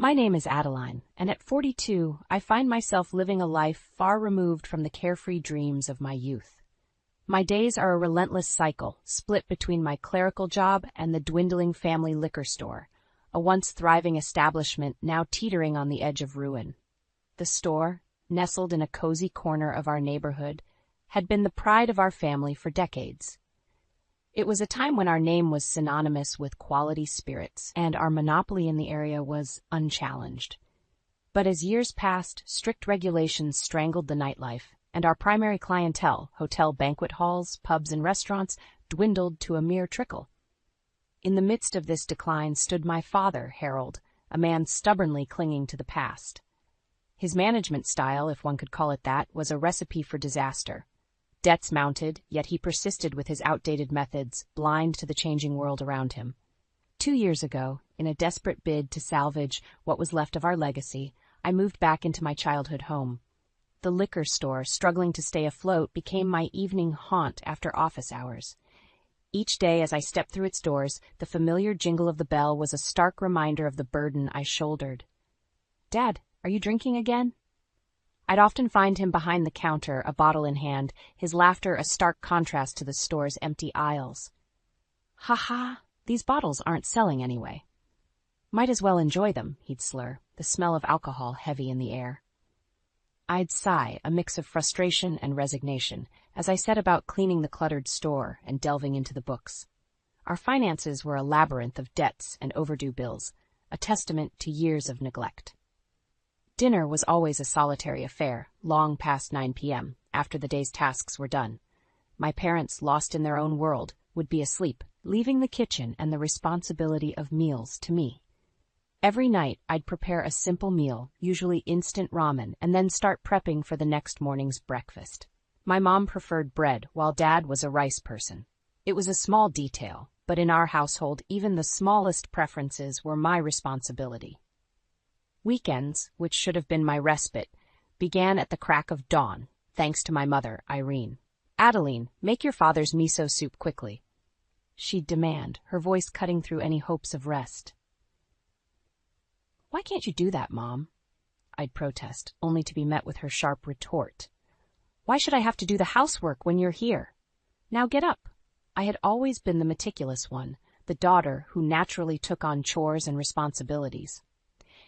My name is Adeline, and at 42, I find myself living a life far removed from the carefree dreams of my youth. My days are a relentless cycle, split between my clerical job and the dwindling family liquor store, a once thriving establishment now teetering on the edge of ruin. The store, nestled in a cozy corner of our neighborhood, had been the pride of our family for decades. It was a time when our name was synonymous with quality spirits, and our monopoly in the area was unchallenged. But as years passed, strict regulations strangled the nightlife, and our primary clientele, hotel banquet halls, pubs, and restaurants, dwindled to a mere trickle. In the midst of this decline stood my father, Harold, a man stubbornly clinging to the past. His management style, if one could call it that, was a recipe for disaster. Debts mounted, yet he persisted with his outdated methods, blind to the changing world around him. 2 years ago, in a desperate bid to salvage what was left of our legacy, I moved back into my childhood home. The liquor store, struggling to stay afloat, became my evening haunt after office hours. Each day as I stepped through its doors, the familiar jingle of the bell was a stark reminder of the burden I shouldered. "Dad, are you drinking again?" I'd often find him behind the counter, a bottle in hand, his laughter a stark contrast to the store's empty aisles. "Ha-ha, these bottles aren't selling anyway." "Might as well enjoy them," he'd slur, the smell of alcohol heavy in the air. I'd sigh, a mix of frustration and resignation, as I set about cleaning the cluttered store and delving into the books. Our finances were a labyrinth of debts and overdue bills, a testament to years of neglect. Dinner was always a solitary affair, long past 9 p.m., after the day's tasks were done. My parents, lost in their own world, would be asleep, leaving the kitchen and the responsibility of meals to me. Every night, I'd prepare a simple meal, usually instant ramen, and then start prepping for the next morning's breakfast. My mom preferred bread, while Dad was a rice person. It was a small detail, but in our household, even the smallest preferences were my responsibility. Weekends, which should have been my respite, began at the crack of dawn, thanks to my mother, Irene. "Adeline, make your father's miso soup quickly," she'd demand, her voice cutting through any hopes of rest. "Why can't you do that, Mom?" I'd protest, only to be met with her sharp retort. "Why should I have to do the housework when you're here? Now get up." I had always been the meticulous one, the daughter who naturally took on chores and responsibilities.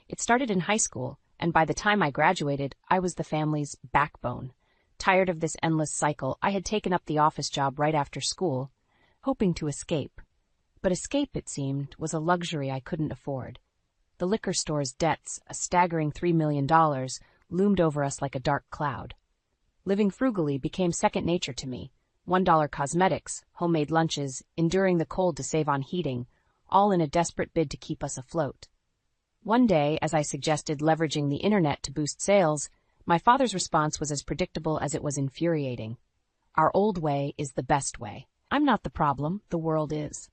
It started in high school, and by the time I graduated, I was the family's backbone. Tired of this endless cycle, I had taken up the office job right after school, hoping to escape. But escape, it seemed, was a luxury I couldn't afford. The liquor store's debts, a staggering $3 million, loomed over us like a dark cloud. Living frugally became second nature to me. $1 cosmetics, homemade lunches, enduring the cold to save on heating, all in a desperate bid to keep us afloat. One day, as I suggested leveraging the internet to boost sales, my father's response was as predictable as it was infuriating. "Our old way is the best way. I'm not the problem, the world is."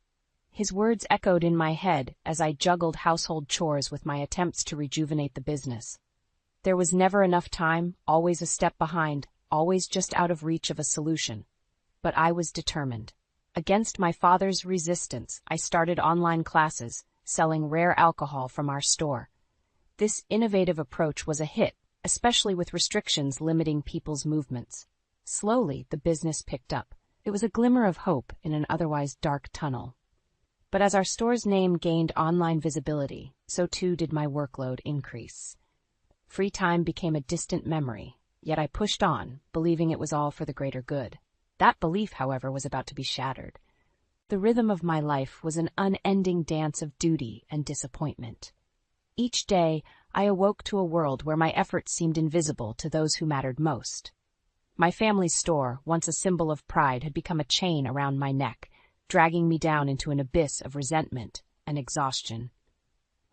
His words echoed in my head as I juggled household chores with my attempts to rejuvenate the business. There was never enough time, always a step behind, always just out of reach of a solution. But I was determined. Against my father's resistance, I started online classes, selling rare alcohol from our store. This innovative approach was a hit, especially with restrictions limiting people's movements. Slowly, the business picked up. It was a glimmer of hope in an otherwise dark tunnel. But as our store's name gained online visibility, so too did my workload increase. Free time became a distant memory, yet I pushed on, believing it was all for the greater good. That belief, however, was about to be shattered. The rhythm of my life was an unending dance of duty and disappointment. Each day, I awoke to a world where my efforts seemed invisible to those who mattered most. My family's store, once a symbol of pride, had become a chain around my neck, dragging me down into an abyss of resentment and exhaustion.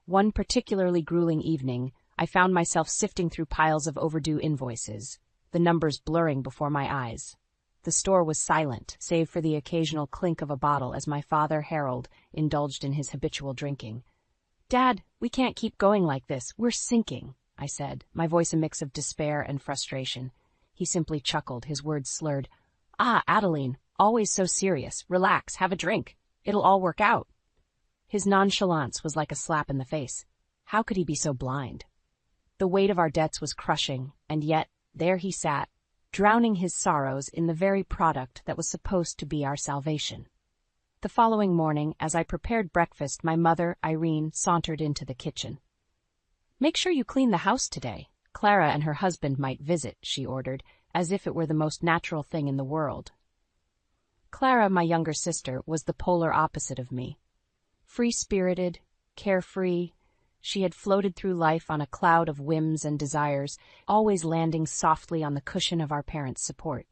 One particularly grueling evening, I found myself sifting through piles of overdue invoices, the numbers blurring before my eyes. The store was silent, save for the occasional clink of a bottle as my father, Harold, indulged in his habitual drinking. "Dad, we can't keep going like this. We're sinking," I said, my voice a mix of despair and frustration. He simply chuckled, his words slurred. "Ah, Adeline, always so serious. Relax, have a drink. It'll all work out." His nonchalance was like a slap in the face. How could he be so blind? The weight of our debts was crushing, and yet there he sat, drowning his sorrows in the very product that was supposed to be our salvation. The following morning, as I prepared breakfast, my mother, Irene, sauntered into the kitchen. "Make sure you clean the house today. Clara and her husband might visit," she ordered, as if it were the most natural thing in the world. Clara, my younger sister, was the polar opposite of me. Free-spirited, carefree, she had floated through life on a cloud of whims and desires, always landing softly on the cushion of our parents' support.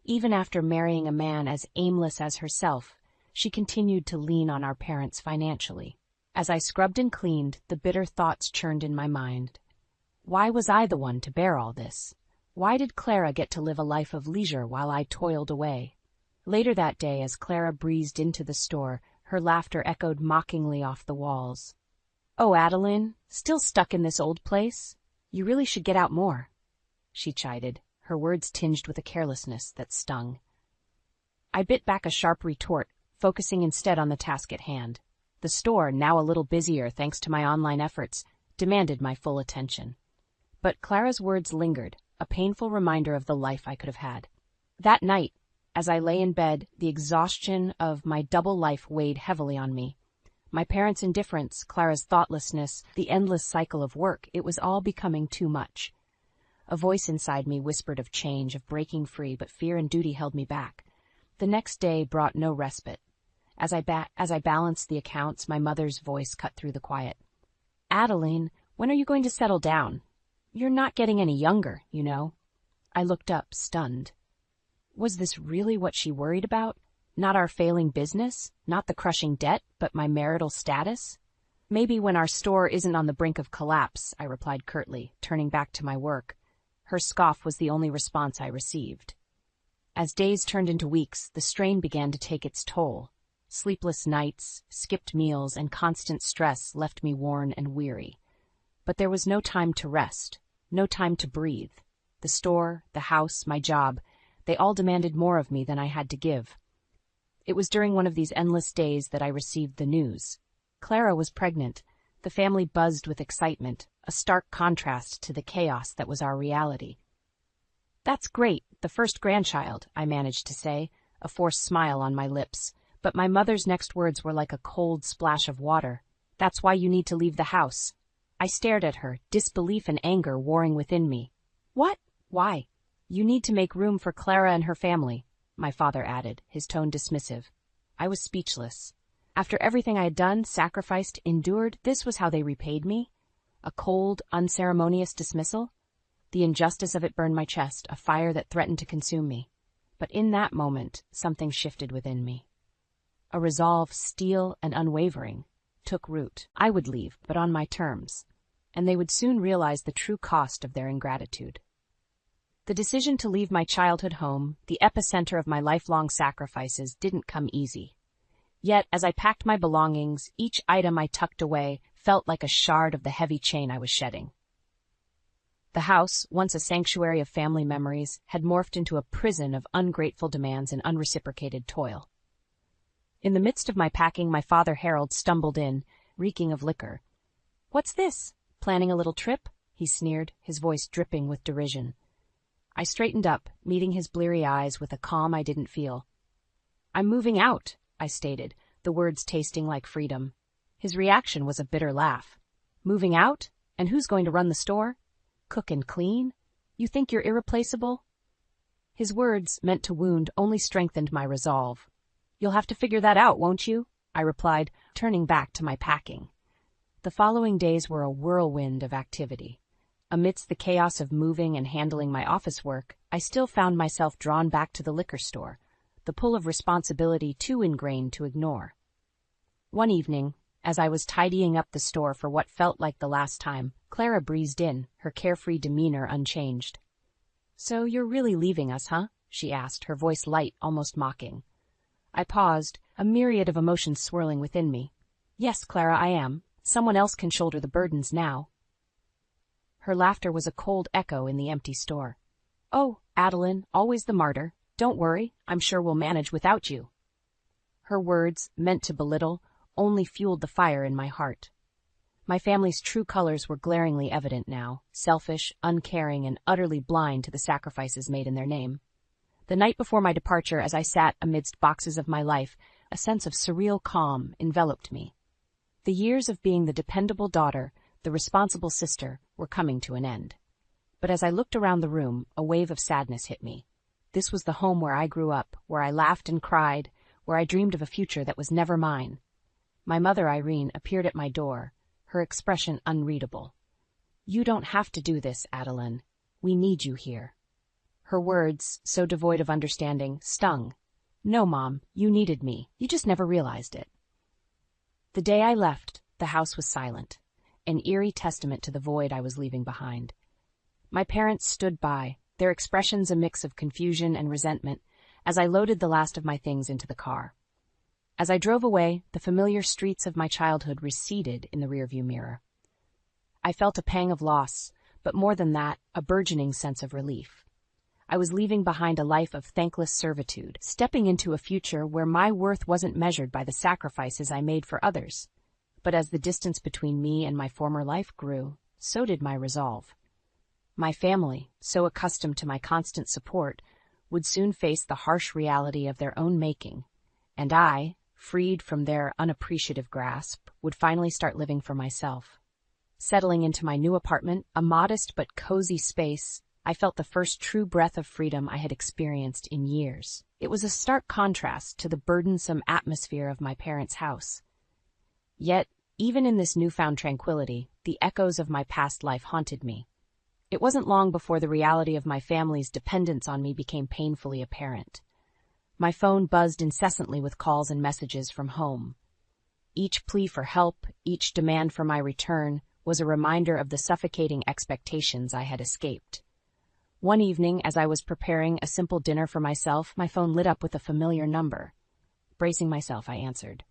Even after marrying a man as aimless as herself, she continued to lean on our parents financially. As I scrubbed and cleaned, the bitter thoughts churned in my mind. Why was I the one to bear all this? Why did Clara get to live a life of leisure while I toiled away? Later that day, as Clara breezed into the store, her laughter echoed mockingly off the walls. "Oh, Adeline, still stuck in this old place? You really should get out more," she chided, her words tinged with a carelessness that stung. I bit back a sharp retort, focusing instead on the task at hand. The store, now a little busier thanks to my online efforts, demanded my full attention. But Clara's words lingered, a painful reminder of the life I could have had. That night, as I lay in bed, the exhaustion of my double life weighed heavily on me. My parents' indifference, Clara's thoughtlessness, the endless cycle of work, it was all becoming too much. A voice inside me whispered of change, of breaking free, but fear and duty held me back. The next day brought no respite. As I balanced the accounts, my mother's voice cut through the quiet. "Adeline, when are you going to settle down? You're not getting any younger, you know." I looked up, stunned. Was this really what she worried about? Not our failing business, not the crushing debt, but my marital status? "Maybe when our store isn't on the brink of collapse," I replied curtly, turning back to my work. Her scoff was the only response I received. As days turned into weeks, the strain began to take its toll. Sleepless nights, skipped meals, and constant stress left me worn and weary. But there was no time to rest, no time to breathe. The store, the house, my job, they all demanded more of me than I had to give. It was during one of these endless days that I received the news. Clara was pregnant. The family buzzed with excitement, a stark contrast to the chaos that was our reality. "That's great, the first grandchild," I managed to say, a forced smile on my lips. But my mother's next words were like a cold splash of water. "That's why you need to leave the house." I stared at her, disbelief and anger warring within me. "What? Why?" "You need to make room for Clara and her family," my father added, his tone dismissive. I was speechless. After everything I had done, sacrificed, endured, this was how they repaid me? A cold, unceremonious dismissal? The injustice of it burned my chest, a fire that threatened to consume me. But in that moment, something shifted within me. A resolve, steel and unwavering, took root. I would leave, but on my terms, and they would soon realize the true cost of their ingratitude. The decision to leave my childhood home, the epicenter of my lifelong sacrifices, didn't come easy. Yet, as I packed my belongings, each item I tucked away felt like a shard of the heavy chain I was shedding. The house, once a sanctuary of family memories, had morphed into a prison of ungrateful demands and unreciprocated toil. In the midst of my packing, my father Harold stumbled in, reeking of liquor. "What's this? Planning a little trip?" he sneered, his voice dripping with derision. I straightened up, meeting his bleary eyes with a calm I didn't feel. "I'm moving out," I stated, the words tasting like freedom. His reaction was a bitter laugh. "Moving out? And who's going to run the store? Cook and clean? You think you're irreplaceable?" His words, meant to wound, only strengthened my resolve. "You'll have to figure that out, won't you?" I replied, turning back to my packing. The following days were a whirlwind of activity. Amidst the chaos of moving and handling my office work, I still found myself drawn back to the liquor store, the pull of responsibility too ingrained to ignore. One evening, as I was tidying up the store for what felt like the last time, Clara breezed in, her carefree demeanor unchanged. "So you're really leaving us, huh?" she asked, her voice light, almost mocking. I paused, a myriad of emotions swirling within me. "Yes, Clara, I am. Someone else can shoulder the burdens now." Her laughter was a cold echo in the empty store. "Oh, Adeline, always the martyr. Don't worry, I'm sure we'll manage without you." Her words, meant to belittle, only fueled the fire in my heart. My family's true colors were glaringly evident now, selfish, uncaring, and utterly blind to the sacrifices made in their name. The night before my departure, as I sat amidst boxes of my life, a sense of surreal calm enveloped me. The years of being the dependable daughter, the responsible sister, were coming to an end. But as I looked around the room, a wave of sadness hit me. This was the home where I grew up, where I laughed and cried, where I dreamed of a future that was never mine. My mother, Irene, appeared at my door, her expression unreadable. "You don't have to do this, Adeline. We need you here." Her words, so devoid of understanding, stung. "No, Mom, you needed me. You just never realized it." The day I left, the house was silent, an eerie testament to the void I was leaving behind. My parents stood by, their expressions a mix of confusion and resentment, as I loaded the last of my things into the car. As I drove away, the familiar streets of my childhood receded in the rearview mirror. I felt a pang of loss, but more than that, a burgeoning sense of relief. I was leaving behind a life of thankless servitude, stepping into a future where my worth wasn't measured by the sacrifices I made for others. But as the distance between me and my former life grew, so did my resolve. My family, so accustomed to my constant support, would soon face the harsh reality of their own making, and I, freed from their unappreciative grasp, would finally start living for myself. Settling into my new apartment, a modest but cozy space, I felt the first true breath of freedom I had experienced in years. It was a stark contrast to the burdensome atmosphere of my parents' house. Yet, even in this newfound tranquility, the echoes of my past life haunted me. It wasn't long before the reality of my family's dependence on me became painfully apparent. My phone buzzed incessantly with calls and messages from home. Each plea for help, each demand for my return, was a reminder of the suffocating expectations I had escaped. One evening, as I was preparing a simple dinner for myself, my phone lit up with a familiar number. Bracing myself, I answered.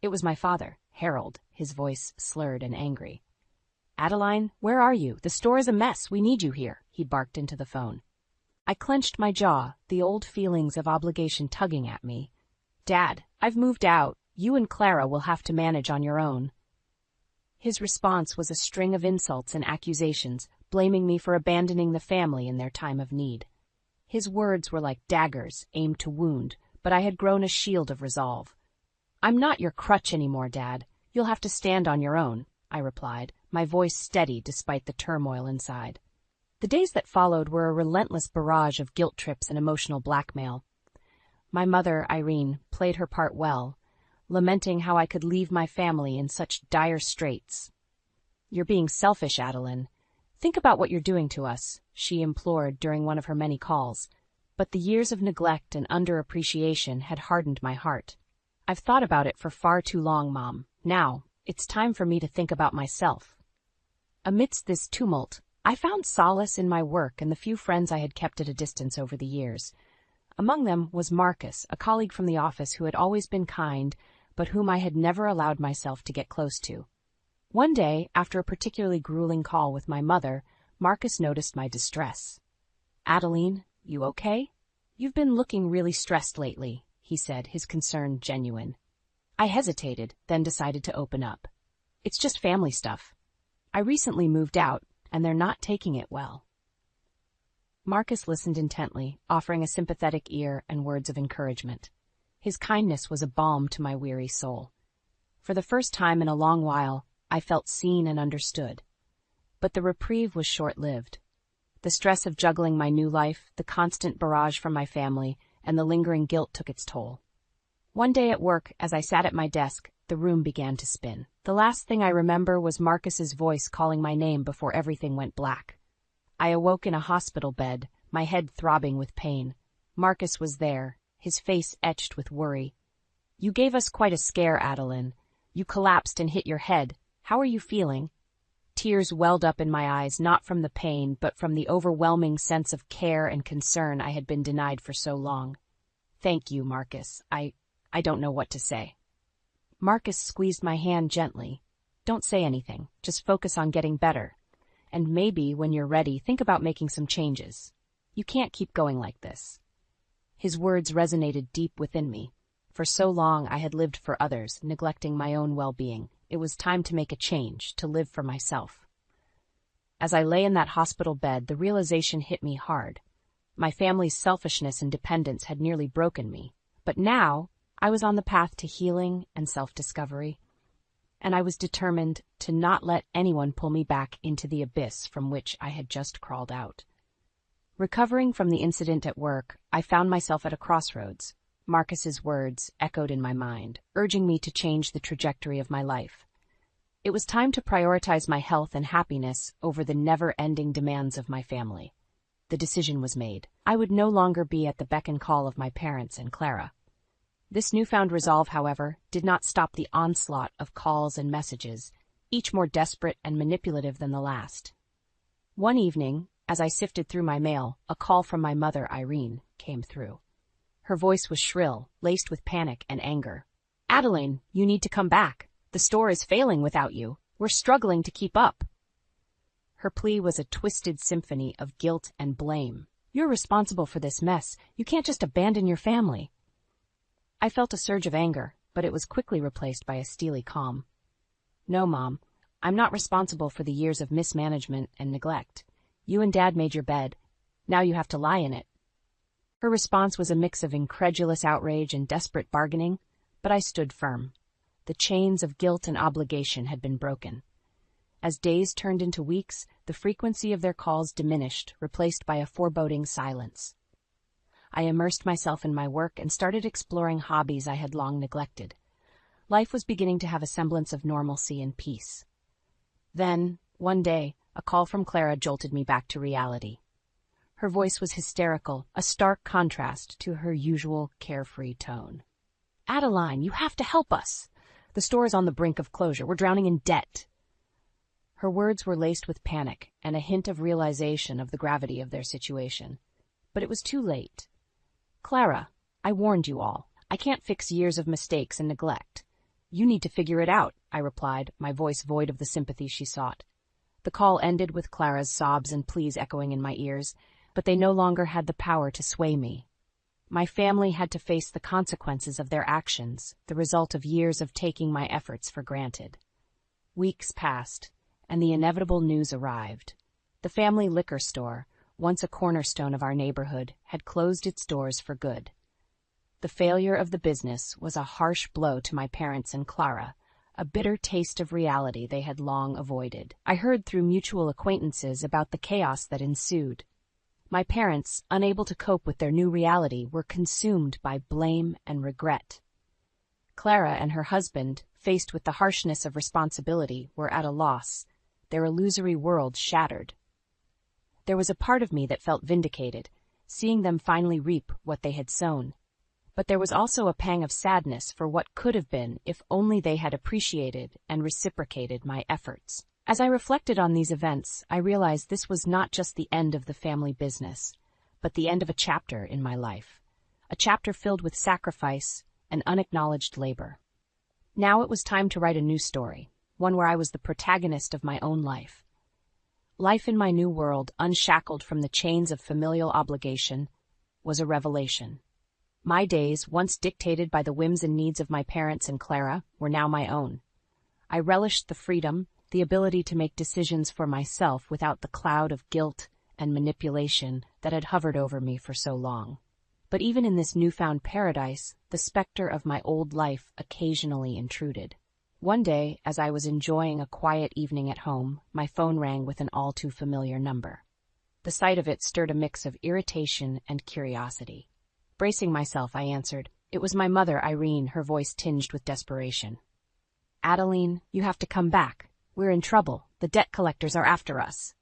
It was my father, Harold, his voice slurred and angry. "Adeline, where are you? The store is a mess. We need you here," he barked into the phone. I clenched my jaw, the old feelings of obligation tugging at me. "Dad, I've moved out. You and Clara will have to manage on your own." His response was a string of insults and accusations, blaming me for abandoning the family in their time of need. His words were like daggers, aimed to wound, but I had grown a shield of resolve. "I'm not your crutch anymore, Dad. You'll have to stand on your own," I replied, my voice steady despite the turmoil inside. The days that followed were a relentless barrage of guilt trips and emotional blackmail. My mother, Irene, played her part well, lamenting how I could leave my family in such dire straits. "You're being selfish, Adeline. Think about what you're doing to us," she implored during one of her many calls. But the years of neglect and underappreciation had hardened my heart. "I've thought about it for far too long, Mom. Now, it's time for me to think about myself." Amidst this tumult, I found solace in my work and the few friends I had kept at a distance over the years. Among them was Marcus, a colleague from the office who had always been kind, but whom I had never allowed myself to get close to. One day, after a particularly grueling call with my mother, Marcus noticed my distress. "Adeline, you okay? You've been looking really stressed lately," he said, his concern genuine. I hesitated, then decided to open up. "It's just family stuff. I recently moved out, and they're not taking it well." Marcus listened intently, offering a sympathetic ear and words of encouragement. His kindness was a balm to my weary soul. For the first time in a long while, I felt seen and understood. But the reprieve was short-lived. The stress of juggling my new life, the constant barrage from my family, and the lingering guilt took its toll. One day at work, as I sat at my desk, the room began to spin. The last thing I remember was Marcus's voice calling my name before everything went black. I awoke in a hospital bed, my head throbbing with pain. Marcus was there, his face etched with worry. "You gave us quite a scare, Adeline. You collapsed and hit your head. How are you feeling?" Tears welled up in my eyes, not from the pain, but from the overwhelming sense of care and concern I had been denied for so long. "Thank you, Marcus. I don't know what to say." Marcus squeezed my hand gently. "Don't say anything. Just focus on getting better. And maybe, when you're ready, think about making some changes. You can't keep going like this." His words resonated deep within me. For so long I had lived for others, neglecting my own well-being. It was time to make a change, to live for myself. As I lay in that hospital bed, the realization hit me hard. My family's selfishness and dependence had nearly broken me. But now, I was on the path to healing and self-discovery. And I was determined to not let anyone pull me back into the abyss from which I had just crawled out. Recovering from the incident at work, I found myself at a crossroads. Marcus's words echoed in my mind, urging me to change the trajectory of my life. It was time to prioritize my health and happiness over the never-ending demands of my family. The decision was made. I would no longer be at the beck and call of my parents and Clara. This newfound resolve, however, did not stop the onslaught of calls and messages, each more desperate and manipulative than the last. One evening, as I sifted through my mail, a call from my mother, Irene, came through. Her voice was shrill, laced with panic and anger. "Adeline, you need to come back. The store is failing without you. We're struggling to keep up." Her plea was a twisted symphony of guilt and blame. "You're responsible for this mess. You can't just abandon your family." I felt a surge of anger, but it was quickly replaced by a steely calm. "No, Mom, I'm not responsible for the years of mismanagement and neglect. You and Dad made your bed. Now you have to lie in it." Her response was a mix of incredulous outrage and desperate bargaining, but I stood firm. The chains of guilt and obligation had been broken. As days turned into weeks, the frequency of their calls diminished, replaced by a foreboding silence. I immersed myself in my work and started exploring hobbies I had long neglected. Life was beginning to have a semblance of normalcy and peace. Then, one day, a call from Clara jolted me back to reality. Her voice was hysterical, a stark contrast to her usual carefree tone. "Adeline, you have to help us. The store is on the brink of closure. We're drowning in debt." Her words were laced with panic and a hint of realization of the gravity of their situation. But it was too late. "Clara, I warned you all. I can't fix years of mistakes and neglect. You need to figure it out," I replied, my voice void of the sympathy she sought. The call ended with Clara's sobs and pleas echoing in my ears, but they no longer had the power to sway me. My family had to face the consequences of their actions, the result of years of taking my efforts for granted. Weeks passed, and the inevitable news arrived. The family liquor store, once a cornerstone of our neighborhood, had closed its doors for good. The failure of the business was a harsh blow to my parents and Clara, a bitter taste of reality they had long avoided. I heard through mutual acquaintances about the chaos that ensued. My parents, unable to cope with their new reality, were consumed by blame and regret. Clara and her husband, faced with the harshness of responsibility, were at a loss, their illusory world shattered. There was a part of me that felt vindicated, seeing them finally reap what they had sown. But there was also a pang of sadness for what could have been if only they had appreciated and reciprocated my efforts. As I reflected on these events, I realized this was not just the end of the family business, but the end of a chapter in my life, a chapter filled with sacrifice and unacknowledged labor. Now it was time to write a new story, one where I was the protagonist of my own life. Life in my new world, unshackled from the chains of familial obligation, was a revelation. My days, once dictated by the whims and needs of my parents and Clara, were now my own. I relished the freedom, the ability to make decisions for myself without the cloud of guilt and manipulation that had hovered over me for so long. But even in this newfound paradise, the specter of my old life occasionally intruded. One day, as I was enjoying a quiet evening at home, my phone rang with an all-too-familiar number. The sight of it stirred a mix of irritation and curiosity. Bracing myself, I answered. It was my mother, Irene, her voice tinged with desperation. "Adeline, you have to come back. We're in trouble. The debt collectors are after us."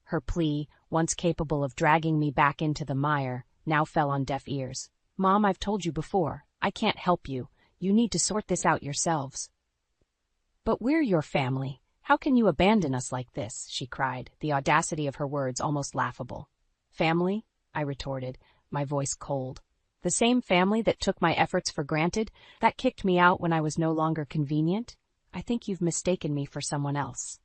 Her plea, once capable of dragging me back into the mire, now fell on deaf ears. "Mom, I've told you before. I can't help you. You need to sort this out yourselves." "But we're your family. How can you abandon us like this?" she cried, the audacity of her words almost laughable. "Family?" I retorted, my voice cold. "The same family that took my efforts for granted, that kicked me out when I was no longer convenient? I think you've mistaken me for someone else."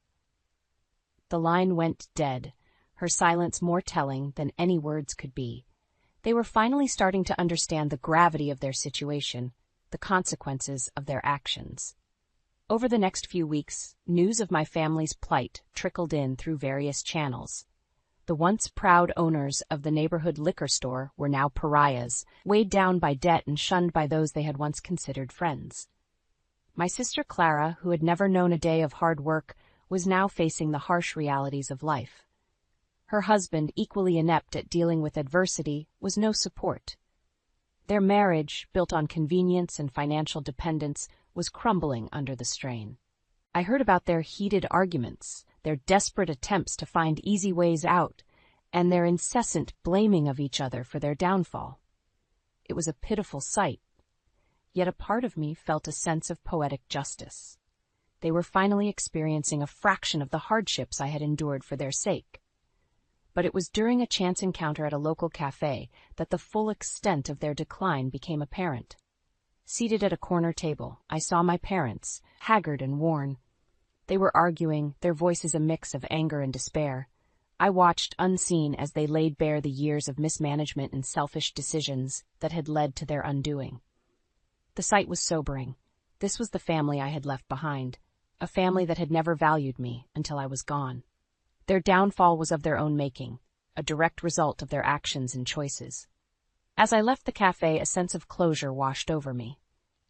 The line went dead, her silence more telling than any words could be. They were finally starting to understand the gravity of their situation, the consequences of their actions. Over the next few weeks, news of my family's plight trickled in through various channels. The once proud owners of the neighborhood liquor store were now pariahs, weighed down by debt and shunned by those they had once considered friends. My sister Clara, who had never known a day of hard work, was now facing the harsh realities of life. Her husband, equally inept at dealing with adversity, was no support. Their marriage, built on convenience and financial dependence, was crumbling under the strain. I heard about their heated arguments, their desperate attempts to find easy ways out, and their incessant blaming of each other for their downfall. It was a pitiful sight, yet a part of me felt a sense of poetic justice. They were finally experiencing a fraction of the hardships I had endured for their sake. But it was during a chance encounter at a local cafe that the full extent of their decline became apparent. Seated at a corner table, I saw my parents, haggard and worn. They were arguing, their voices a mix of anger and despair. I watched unseen as they laid bare the years of mismanagement and selfish decisions that had led to their undoing. The sight was sobering. This was the family I had left behind, a family that had never valued me until I was gone. Their downfall was of their own making, a direct result of their actions and choices. As I left the cafe, a sense of closure washed over me.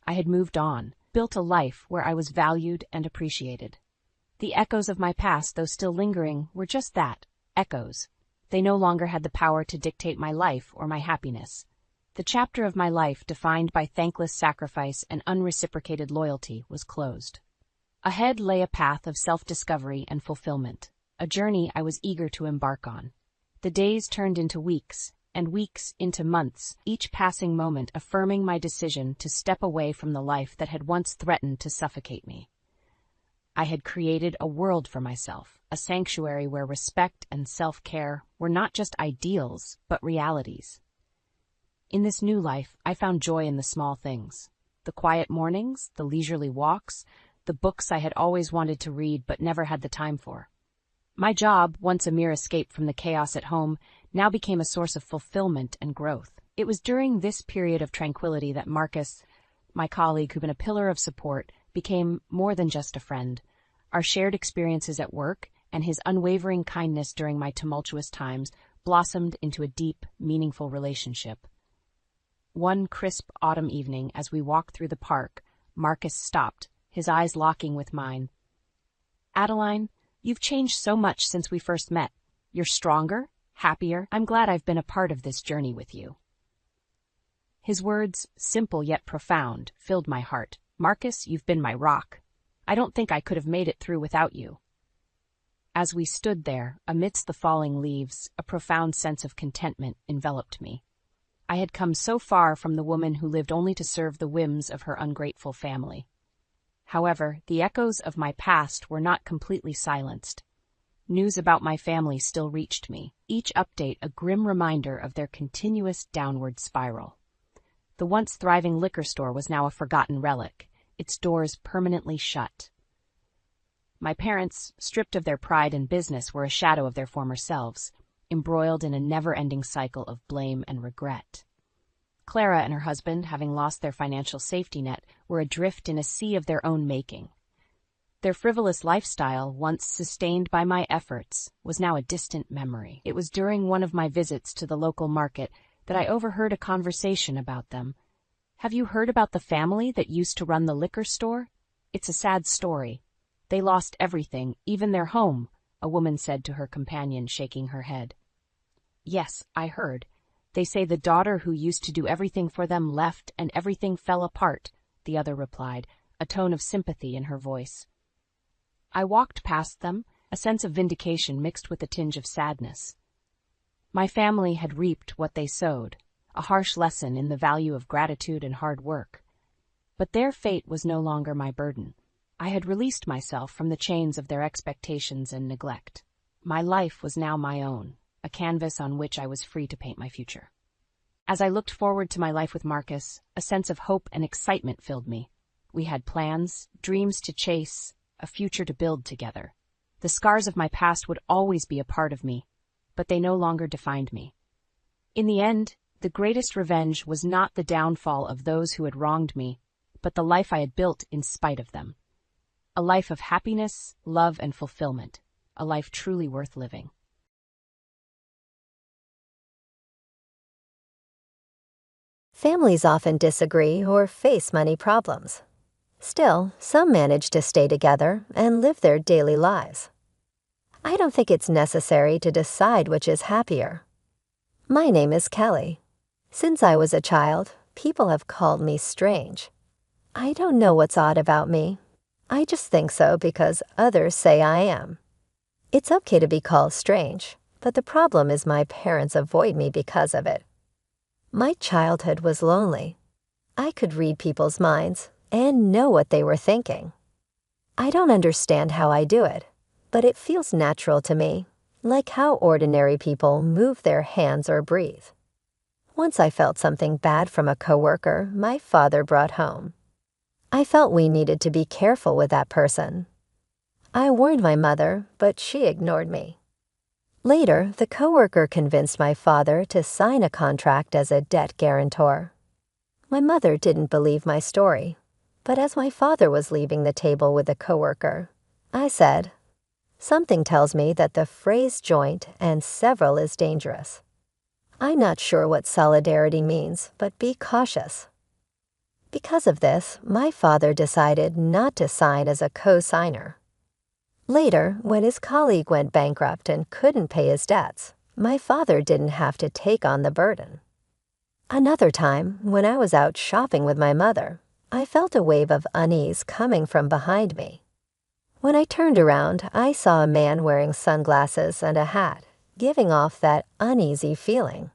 I had moved on, built a life where I was valued and appreciated. The echoes of my past, though still lingering, were just that, echoes. They no longer had the power to dictate my life or my happiness. The chapter of my life, defined by thankless sacrifice and unreciprocated loyalty, was closed. Ahead lay a path of self-discovery and fulfillment, a journey I was eager to embark on. The days turned into weeks, and weeks into months, each passing moment affirming my decision to step away from the life that had once threatened to suffocate me. I had created a world for myself, a sanctuary where respect and self-care were not just ideals, but realities. In this new life, I found joy in the small things. The quiet mornings, the leisurely walks, the books I had always wanted to read but never had the time for. My job, once a mere escape from the chaos at home, now became a source of fulfillment and growth. It was during this period of tranquility that Marcus, my colleague who'd been a pillar of support, became more than just a friend. Our shared experiences at work and his unwavering kindness during my tumultuous times blossomed into a deep, meaningful relationship. One crisp autumn evening, as we walked through the park, Marcus stopped, his eyes locking with mine. "Adeline, you've changed so much since we first met. You're stronger, happier. I'm glad I've been a part of this journey with you." His words, simple yet profound, filled my heart. "Marcus, you've been my rock. I don't think I could have made it through without you." As we stood there, amidst the falling leaves, a profound sense of contentment enveloped me. I had come so far from the woman who lived only to serve the whims of her ungrateful family. However, the echoes of my past were not completely silenced. News about my family still reached me, each update a grim reminder of their continuous downward spiral. The once thriving liquor store was now a forgotten relic, its doors permanently shut. My parents, stripped of their pride and business, were a shadow of their former selves, embroiled in a never-ending cycle of blame and regret. Clara and her husband, having lost their financial safety net, were adrift in a sea of their own making. Their frivolous lifestyle, once sustained by my efforts, was now a distant memory. It was during one of my visits to the local market that I overheard a conversation about them. "Have you heard about the family that used to run the liquor store? It's a sad story. They lost everything, even their home," a woman said to her companion, shaking her head. "Yes, I heard. They say the daughter who used to do everything for them left and everything fell apart," the other replied, a tone of sympathy in her voice. I walked past them, a sense of vindication mixed with a tinge of sadness. My family had reaped what they sowed, a harsh lesson in the value of gratitude and hard work. But their fate was no longer my burden. I had released myself from the chains of their expectations and neglect. My life was now my own, a canvas on which I was free to paint my future. As I looked forward to my life with Marcus, a sense of hope and excitement filled me. We had plans, dreams to chase, a future to build together. The scars of my past would always be a part of me, but they no longer defined me. In the end, the greatest revenge was not the downfall of those who had wronged me, but the life I had built in spite of them. A life of happiness, love, and fulfillment. A life truly worth living. Families often disagree or face money problems. Still, some manage to stay together and live their daily lives. I don't think it's necessary to decide which is happier. My name is Kelly. Since I was a child, people have called me strange. I don't know what's odd about me. I just think so because others say I am. It's okay to be called strange, but the problem is my parents avoid me because of it. My childhood was lonely. I could read people's minds and know what they were thinking. I don't understand how I do it, but it feels natural to me, like how ordinary people move their hands or breathe. Once I felt something bad from a coworker my father brought home. I felt we needed to be careful with that person. I warned my mother, but she ignored me. Later, the coworker convinced my father to sign a contract as a debt guarantor. My mother didn't believe my story, but as my father was leaving the table with the coworker, I said, "Something tells me that the phrase joint and several is dangerous. I'm not sure what solidarity means, but be cautious." Because of this, my father decided not to sign as a co-signer. Later, when his colleague went bankrupt and couldn't pay his debts, my father didn't have to take on the burden. Another time, when I was out shopping with my mother, I felt a wave of unease coming from behind me. When I turned around, I saw a man wearing sunglasses and a hat, giving off that uneasy feeling.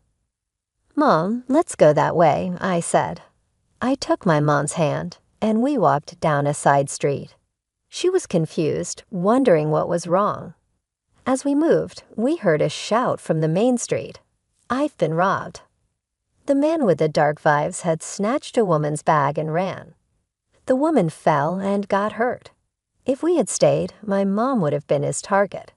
"Mom, let's go that way," I said. I took my mom's hand, and we walked down a side street. She was confused, wondering what was wrong. As we moved, we heard a shout from the main street. "I've been robbed." The man with the dark vibes had snatched a woman's bag and ran. The woman fell and got hurt. If we had stayed, my mom would have been his target.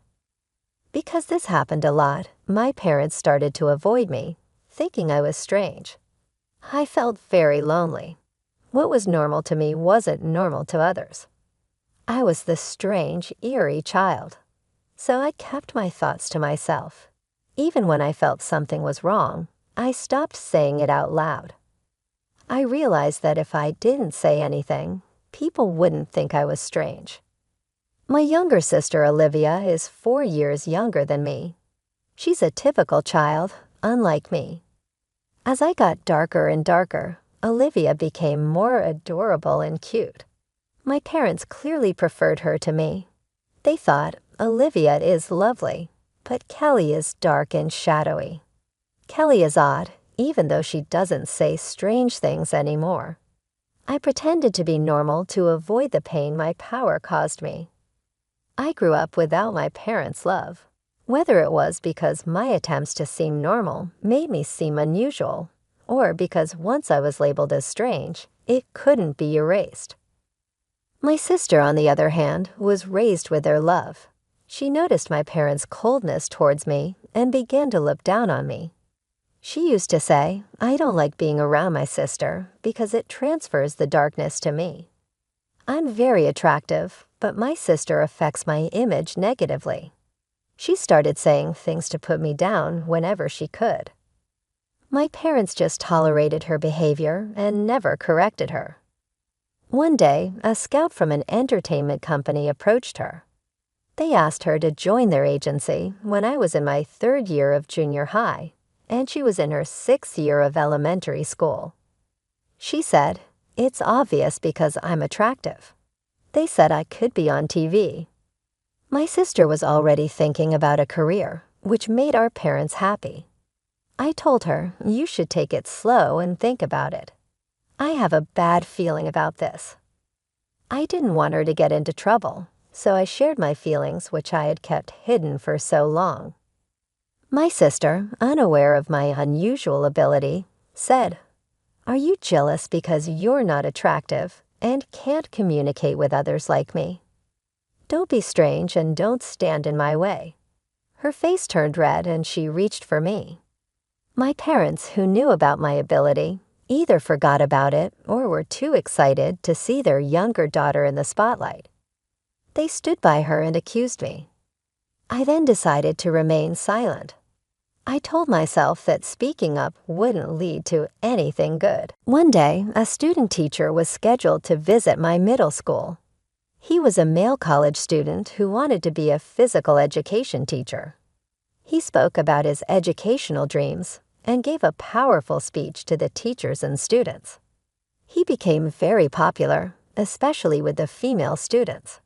Because this happened a lot, my parents started to avoid me, thinking I was strange. I felt very lonely. What was normal to me wasn't normal to others. I was the strange, eerie child. So I kept my thoughts to myself. Even when I felt something was wrong, I stopped saying it out loud. I realized that if I didn't say anything, people wouldn't think I was strange. My younger sister, Olivia, is 4 years younger than me. She's a typical child, unlike me. As I got darker and darker, Olivia became more adorable and cute. My parents clearly preferred her to me. They thought, Olivia is lovely, but Kelly is dark and shadowy. Kelly is odd, even though she doesn't say strange things anymore. I pretended to be normal to avoid the pain my power caused me. I grew up without my parents' love. Whether it was because my attempts to seem normal made me seem unusual, or because once I was labeled as strange, it couldn't be erased. My sister, on the other hand, was raised with their love. She noticed my parents' coldness towards me and began to look down on me. She used to say, "I don't like being around my sister because it transfers the darkness to me." I'm very attractive, but my sister affects my image negatively. She started saying things to put me down whenever she could. My parents just tolerated her behavior and never corrected her. One day, a scout from an entertainment company approached her. They asked her to join their agency when I was in my 3rd year of junior high, and she was in her 6th year of elementary school. She said, "It's obvious because I'm attractive." They said I could be on TV. My sister was already thinking about a career, which made our parents happy. I told her, "You should take it slow and think about it. I have a bad feeling about this." I didn't want her to get into trouble, so I shared my feelings, which I had kept hidden for so long. My sister, unaware of my unusual ability, said, "Are you jealous because you're not attractive and can't communicate with others like me? Don't be strange and don't stand in my way." Her face turned red and she reached for me. My parents, who knew about my ability, either forgot about it or were too excited to see their younger daughter in the spotlight. They stood by her and accused me. I then decided to remain silent. I told myself that speaking up wouldn't lead to anything good. One day, a student teacher was scheduled to visit my middle school. He was a male college student who wanted to be a physical education teacher. He spoke about his educational dreams and gave a powerful speech to the teachers and students. He became very popular, especially with the female students.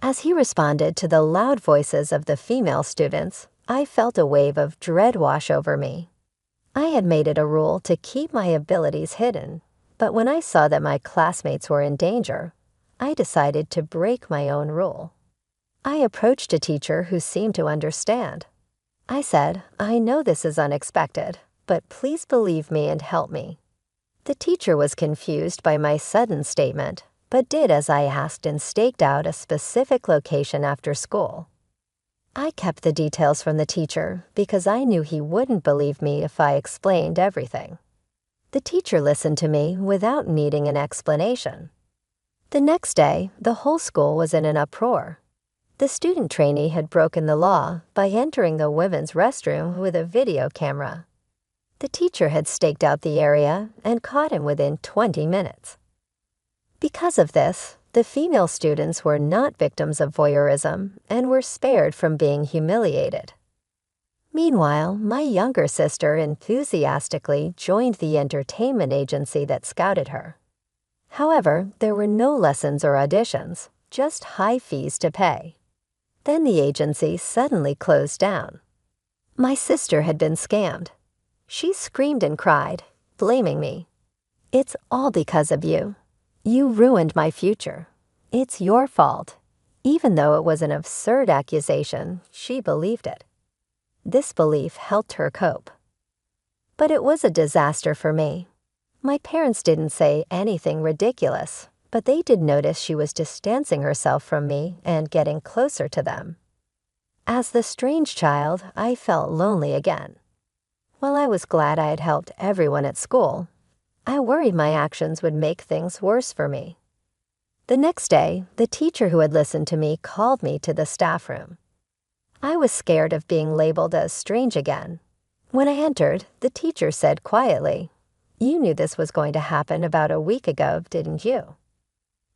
As he responded to the loud voices of the female students, I felt a wave of dread wash over me. I had made it a rule to keep my abilities hidden, but when I saw that my classmates were in danger, I decided to break my own rule. I approached a teacher who seemed to understand. I said, "I know this is unexpected, but please believe me and help me." The teacher was confused by my sudden statement, but did as I asked and staked out a specific location after school. I kept the details from the teacher because I knew he wouldn't believe me if I explained everything. The teacher listened to me without needing an explanation. The next day, the whole school was in an uproar. The student trainee had broken the law by entering the women's restroom with a video camera. The teacher had staked out the area and caught him within 20 minutes. Because of this, the female students were not victims of voyeurism and were spared from being humiliated. Meanwhile, my younger sister enthusiastically joined the entertainment agency that scouted her. However, there were no lessons or auditions, just high fees to pay. Then the agency suddenly closed down. My sister had been scammed. She screamed and cried, blaming me. "It's all because of you. You ruined my future. It's your fault." Even though it was an absurd accusation, she believed it. This belief helped her cope. But it was a disaster for me. My parents didn't say anything ridiculous, but they did notice she was distancing herself from me and getting closer to them. As the strange child, I felt lonely again. While I was glad I had helped everyone at school, I worried my actions would make things worse for me. The next day, the teacher who had listened to me called me to the staff room. I was scared of being labeled as strange again. When I entered, the teacher said quietly, "You knew this was going to happen about a week ago, didn't you?"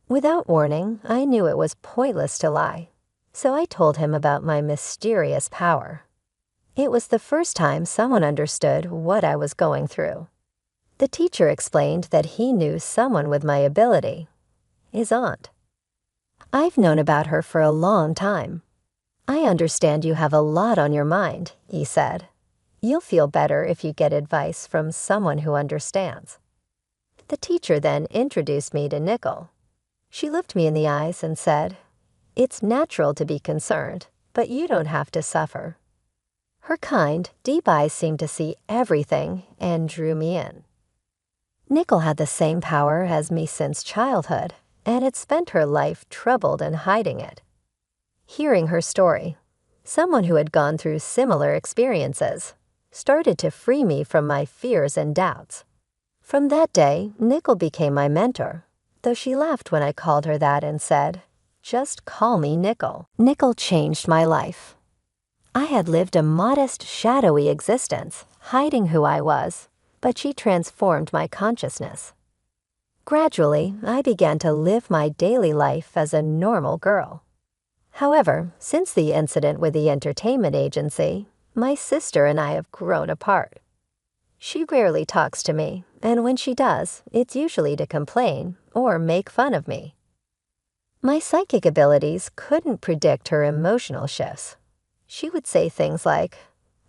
Without warning, I knew it was pointless to lie, so I told him about my mysterious power. It was the first time someone understood what I was going through. The teacher explained that he knew someone with my ability, his aunt. "I've known about her for a long time. I understand you have a lot on your mind," he said. "You'll feel better if you get advice from someone who understands." The teacher then introduced me to Nickel. She looked me in the eyes and said, "It's natural to be concerned, but you don't have to suffer." Her kind, deep eyes seemed to see everything and drew me in. Nickel had the same power as me since childhood and had spent her life troubled and hiding it. Hearing her story, someone who had gone through similar experiences started to free me from my fears and doubts. From that day, Nickel became my mentor, though she laughed when I called her that and said, "Just call me Nickel." Nickel changed my life. I had lived a modest, shadowy existence, hiding who I was, but she transformed my consciousness. Gradually, I began to live my daily life as a normal girl. However, since the incident with the entertainment agency, my sister and I have grown apart. She rarely talks to me, and when she does, it's usually to complain or make fun of me. My psychic abilities couldn't predict her emotional shifts. She would say things like,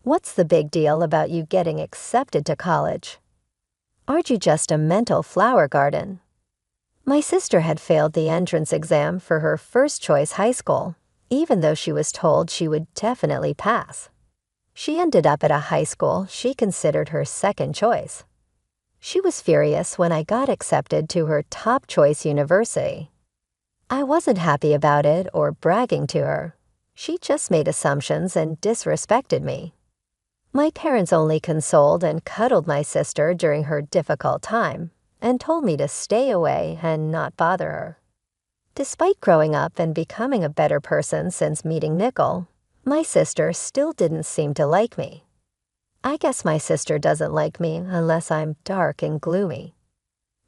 "What's the big deal about you getting accepted to college? Aren't you just a mental flower garden?" My sister had failed the entrance exam for her first choice high school, even though she was told she would definitely pass. She ended up at a high school she considered her second choice. She was furious when I got accepted to her top choice university. I wasn't happy about it or bragging to her. She just made assumptions and disrespected me. My parents only consoled and cuddled my sister during her difficult time and told me to stay away and not bother her. Despite growing up and becoming a better person since meeting Nickel, my sister still didn't seem to like me. I guess my sister doesn't like me unless I'm dark and gloomy.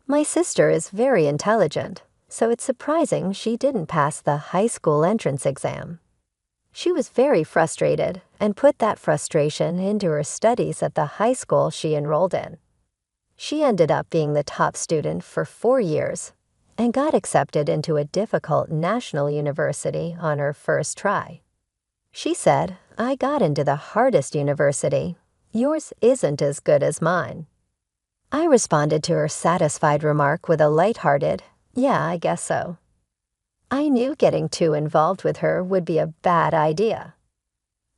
My sister is very intelligent, so it's surprising she didn't pass the high school entrance exam. She was very frustrated and put that frustration into her studies at the high school she enrolled in. She ended up being the top student for 4 years and got accepted into a difficult national university on her first try. She said, "I got into the hardest university. Yours isn't as good as mine." I responded to her satisfied remark with a lighthearted, "Yeah, I guess so." I knew getting too involved with her would be a bad idea.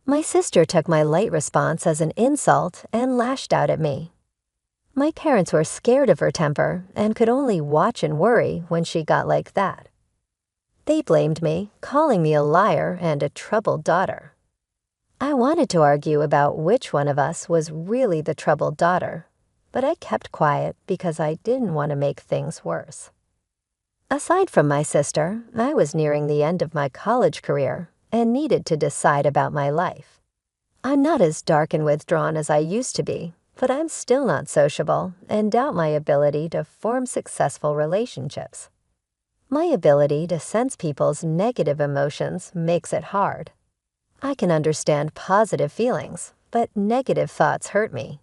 My sister took my light response as an insult and lashed out at me. My parents were scared of her temper and could only watch and worry when she got like that. They blamed me, calling me a liar and a troubled daughter. I wanted to argue about which one of us was really the troubled daughter, but I kept quiet because I didn't want to make things worse. Aside from my sister, I was nearing the end of my college career and needed to decide about my life. I'm not as dark and withdrawn as I used to be, but I'm still not sociable and doubt my ability to form successful relationships. My ability to sense people's negative emotions makes it hard. I can understand positive feelings, but negative thoughts hurt me.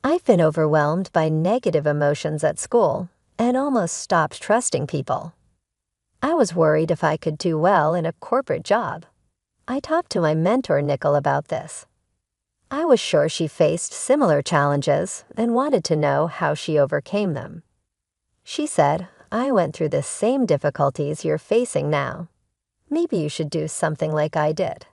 I've been overwhelmed by negative emotions at school and almost stopped trusting people. I was worried if I could do well in a corporate job. I talked to my mentor Nickel about this. I was sure she faced similar challenges and wanted to know how she overcame them. She said, "I went through the same difficulties you're facing now. Maybe you should do something like I did."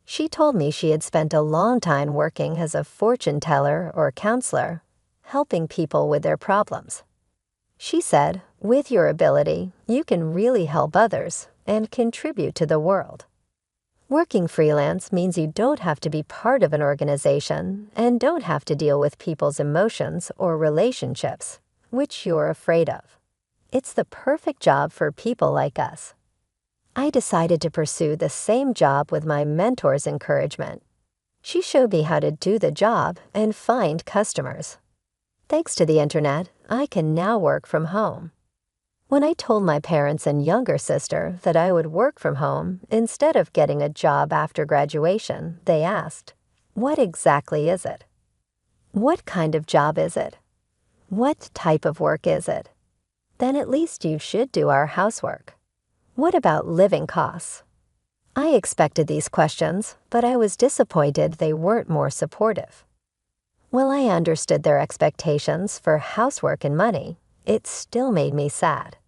She told me she had spent a long time working as a fortune teller or counselor, helping people with their problems. She said, "With your ability, you can really help others and contribute to the world." Working freelance means you don't have to be part of an organization and don't have to deal with people's emotions or relationships, which you're afraid of. It's the perfect job for people like us. I decided to pursue the same job with my mentor's encouragement. She showed me how to do the job and find customers. Thanks to the internet, I can now work from home. When I told my parents and younger sister that I would work from home instead of getting a job after graduation, they asked, "What exactly is it? What kind of job is it? What type of work is it? Then at least you should do our housework. What about living costs?" I expected these questions, but I was disappointed they weren't more supportive. While I understood their expectations for housework and money, it still made me sad.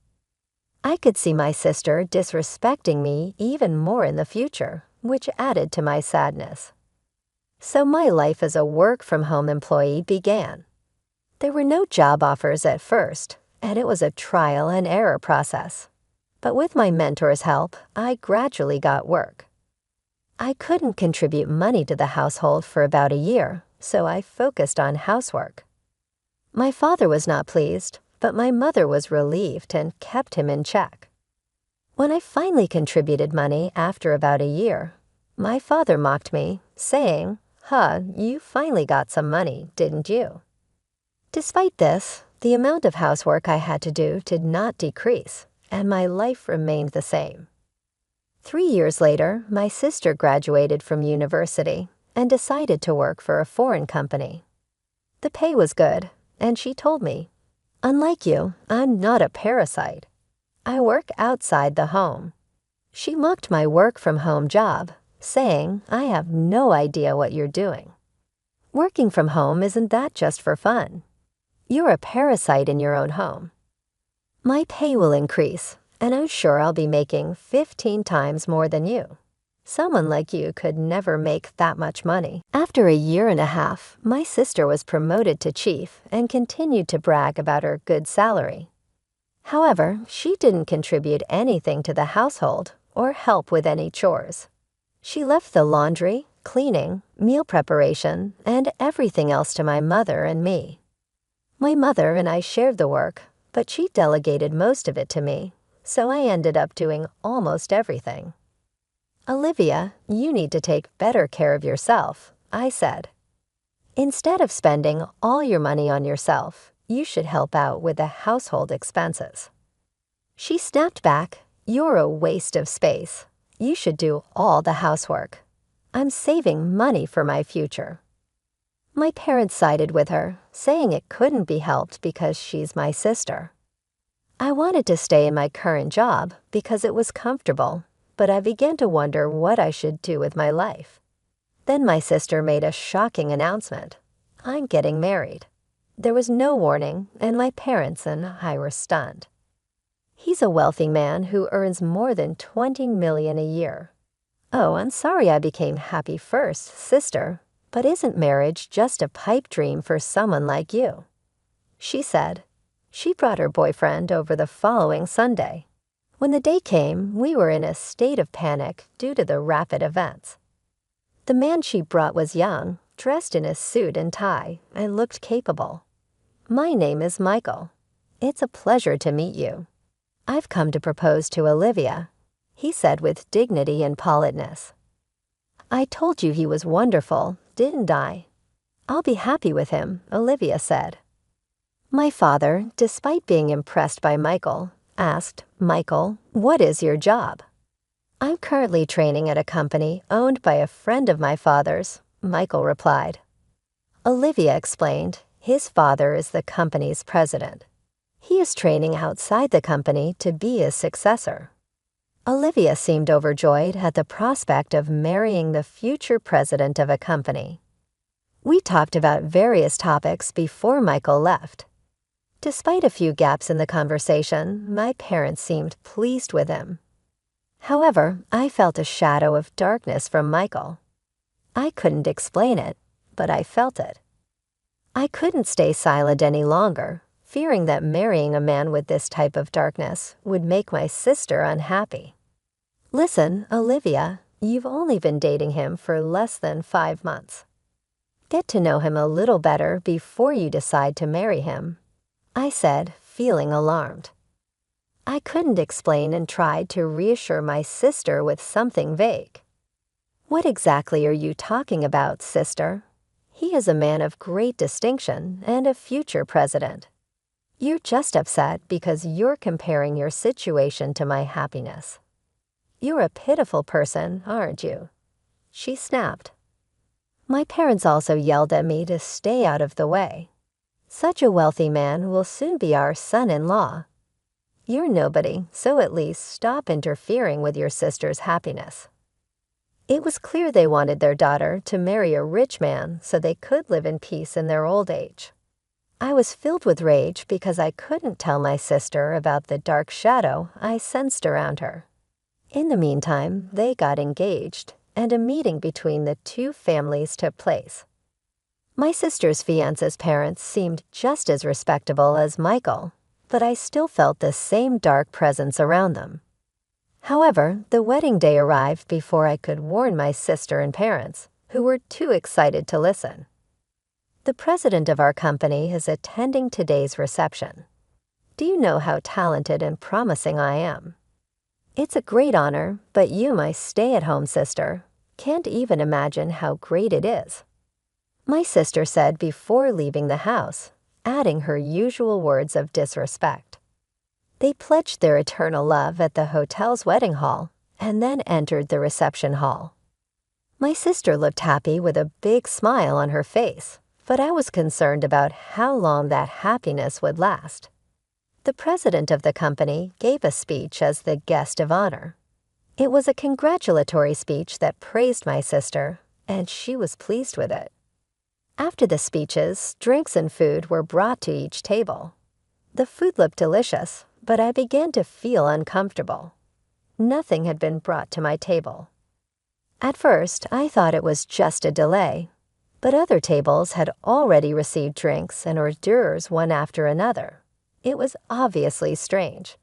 I could see my sister disrespecting me even more in the future, which added to my sadness. So my life as a work-from-home employee began. There were no job offers at first, and it was a trial and error process. But with my mentor's help, I gradually got work. I couldn't contribute money to the household for about a year, so I focused on housework. My father was not pleased, but my mother was relieved and kept him in check. When I finally contributed money after about a year, my father mocked me, saying, You finally got some money, didn't you?" Despite this, the amount of housework I had to do did not decrease, and my life remained the same. 3 years later, my sister graduated from university and decided to work for a foreign company. The pay was good, and she told me, "Unlike you, I'm not a parasite. I work outside the home." She mocked my work-from-home job, saying, "I have no idea what you're doing. Working from home isn't that just for fun? You're a parasite in your own home. My pay will increase, and I'm sure I'll be making 15 times more than you. Someone like you could never make that much money." After a year and a half, my sister was promoted to chief and continued to brag about her good salary. However, she didn't contribute anything to the household or help with any chores. She left the laundry, cleaning, meal preparation, and everything else to my mother and me. My mother and I shared the work, but she delegated most of it to me, so I ended up doing almost everything. Olivia, you need to take better care of yourself, I said. Instead of spending all your money on yourself, you should help out with the household expenses. She snapped back, "You're a waste of space. You should do all the housework. I'm saving money for my future." My parents sided with her, saying it couldn't be helped because she's my sister. I wanted to stay in my current job because it was comfortable, but I began to wonder what I should do with my life. Then my sister made a shocking announcement. I'm getting married. There was no warning, and my parents and I were stunned. He's a wealthy man who earns more than $20 million a year. Oh, I'm sorry I became happy first, sister, but isn't marriage just a pipe dream for someone like you? She said. She brought her boyfriend over the following Sunday. When the day came, we were in a state of panic due to the rapid events. The man she brought was young, dressed in a suit and tie, and looked capable. My name is Michael. It's a pleasure to meet you. I've come to propose to Olivia, he said with dignity and politeness. I told you he was wonderful, didn't I? I'll be happy with him, Olivia said. My father, despite being impressed by Michael, asked, Michael, what is your job? I'm currently training at a company owned by a friend of my father's, Michael replied. Olivia explained, his father is the company's president. He is training outside the company to be his successor. Olivia seemed overjoyed at the prospect of marrying the future president of a company. We talked about various topics before Michael left. Despite a few gaps in the conversation, my parents seemed pleased with him. However, I felt a shadow of darkness from Michael. I couldn't explain it, but I felt it. I couldn't stay silent any longer, fearing that marrying a man with this type of darkness would make my sister unhappy. Listen, Olivia, you've only been dating him for less than 5 months. Get to know him a little better before you decide to marry him, I said, feeling alarmed. I couldn't explain and tried to reassure my sister with something vague. What exactly are you talking about, sister? He is a man of great distinction and a future president. You're just upset because you're comparing your situation to my happiness. You're a pitiful person, aren't you? She snapped. My parents also yelled at me to stay out of the way. Such a wealthy man will soon be our son-in-law. You're nobody, so at least stop interfering with your sister's happiness. It was clear they wanted their daughter to marry a rich man so they could live in peace in their old age. I was filled with rage because I couldn't tell my sister about the dark shadow I sensed around her. In the meantime, they got engaged, and a meeting between the two families took place. My sister's fiancé's parents seemed just as respectable as Michael, but I still felt the same dark presence around them. However, the wedding day arrived before I could warn my sister and parents, who were too excited to listen. The president of our company is attending today's reception. Do you know how talented and promising I am? It's a great honor, but you, my stay-at-home sister, can't even imagine how great it is. My sister said before leaving the house, adding her usual words of disrespect. They pledged their eternal love at the hotel's wedding hall and then entered the reception hall. My sister looked happy with a big smile on her face, but I was concerned about how long that happiness would last. The president of the company gave a speech as the guest of honor. It was a congratulatory speech that praised my sister, and she was pleased with it. After the speeches, drinks and food were brought to each table. The food looked delicious, but I began to feel uncomfortable. Nothing had been brought to my table. At first, I thought it was just a delay, but other tables had already received drinks and hors d'oeuvres one after another. It was obviously strange.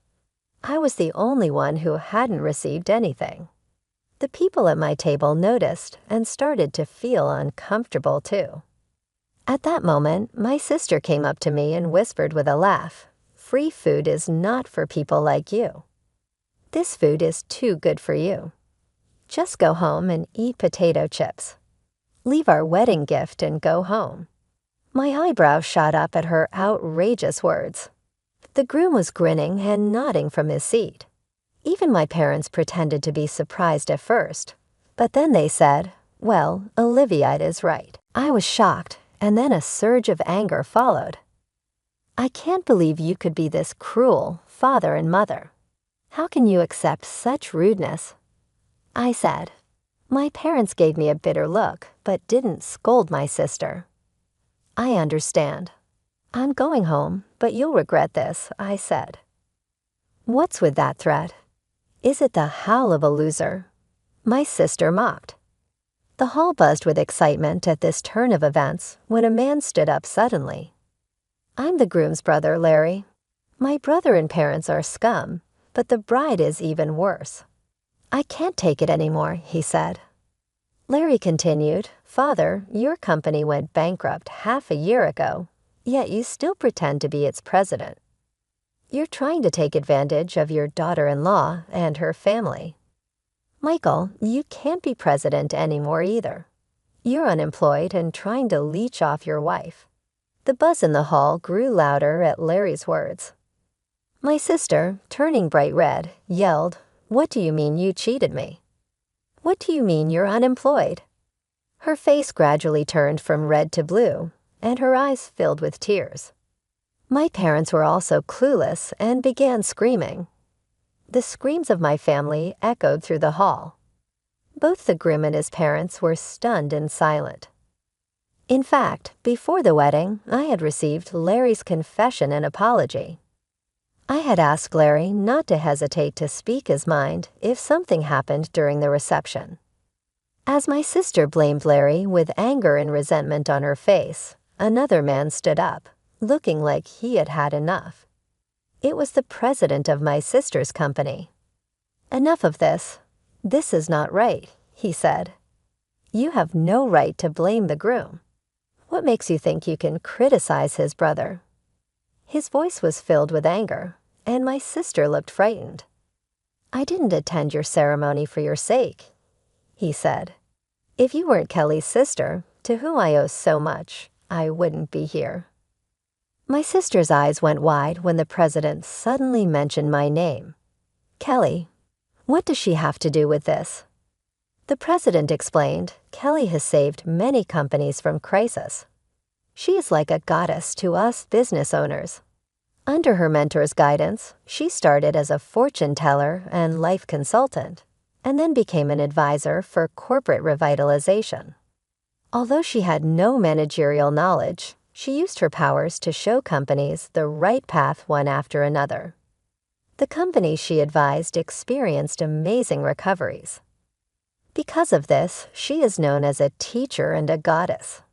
I was the only one who hadn't received anything. The people at my table noticed and started to feel uncomfortable too. At that moment, my sister came up to me and whispered with a laugh, "Free food is not for people like you." This food is too good for you. Just go home and eat potato chips. Leave our wedding gift and go home." My eyebrows shot up at her outrageous words. The groom was grinning and nodding from his seat. Even my parents pretended to be surprised at first, but then they said, "Well, Olivia is right." I was shocked, and then a surge of anger followed. "I can't believe you could be this cruel, father and mother. How can you accept such rudeness?" I said. My parents gave me a bitter look, but didn't scold my sister. "I understand. I'm going home, but you'll regret this," I said. "What's with that threat? Is it the howl of a loser?" My sister mocked. The hall buzzed with excitement at this turn of events when a man stood up suddenly. "I'm the groom's brother, Larry. My brother and parents are scum, but the bride is even worse. I can't take it anymore," he said. Larry continued, "Father, your company went bankrupt half a year ago, yet you still pretend to be its president. You're trying to take advantage of your daughter-in-law and her family. Michael, you can't be president anymore either. You're unemployed and trying to leech off your wife." The buzz in the hall grew louder at Larry's words. My sister, turning bright red, yelled, "What do you mean you cheated me? What do you mean you're unemployed?" Her face gradually turned from red to blue, and her eyes filled with tears. My parents were also clueless and began screaming. The screams of my family echoed through the hall. Both the groom and his parents were stunned and silent. In fact, before the wedding, I had received Larry's confession and apology. I had asked Larry not to hesitate to speak his mind if something happened during the reception. As my sister blamed Larry with anger and resentment on her face, another man stood up, looking like he had had enough. It was the president of my sister's company. "Enough of this. This is not right," he said. "You have no right to blame the groom. What makes you think you can criticize his brother?" His voice was filled with anger, and my sister looked frightened. "I didn't attend your ceremony for your sake," he said. "If you weren't Kelly's sister, to whom I owe so much, I wouldn't be here." My sister's eyes went wide when the president suddenly mentioned my name. "Kelly, what does she have to do with this?" The president explained, "Kelly has saved many companies from crisis. She is like a goddess to us business owners. Under her mentor's guidance, she started as a fortune teller and life consultant, and then became an advisor for corporate revitalization. Although she had no managerial knowledge, she used her powers to show companies the right path one after another. The companies she advised experienced amazing recoveries. Because of this, she is known as a teacher and a goddess.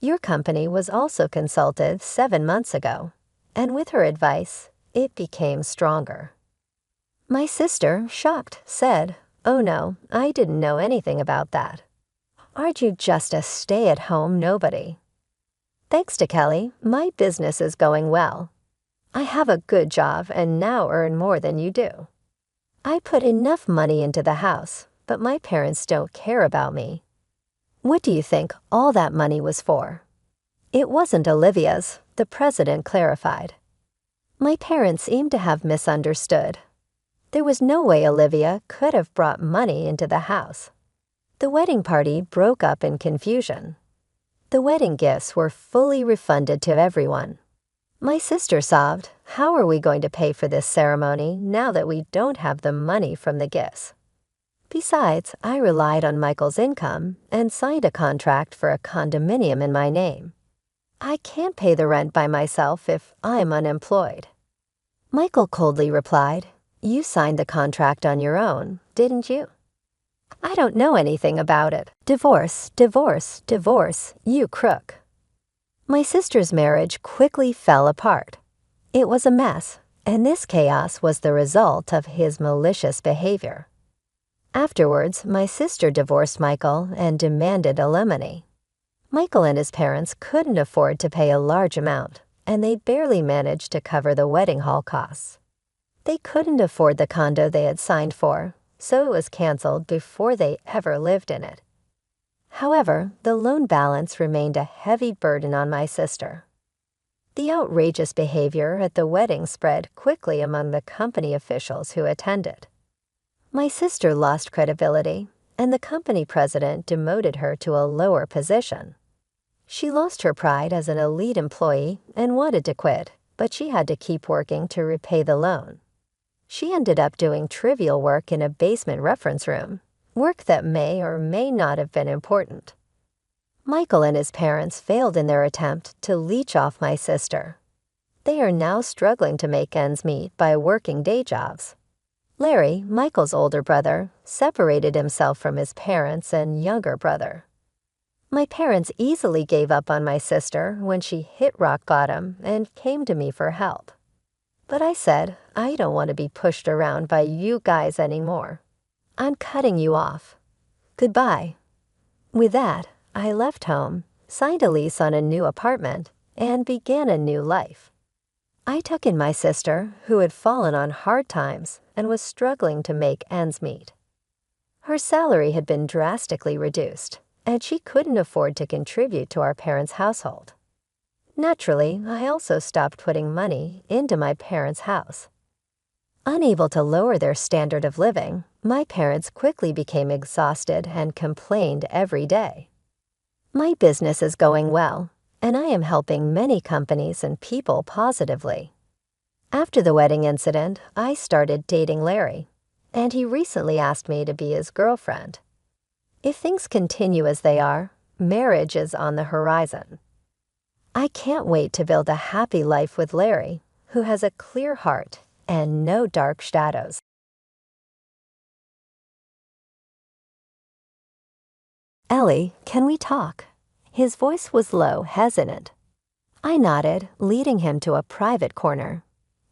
Your company was also consulted 7 months ago, and with her advice, it became stronger." My sister, shocked, said, "Oh no, I didn't know anything about that. Aren't you just a stay-at-home nobody?" "Thanks to Kelly, my business is going well. I have a good job and now earn more than you do. I put enough money into the house, but my parents don't care about me." "What do you think all that money was for?" "It wasn't Olivia's," the president clarified. My parents seemed to have misunderstood. There was no way Olivia could have brought money into the house. The wedding party broke up in confusion. The wedding gifts were fully refunded to everyone. My sister sobbed, "How are we going to pay for this ceremony now that we don't have the money from the gifts?" Besides, I relied on Michael's income and signed a contract for a condominium in my name. I can't pay the rent by myself if I'm unemployed. Michael coldly replied, "You signed the contract on your own, didn't you?" "I don't know anything about it. Divorce, divorce, divorce, you crook." My sister's marriage quickly fell apart. It was a mess, and this chaos was the result of his malicious behavior. Afterwards, my sister divorced Michael and demanded alimony. Michael and his parents couldn't afford to pay a large amount, and they barely managed to cover the wedding hall costs. They couldn't afford the condo they had signed for, so it was canceled before they ever lived in it. However, the loan balance remained a heavy burden on my sister. The outrageous behavior at the wedding spread quickly among the company officials who attended. My sister lost credibility, and the company president demoted her to a lower position. She lost her pride as an elite employee and wanted to quit, but she had to keep working to repay the loan. She ended up doing trivial work in a basement reference room, work that may or may not have been important. Michael and his parents failed in their attempt to leech off my sister. They are now struggling to make ends meet by working day jobs. Larry, Michael's older brother, separated himself from his parents and younger brother. My parents easily gave up on my sister when she hit rock bottom and came to me for help. But I said, I don't want to be pushed around by you guys anymore. I'm cutting you off. Goodbye. With that, I left home, signed a lease on a new apartment, and began a new life. I took in my sister, who had fallen on hard times and was struggling to make ends meet. Her salary had been drastically reduced, and she couldn't afford to contribute to our parents' household. Naturally, I also stopped putting money into my parents' house. Unable to lower their standard of living, my parents quickly became exhausted and complained every day. My business is going well, and I am helping many companies and people positively. After the wedding incident, I started dating Larry, and he recently asked me to be his girlfriend. If things continue as they are, marriage is on the horizon. I can't wait to build a happy life with Larry, who has a clear heart and no dark shadows. Ellie, can we talk? His voice was low, hesitant. I nodded, leading him to a private corner.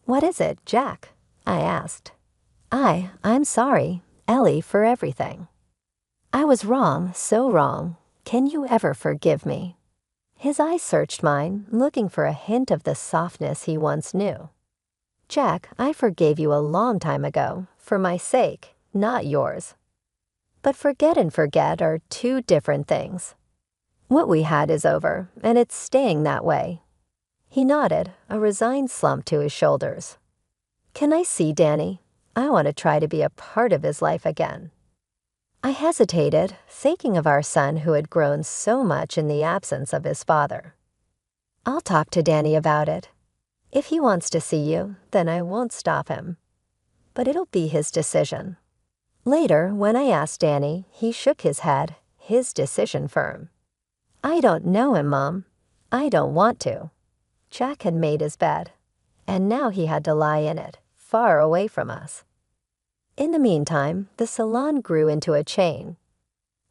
What is it, Jack? I asked. I'm sorry, Ellie, for everything. I was wrong, so wrong. Can you ever forgive me? His eyes searched mine, looking for a hint of the softness he once knew. Jack, I forgave you a long time ago, for my sake, not yours. But forget and forget are two different things. What we had is over, and it's staying that way. He nodded, a resigned slump to his shoulders. Can I see Danny? I want to try to be a part of his life again. I hesitated, thinking of our son who had grown so much in the absence of his father. I'll talk to Danny about it. If he wants to see you, then I won't stop him. But it'll be his decision. Later, when I asked Danny, he shook his head, his decision firm. I don't know him, Mom. I don't want to. Jack had made his bed, and now he had to lie in it, far away from us. In the meantime, the salon grew into a chain.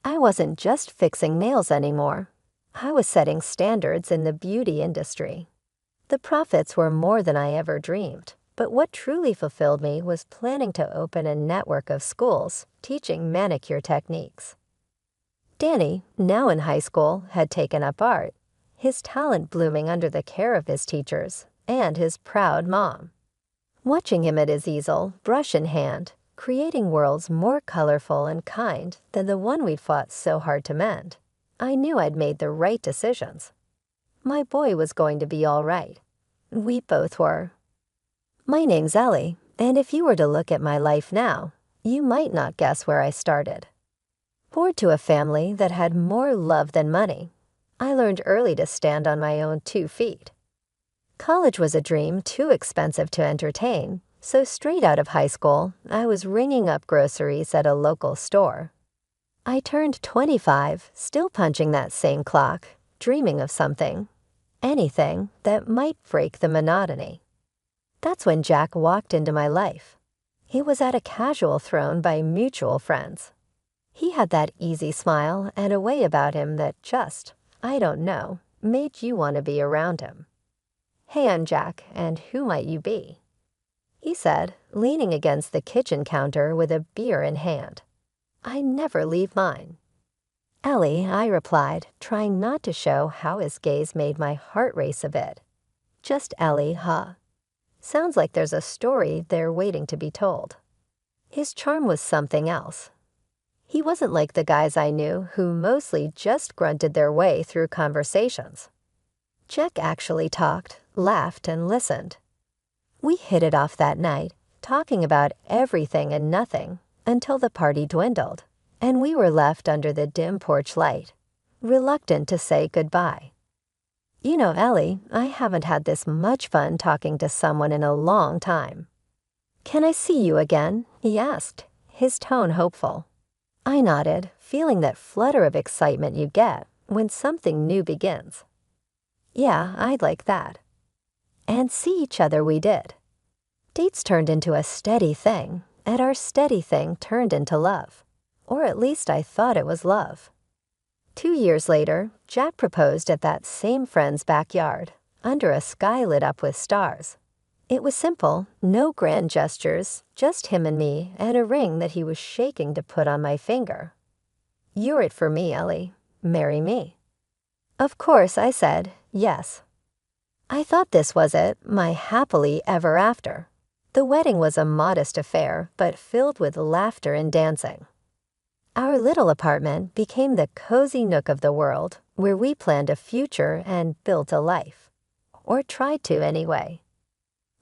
I wasn't just fixing nails anymore. I was setting standards in the beauty industry. The profits were more than I ever dreamed, but what truly fulfilled me was planning to open a network of schools teaching manicure techniques. Danny, now in high school, had taken up art, his talent blooming under the care of his teachers and his proud mom. Watching him at his easel, brush in hand, creating worlds more colorful and kind than the one we'd fought so hard to mend, I knew I'd made the right decisions. My boy was going to be all right. We both were. My name's Ellie, and if you were to look at my life now, you might not guess where I started. Born to a family that had more love than money, I learned early to stand on my own 2 feet. College was a dream too expensive to entertain, so straight out of high school, I was ringing up groceries at a local store. I turned 25, still punching that same clock, dreaming of something, anything that might break the monotony. That's when Jack walked into my life. He was at a casual thrown by mutual friends. He had that easy smile and a way about him that just, I don't know, made you want to be around him. Hey, I'm Jack, and who might you be? He said, leaning against the kitchen counter with a beer in hand. I never leave mine. Ellie, I replied, trying not to show how his gaze made my heart race a bit. Just Ellie, huh? Sounds like there's a story there waiting to be told. His charm was something else. He wasn't like the guys I knew who mostly just grunted their way through conversations. Jack actually talked, laughed, and listened. We hit it off that night, talking about everything and nothing, until the party dwindled, and we were left under the dim porch light, reluctant to say goodbye. You know, Ellie, I haven't had this much fun talking to someone in a long time. Can I see you again? He asked, his tone hopeful. I nodded, feeling that flutter of excitement you get when something new begins. Yeah, I'd like that. And see each other we did. Dates turned into a steady thing, and our steady thing turned into love. Or at least I thought it was love. 2 years later, Jack proposed at that same friend's backyard, under a sky lit up with stars. It was simple, no grand gestures, just him and me, and a ring that he was shaking to put on my finger. You're it for me, Ellie. Marry me. Of course, I said, yes. I thought this was it, my happily ever after. The wedding was a modest affair, but filled with laughter and dancing. Our little apartment became the cozy nook of the world, where we planned a future and built a life. Or tried to, anyway.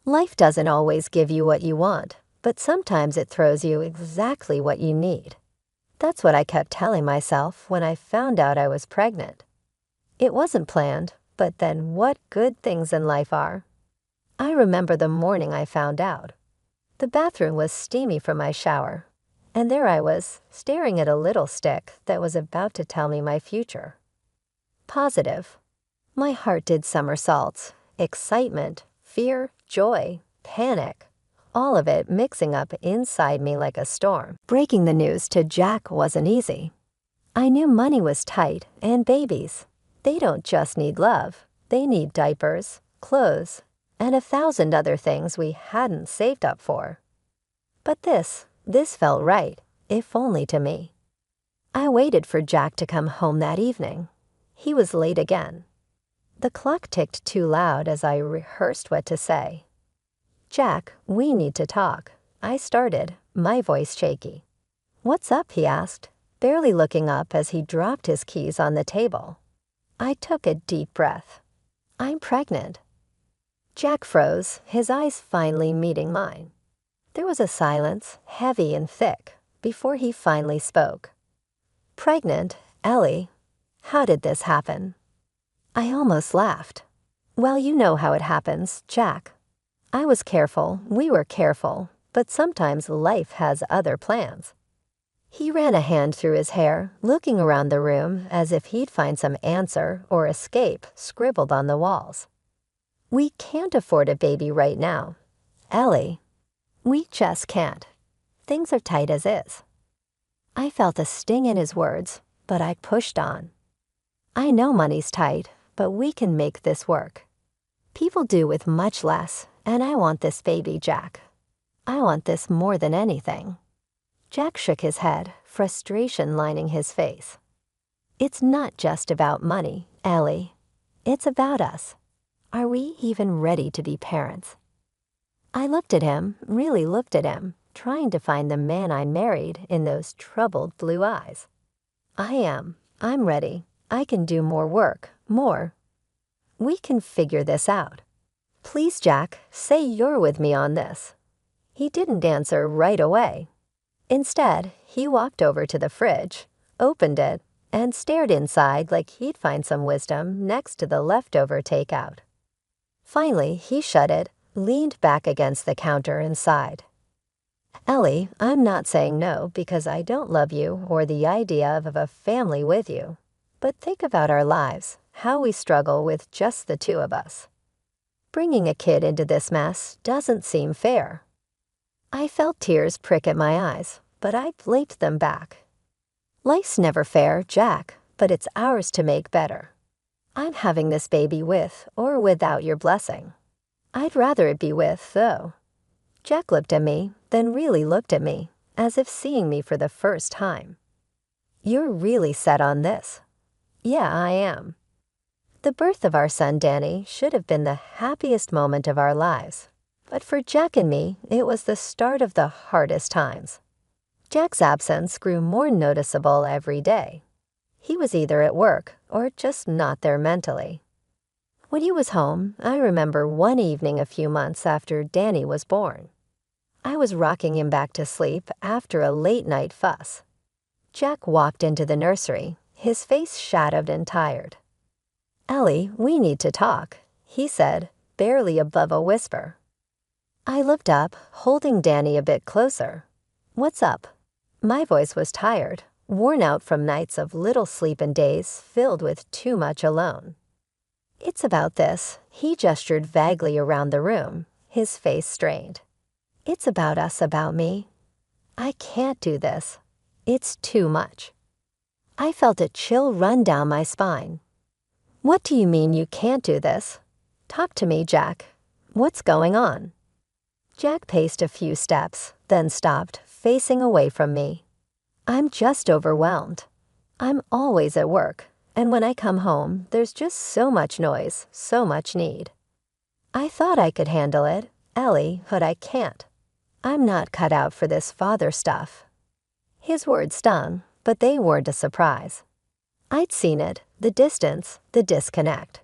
Life doesn't always give you what you want, but sometimes it throws you exactly what you need. That's what I kept telling myself when I found out I was pregnant. It wasn't planned, but then what good things in life are. I remember the morning I found out. The bathroom was steamy from my shower, and there I was, staring at a little stick that was about to tell me my future. Positive. My heart did somersaults, excitement, fear, joy, panic, all of it mixing up inside me like a storm. Breaking the news to Jack wasn't easy. I knew money was tight, and babies. They don't just need love. They need diapers, clothes, and 1,000 other things we hadn't saved up for. But this felt right, if only to me. I waited for Jack to come home that evening. He was late again. The clock ticked too loud as I rehearsed what to say. Jack, we need to talk. I started, my voice shaky. What's up? He asked, barely looking up as he dropped his keys on the table. I took a deep breath. I'm pregnant. Jack froze, his eyes finally meeting mine. There was a silence, heavy and thick, before he finally spoke. Pregnant, Ellie? How did this happen? I almost laughed. Well, you know how it happens, Jack. I was careful, we were careful, but sometimes life has other plans. He ran a hand through his hair, looking around the room as if he'd find some answer or escape scribbled on the walls. We can't afford a baby right now. Ellie, we just can't. Things are tight as is. I felt a sting in his words, but I pushed on. I know money's tight, but we can make this work. People do with much less, and I want this baby, Jack. I want this more than anything. Jack shook his head, frustration lining his face. It's not just about money, Ellie. It's about us. Are we even ready to be parents? I looked at him, really looked at him, trying to find the man I married in those troubled blue eyes. I am. I'm ready. I can do more work, more. We can figure this out. Please, Jack, say you're with me on this. He didn't answer right away. Instead, he walked over to the fridge, opened it, and stared inside like he'd find some wisdom next to the leftover takeout. Finally, he shut it, leaned back against the counter and sighed. Ellie, I'm not saying no because I don't love you or the idea of a family with you. But think about our lives, how we struggle with just the two of us. Bringing a kid into this mess doesn't seem fair. I felt tears prick at my eyes, but I blinked them back. Life's never fair, Jack, but it's ours to make better. I'm having this baby with or without your blessing. I'd rather it be with, though. Jack looked at me, then really looked at me, as if seeing me for the first time. You're really set on this. Yeah, I am. The birth of our son Danny should have been the happiest moment of our lives. But for Jack and me, it was the start of the hardest times. Jack's absence grew more noticeable every day. He was either at work or just not there mentally. When he was home, I remember one evening a few months after Danny was born. I was rocking him back to sleep after a late-night fuss. Jack walked into the nursery, his face shadowed and tired. "Ellie, we need to talk," he said, barely above a whisper. I looked up, holding Danny a bit closer. "What's up?" My voice was tired, worn out from nights of little sleep and days filled with too much alone. "It's about this." He gestured vaguely around the room, his face strained. "It's about us, about me. I can't do this. It's too much." I felt a chill run down my spine. "What do you mean you can't do this? Talk to me, Jack. What's going on?" Jack paced a few steps, then stopped, facing away from me. "I'm just overwhelmed. I'm always at work, and when I come home, there's just so much noise, so much need. I thought I could handle it, Ellie, but I can't. I'm not cut out for this father stuff." His words stung, but they weren't a surprise. I'd seen it, the distance, the disconnect.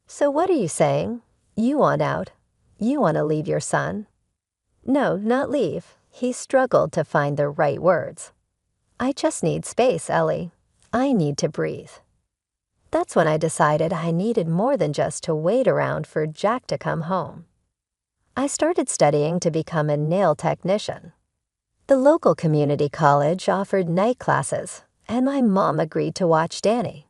"So what are you saying? You want out? You want to leave your son?" "No, not leave." He struggled to find the right words. "I just need space, Ellie. I need to breathe." That's when I decided I needed more than just to wait around for Jack to come home. I started studying to become a nail technician. The local community college offered night classes, and my mom agreed to watch Danny.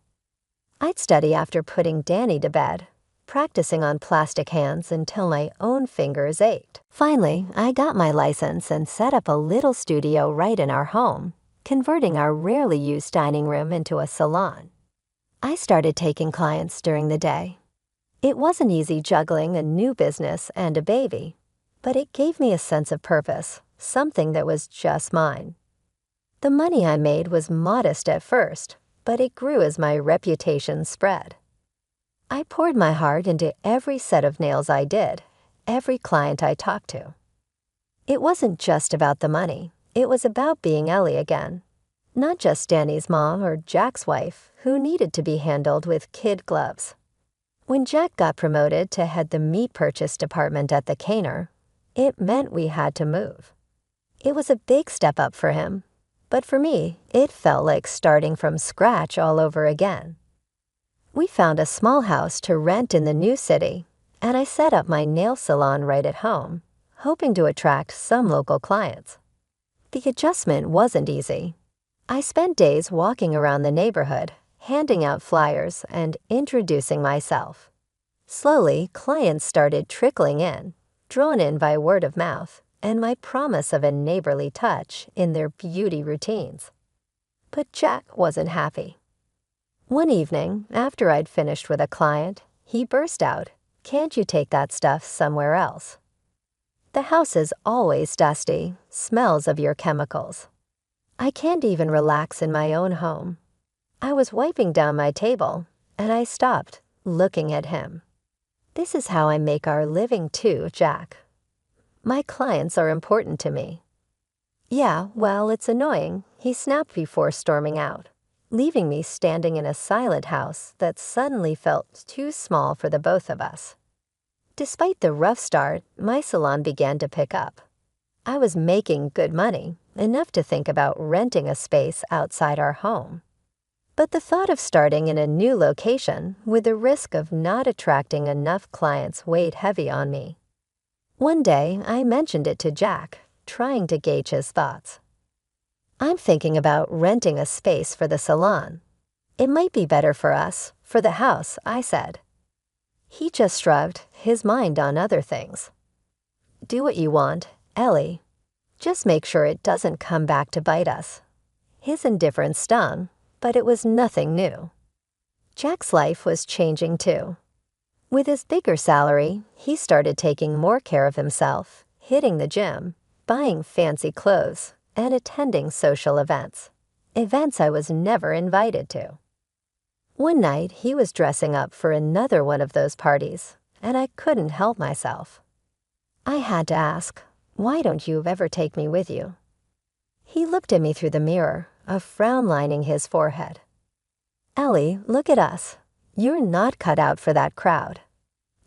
I'd study after putting Danny to bed, practicing on plastic hands until my own fingers ached. Finally, I got my license and set up a little studio right in our home, converting our rarely used dining room into a salon. I started taking clients during the day. It wasn't easy juggling a new business and a baby, but it gave me a sense of purpose, something that was just mine. The money I made was modest at first, but it grew as my reputation spread. I poured my heart into every set of nails I did, every client I talked to. It wasn't just about the money, it was about being Ellie again. Not just Danny's mom or Jack's wife, who needed to be handled with kid gloves. When Jack got promoted to head the meat purchase department at the canner, it meant we had to move. It was a big step up for him, but for me, it felt like starting from scratch all over again. We found a small house to rent in the new city, and I set up my nail salon right at home, hoping to attract some local clients. The adjustment wasn't easy. I spent days walking around the neighborhood, handing out flyers and introducing myself. Slowly, clients started trickling in, drawn in by word of mouth and my promise of a neighborly touch in their beauty routines. But Jack wasn't happy. One evening, after I'd finished with a client, he burst out, "Can't you take that stuff somewhere else? The house is always dusty, smells of your chemicals. I can't even relax in my own home." I was wiping down my table, and I stopped, looking at him. "This is how I make our living too, Jack. My clients are important to me." "Yeah, well, it's annoying," he snapped before storming out, leaving me standing in a silent house that suddenly felt too small for the both of us. Despite the rough start, my salon began to pick up. I was making good money, enough to think about renting a space outside our home. But the thought of starting in a new location with the risk of not attracting enough clients weighed heavy on me. One day, I mentioned it to Jack, trying to gauge his thoughts. "I'm thinking about renting a space for the salon. It might be better for us, for the house," I said. He just shrugged, his mind on other things. "Do what you want, Ellie. Just make sure it doesn't come back to bite us." His indifference stung, but it was nothing new. Jack's life was changing too. With his bigger salary, he started taking more care of himself, hitting the gym, buying fancy clothes, and attending social events. Events I was never invited to. One night, he was dressing up for another one of those parties, and I couldn't help myself. I had to ask, "Why don't you ever take me with you?" He looked at me through the mirror, a frown lining his forehead. "Ellie, look at us. You're not cut out for that crowd.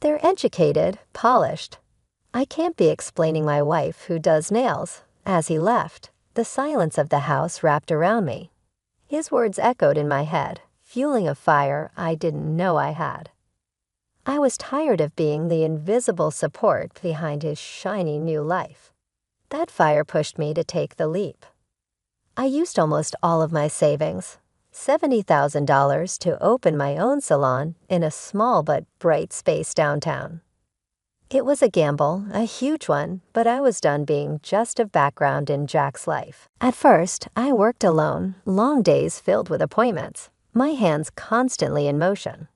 They're educated, polished. I can't be explaining my wife who does nails." As he left, the silence of the house wrapped around me. His words echoed in my head, fueling a fire I didn't know I had. I was tired of being the invisible support behind his shiny new life. That fire pushed me to take the leap. I used almost all of my savings, $70,000, to open my own salon in a small but bright space downtown. It was a gamble, a huge one, but I was done being just a background in Jack's life. At first, I worked alone, long days filled with appointments, my hands constantly in motion.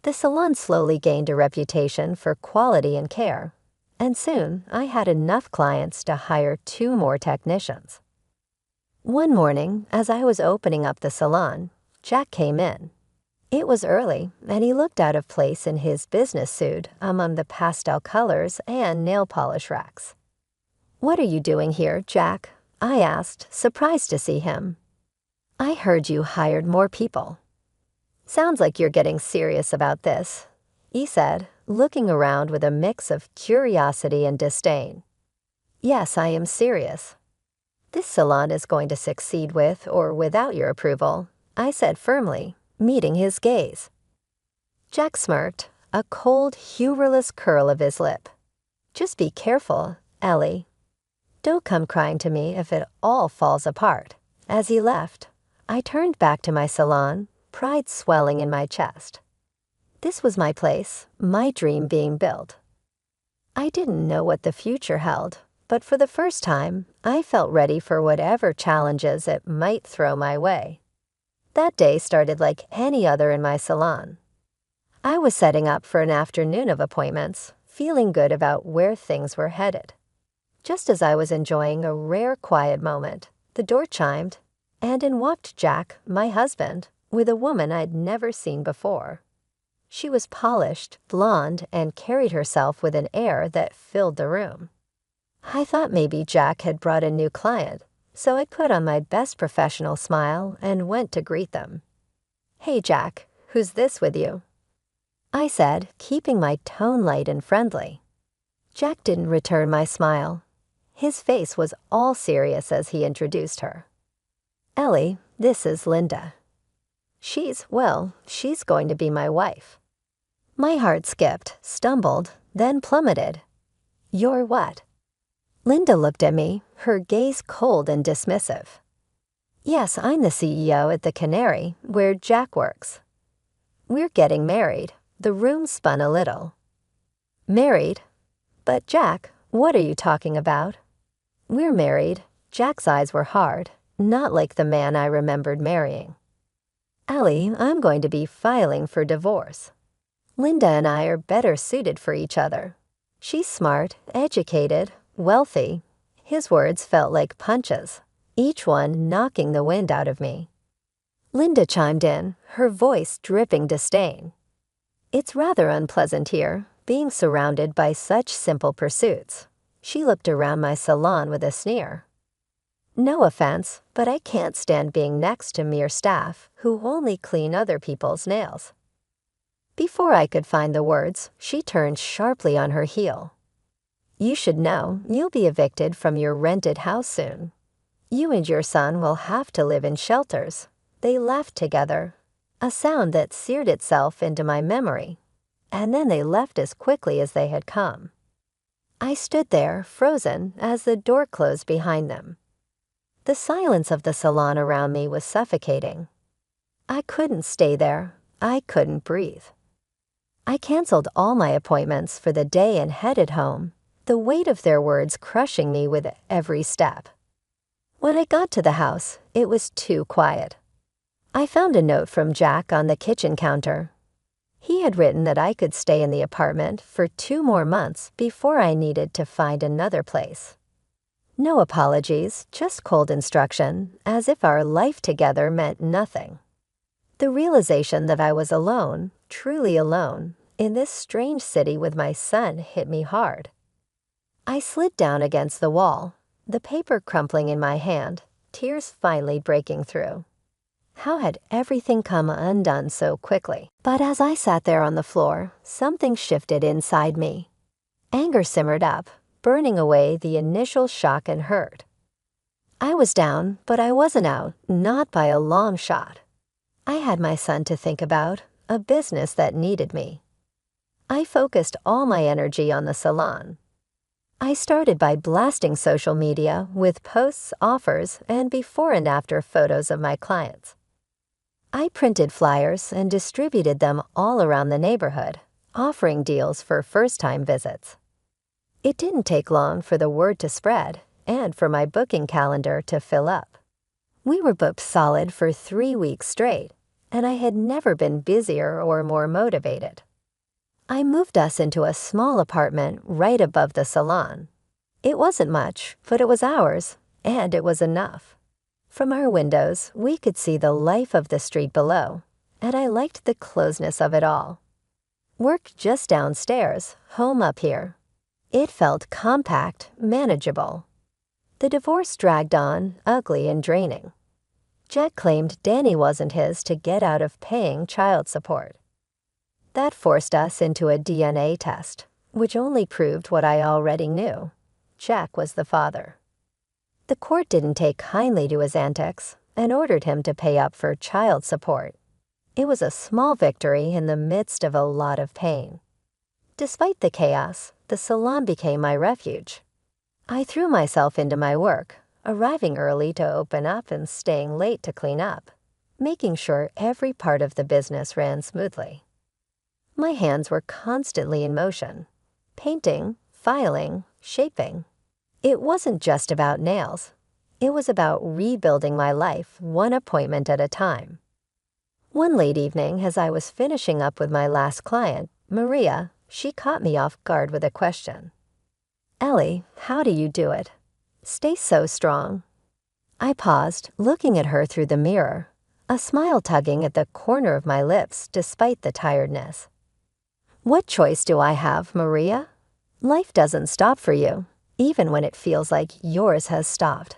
The salon slowly gained a reputation for quality and care, and soon I had enough clients to hire 2 more technicians. One morning, as I was opening up the salon, Jack came in. It was early, and he looked out of place in his business suit among the pastel colors and nail polish racks. "What are you doing here, Jack?" I asked, surprised to see him. "I heard you hired more people." "Sounds like you're getting serious about this," he said, looking around with a mix of curiosity and disdain. "Yes, I am serious. This salon is going to succeed with or without your approval," I said firmly, meeting his gaze. Jack smirked, a cold, humorless curl of his lip. "Just be careful, Ellie. Don't come crying to me if it all falls apart." As he left, I turned back to my salon, pride swelling in my chest. This was my place, my dream being built. I didn't know what the future held, but for the first time, I felt ready for whatever challenges it might throw my way. That day started like any other in my salon. I was setting up for an afternoon of appointments, feeling good about where things were headed. Just as I was enjoying a rare quiet moment, the door chimed, and in walked Jack, my husband, with a woman I'd never seen before. She was polished, blonde, and carried herself with an air that filled the room. I thought maybe Jack had brought a new client, so I put on my best professional smile and went to greet them. "Hey, Jack, who's this with you?" I said, keeping my tone light and friendly. Jack didn't return my smile. His face was all serious as he introduced her. "Ellie, this is Linda. She's going to be my wife." My heart skipped, stumbled, then plummeted. "You're what?" Linda looked at me, her gaze cold and dismissive. "Yes, I'm the CEO at the Canary, where Jack works. We're getting married." The room spun a little. "Married? But Jack, what are you talking about?" "We're married." Jack's eyes were hard, not like the man I remembered marrying. "Ellie, I'm going to be filing for divorce. Linda and I are better suited for each other. She's smart, educated, wealthy." His words felt like punches, each one knocking the wind out of me. Linda chimed in, her voice dripping disdain. "It's rather unpleasant here, being surrounded by such simple pursuits." She looked around my salon with a sneer. "No offense, but I can't stand being next to mere staff who only clean other people's nails." Before I could find the words, she turned sharply on her heel. "You should know you'll be evicted from your rented house soon. You and your son will have to live in shelters." They laughed together, a sound that seared itself into my memory, and then they left as quickly as they had come. I stood there, frozen, as the door closed behind them. The silence of the salon around me was suffocating. I couldn't stay there. I couldn't breathe. I canceled all my appointments for the day and headed home, the weight of their words crushing me with every step. When I got to the house, it was too quiet. I found a note from Jack on the kitchen counter. He had written that I could stay in the apartment for 2 more months before I needed to find another place. No apologies, just cold instruction, as if our life together meant nothing. The realization that I was alone, truly alone, in this strange city with my son hit me hard. I slid down against the wall, the paper crumpling in my hand, tears finally breaking through. How had everything come undone so quickly? But as I sat there on the floor, something shifted inside me. Anger simmered up, burning away the initial shock and hurt. I was down, but I wasn't out, not by a long shot. I had my son to think about, a business that needed me. I focused all my energy on the salon. I started by blasting social media with posts, offers, and before and after photos of my clients. I printed flyers and distributed them all around the neighborhood, offering deals for first-time visits. It didn't take long for the word to spread and for my booking calendar to fill up. We were booked solid for 3 weeks straight, and I had never been busier or more motivated. I moved us into a small apartment right above the salon. It wasn't much, but it was ours, and it was enough. From our windows, we could see the life of the street below, and I liked the closeness of it all. Work just downstairs, home up here. It felt compact, manageable. The divorce dragged on, ugly and draining. Jack claimed Danny wasn't his to get out of paying child support. That forced us into a DNA test, which only proved what I already knew. Jack was the father. The court didn't take kindly to his antics and ordered him to pay up for child support. It was a small victory in the midst of a lot of pain. Despite the chaos, the salon became my refuge. I threw myself into my work, arriving early to open up and staying late to clean up, making sure every part of the business ran smoothly. My hands were constantly in motion, painting, filing, shaping. It wasn't just about nails. It was about rebuilding my life one appointment at a time. One late evening, as I was finishing up with my last client, Maria, she caught me off guard with a question. "Ellie, how do you do it? Stay so strong." I paused, looking at her through the mirror, a smile tugging at the corner of my lips despite the tiredness. "What choice do I have, Maria? Life doesn't stop for you, even when it feels like yours has stopped.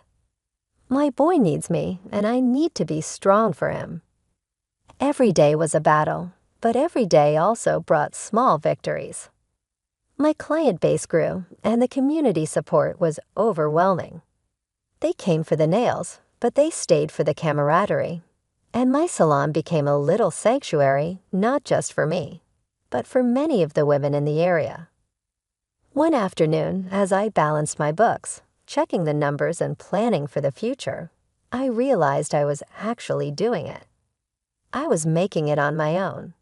My boy needs me, and I need to be strong for him." Every day was a battle, but every day also brought small victories. My client base grew, and the community support was overwhelming. They came for the nails, but they stayed for the camaraderie. And my salon became a little sanctuary, not just for me, but for many of the women in the area. One afternoon, as I balanced my books, checking the numbers and planning for the future, I realized I was actually doing it. I was making it on my own.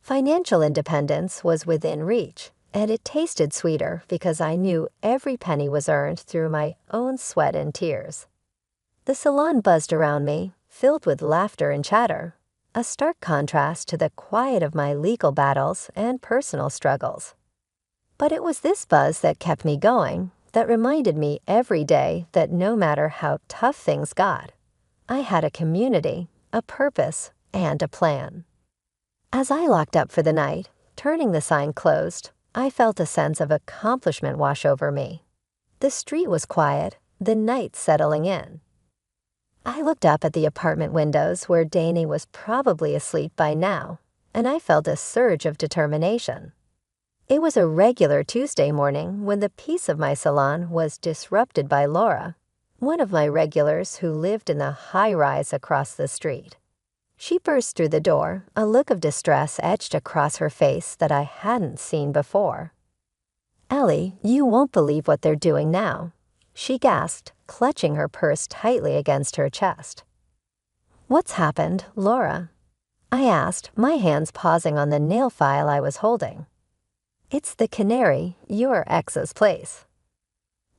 Financial independence was within reach, and it tasted sweeter because I knew every penny was earned through my own sweat and tears. The salon buzzed around me, filled with laughter and chatter, a stark contrast to the quiet of my legal battles and personal struggles. But it was this buzz that kept me going, that reminded me every day that no matter how tough things got, I had a community, a purpose, and a plan. As I locked up for the night, turning the sign closed, I felt a sense of accomplishment wash over me. The street was quiet, the night settling in. I looked up at the apartment windows where Danny was probably asleep by now, and I felt a surge of determination. It was a regular Tuesday morning when the peace of my salon was disrupted by Laura, one of my regulars who lived in the high-rise across the street. She burst through the door, a look of distress etched across her face that I hadn't seen before. "Ellie, you won't believe what they're doing now," she gasped, clutching her purse tightly against her chest. "What's happened, Laura?" I asked, my hands pausing on the nail file I was holding. "It's the Canary, your ex's place.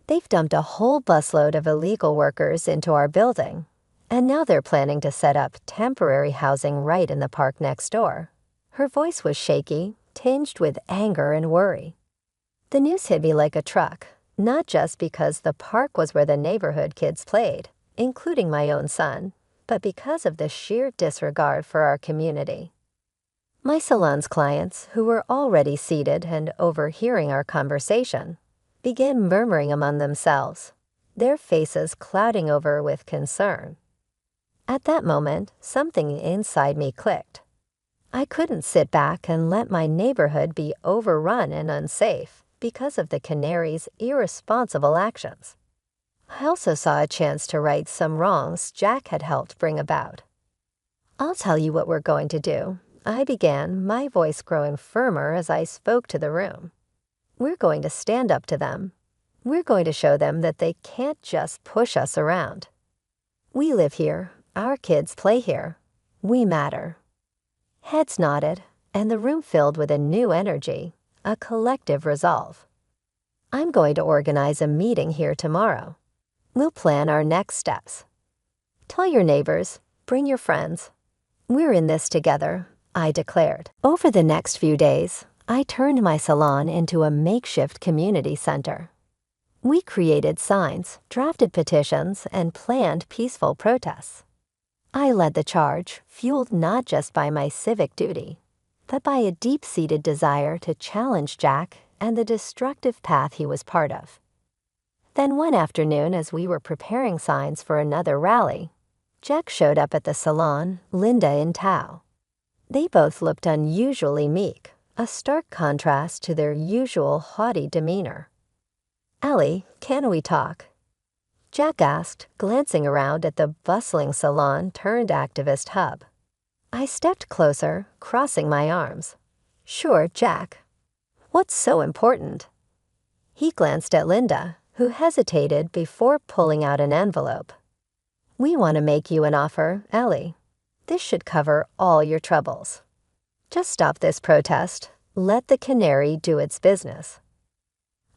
They've dumped a whole busload of illegal workers into our building, and now they're planning to set up temporary housing right in the park next door." Her voice was shaky, tinged with anger and worry. The news hit me like a truck, not just because the park was where the neighborhood kids played, including my own son, but because of the sheer disregard for our community. My salon's clients, who were already seated and overhearing our conversation, began murmuring among themselves, their faces clouding over with concern. At that moment, something inside me clicked. I couldn't sit back and let my neighborhood be overrun and unsafe because of the canary's irresponsible actions. I also saw a chance to right some wrongs Jack had helped bring about. "I'll tell you what we're going to do," I began, my voice growing firmer as I spoke to the room. "We're going to stand up to them. We're going to show them that they can't just push us around. We live here. Our kids play here. We matter." Heads nodded, and the room filled with a new energy, a collective resolve. "I'm going to organize a meeting here tomorrow. We'll plan our next steps. Tell your neighbors, bring your friends. We're in this together," I declared. Over the next few days, I turned my salon into a makeshift community center. We created signs, drafted petitions, and planned peaceful protests. I led the charge, fueled not just by my civic duty, but by a deep-seated desire to challenge Jack and the destructive path he was part of. Then one afternoon, as we were preparing signs for another rally, Jack showed up at the salon, Linda in tow. They both looked unusually meek, a stark contrast to their usual haughty demeanor. "Ellie, can we talk?" Jack asked, glancing around at the bustling salon-turned-activist hub. I stepped closer, crossing my arms. "Sure, Jack. What's so important?" He glanced at Linda, who hesitated before pulling out an envelope. "We want to make you an offer, Ellie. This should cover all your troubles. Just stop this protest. Let the canary do its business."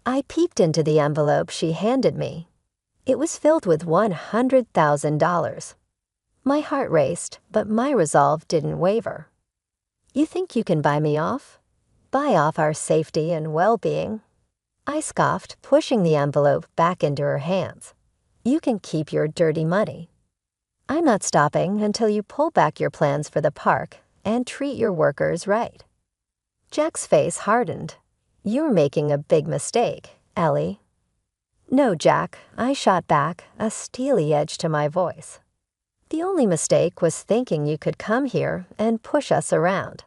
I peeked into the envelope she handed me. It was filled with $100,000. My heart raced, but my resolve didn't waver. "You think you can buy me off? Buy off our safety and well-being?" I scoffed, pushing the envelope back into her hands. "You can keep your dirty money. I'm not stopping until you pull back your plans for the park and treat your workers right." Jack's face hardened. "You're making a big mistake, Ellie." "No, Jack," I shot back, a steely edge to my voice. "The only mistake was thinking you could come here and push us around.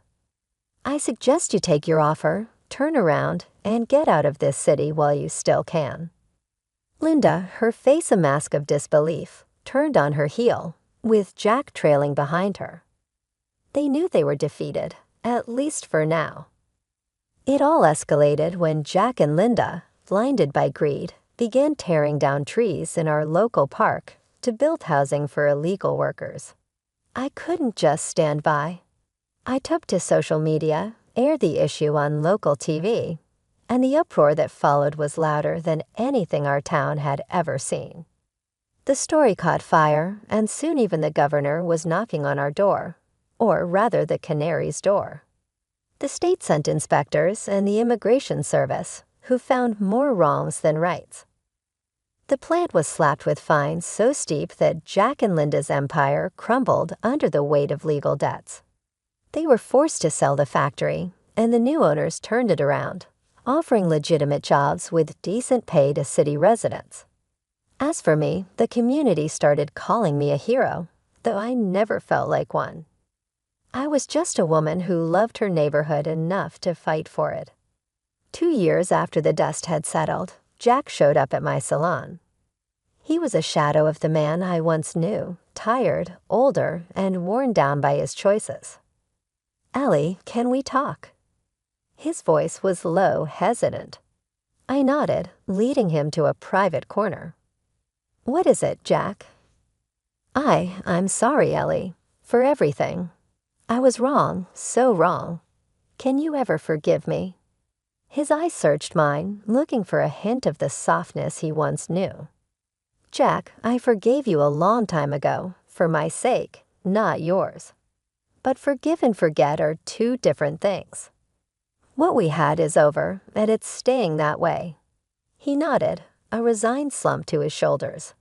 I suggest you take your offer, turn around, and get out of this city while you still can." Linda, her face a mask of disbelief, turned on her heel, with Jack trailing behind her. They knew they were defeated, at least for now. It all escalated when Jack and Linda, blinded by greed, began tearing down trees in our local park to build housing for illegal workers. I couldn't just stand by. I took to social media, aired the issue on local TV, and the uproar that followed was louder than anything our town had ever seen. The story caught fire, and soon even the governor was knocking on our door, or rather the canary's door. The state sent inspectors and the immigration service, who found more wrongs than rights. The plant was slapped with fines so steep that Jack and Linda's empire crumbled under the weight of legal debts. They were forced to sell the factory, and the new owners turned it around, offering legitimate jobs with decent pay to city residents. As for me, the community started calling me a hero, though I never felt like one. I was just a woman who loved her neighborhood enough to fight for it. 2 years after the dust had settled, Jack showed up at my salon. He was a shadow of the man I once knew, tired, older, and worn down by his choices. "Ellie, can we talk?" His voice was low, hesitant. I nodded, leading him to a private corner. "What is it, Jack?" I'm sorry, Ellie, for everything. I was wrong, so wrong. Can you ever forgive me?" His eyes searched mine, looking for a hint of the softness he once knew. "Jack, I forgave you a long time ago, for my sake, not yours. But forgive and forget are two different things. What we had is over, and it's staying that way." He nodded, a resigned slump to his shoulders.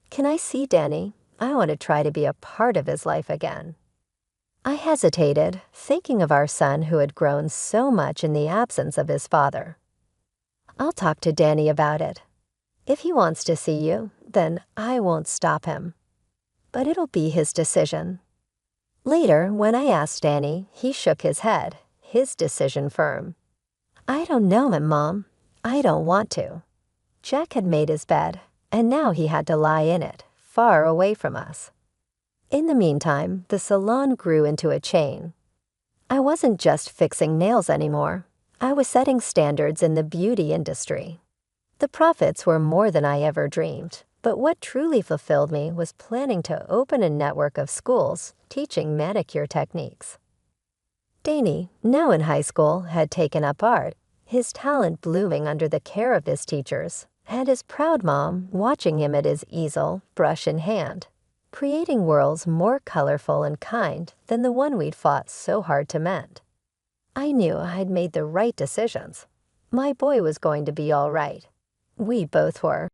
"Can I see Danny? I want to try to be a part of his life again." I hesitated, thinking of our son who had grown so much in the absence of his father. I'll talk to Danny about it. If he wants to see you, then I won't stop him. But it'll be his decision." Later, when I asked Danny, he shook his head, his decision firm. "I don't know him, Mom. I don't want to." Jack had made his bed, and now he had to lie in it, far away from us. In the meantime, the salon grew into a chain. I wasn't just fixing nails anymore. I was setting standards in the beauty industry. The profits were more than I ever dreamed, but what truly fulfilled me was planning to open a network of schools teaching manicure techniques. Danny, now in high school, had taken up art, his talent blooming under the care of his teachers, and his proud mom watching him at his easel, brush in hand, creating worlds more colorful and kind than the one we'd fought so hard to mend. I knew I'd made the right decisions. My boy was going to be all right. We both were.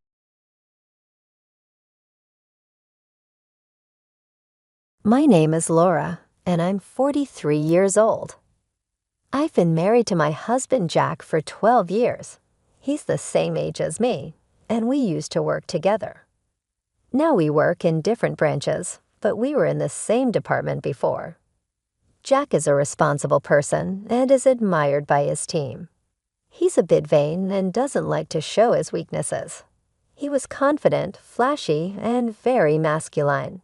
My name is Laura, and I'm 43 years old. I've been married to my husband Jack for 12 years. He's the same age as me, and we used to work together. Now we work in different branches, but we were in the same department before. Jack is a responsible person and is admired by his team. He's a bit vain and doesn't like to show his weaknesses. He was confident, flashy, and very masculine.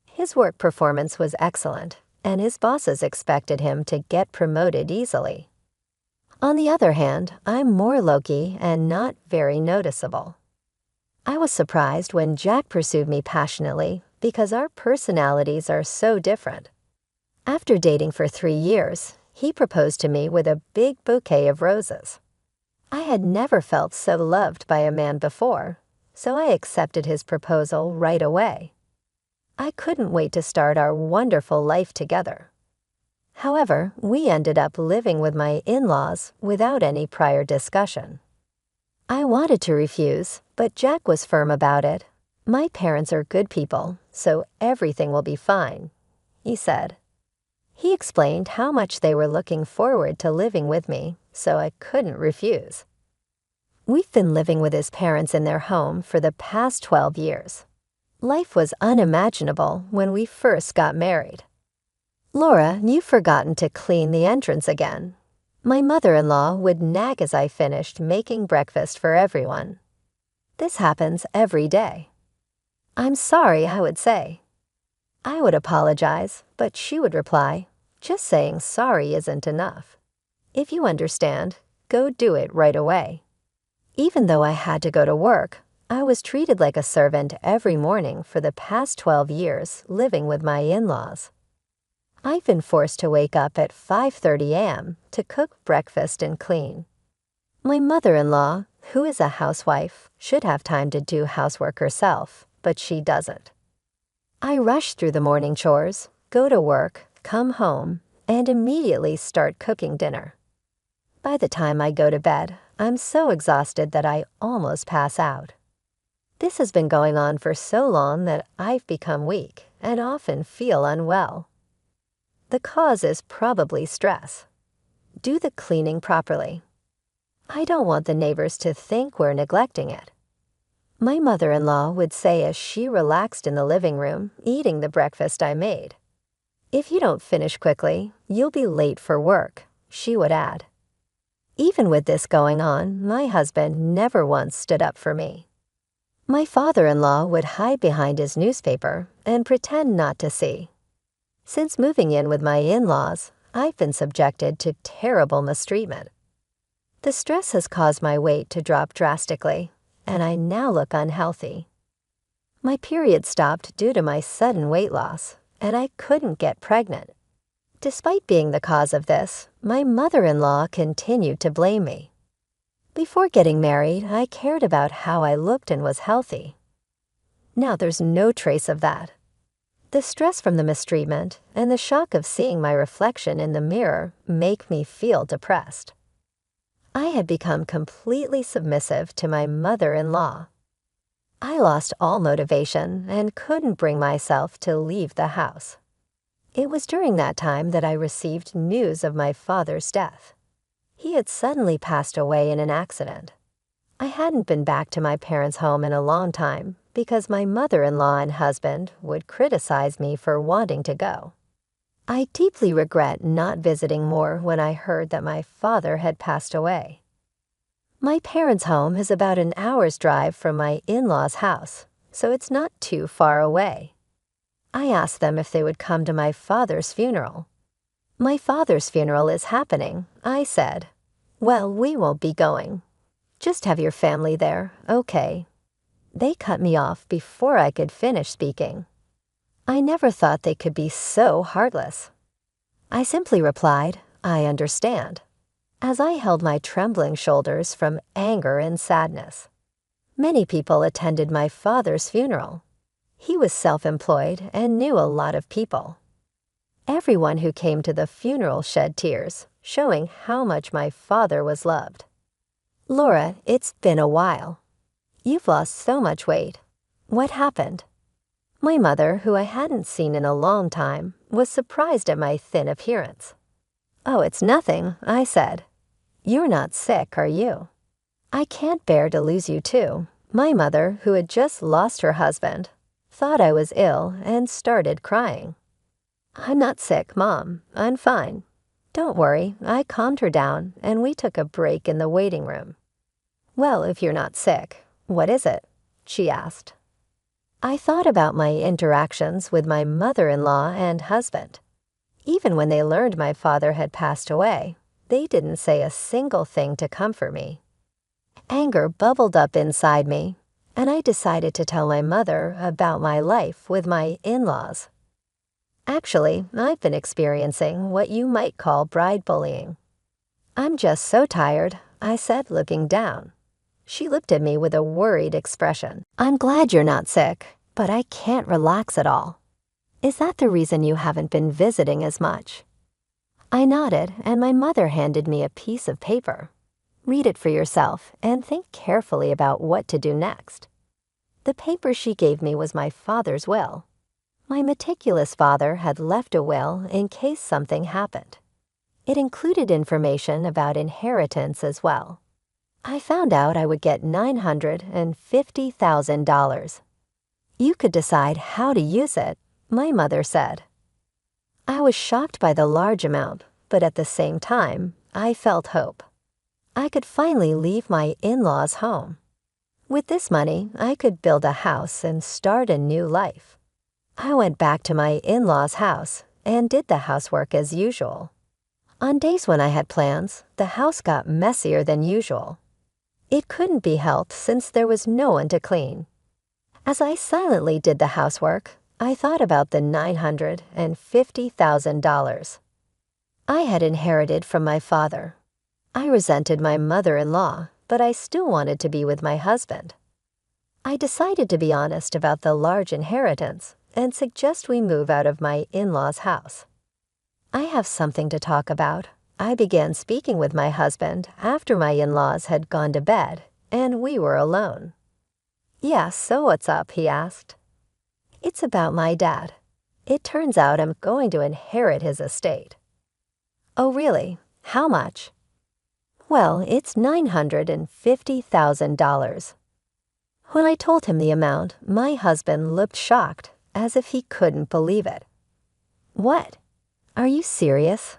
His work performance was excellent, and his bosses expected him to get promoted easily. On the other hand, I'm more low-key and not very noticeable. I was surprised when Jack pursued me passionately because our personalities are so different. After dating for 3 years, he proposed to me with a big bouquet of roses. I had never felt so loved by a man before, so I accepted his proposal right away. I couldn't wait to start our wonderful life together. However, we ended up living with my in-laws without any prior discussion. I wanted to refuse, but Jack was firm about it. "My parents are good people, so everything will be fine," he said. He explained how much they were looking forward to living with me, so I couldn't refuse. We've been living with his parents in their home for the past 12 years. Life was unimaginable when we first got married. "Laura, you've forgotten to clean the entrance again." My mother-in-law would nag as I finished making breakfast for everyone. This happens every day. "I'm sorry," I would say. I would apologize, but she would reply, "Just saying sorry isn't enough. If you understand, go do it right away." Even though I had to go to work, I was treated like a servant every morning for the past 12 years living with my in-laws. I've been forced to wake up at 5:30 a.m. to cook breakfast and clean. My mother-in-law, who is a housewife, should have time to do housework herself, but she doesn't. I rush through the morning chores, go to work, come home, and immediately start cooking dinner. By the time I go to bed, I'm so exhausted that I almost pass out. This has been going on for so long that I've become weak and often feel unwell. The cause is probably stress. Do the cleaning properly. I don't want the neighbors to think we're neglecting it. My mother-in-law would say as she relaxed in the living room, eating the breakfast I made. "If you don't finish quickly, you'll be late for work," she would add. Even with this going on, my husband never once stood up for me. My father-in-law would hide behind his newspaper and pretend not to see. Since moving in with my in-laws, I've been subjected to terrible mistreatment. The stress has caused my weight to drop drastically, and I now look unhealthy. My period stopped due to my sudden weight loss, and I couldn't get pregnant. Despite being the cause of this, my mother-in-law continued to blame me. Before getting married, I cared about how I looked and was healthy. Now there's no trace of that. The stress from the mistreatment and the shock of seeing my reflection in the mirror make me feel depressed. I had become completely submissive to my mother-in-law. I lost all motivation and couldn't bring myself to leave the house. It was during that time that I received news of my father's death. He had suddenly passed away in an accident. I hadn't been back to my parents' home in a long time because my mother-in-law and husband would criticize me for wanting to go. I deeply regret not visiting more when I heard that my father had passed away. My parents' home is about an hour's drive from my in-laws' house, so it's not too far away. I asked them if they would come to my father's funeral. My father's funeral is happening, I said. Well, we won't be going. Just have your family there, okay. They cut me off before I could finish speaking. I never thought they could be so heartless. I simply replied, I understand, as I held my trembling shoulders from anger and sadness. Many people attended my father's funeral. He was self-employed and knew a lot of people. Everyone who came to the funeral shed tears, showing how much my father was loved. Laura, it's been a while. You've lost so much weight. What happened? My mother, who I hadn't seen in a long time, was surprised at my thin appearance. Oh, it's nothing, I said. You're not sick, are you? I can't bear to lose you too. My mother, who had just lost her husband, thought I was ill and started crying. I'm not sick, Mom. I'm fine. Don't worry, I calmed her down and we took a break in the waiting room. Well, if you're not sick, what is it? She asked. I thought about my interactions with my mother-in-law and husband. Even when they learned my father had passed away, they didn't say a single thing to comfort me. Anger bubbled up inside me, and I decided to tell my mother about my life with my in-laws. Actually, I've been experiencing what you might call bride bullying. I'm just so tired, I said, looking down. She looked at me with a worried expression. I'm glad you're not sick, but I can't relax at all. Is that the reason you haven't been visiting as much? I nodded, and my mother handed me a piece of paper. Read it for yourself and think carefully about what to do next. The paper she gave me was my father's will. My meticulous father had left a will in case something happened. It included information about inheritance as well. I found out I would get $950,000. You could decide how to use it, my mother said. I was shocked by the large amount, but at the same time, I felt hope. I could finally leave my in-laws' home. With this money, I could build a house and start a new life. I went back to my in-laws' house and did the housework as usual. On days when I had plans, the house got messier than usual. It couldn't be helped since there was no one to clean. As I silently did the housework, I thought about the $950,000 I had inherited from my father. I resented my mother-in-law, but I still wanted to be with my husband. I decided to be honest about the large inheritance and suggest we move out of my in-laws' house. I have something to talk about. I began speaking with my husband after my in-laws had gone to bed and we were alone. Yeah, so what's up? He asked. It's about my dad. It turns out I'm going to inherit his estate. Oh, really? How much? Well, it's $950,000. When I told him the amount, my husband looked shocked, as if he couldn't believe it. What? Are you serious?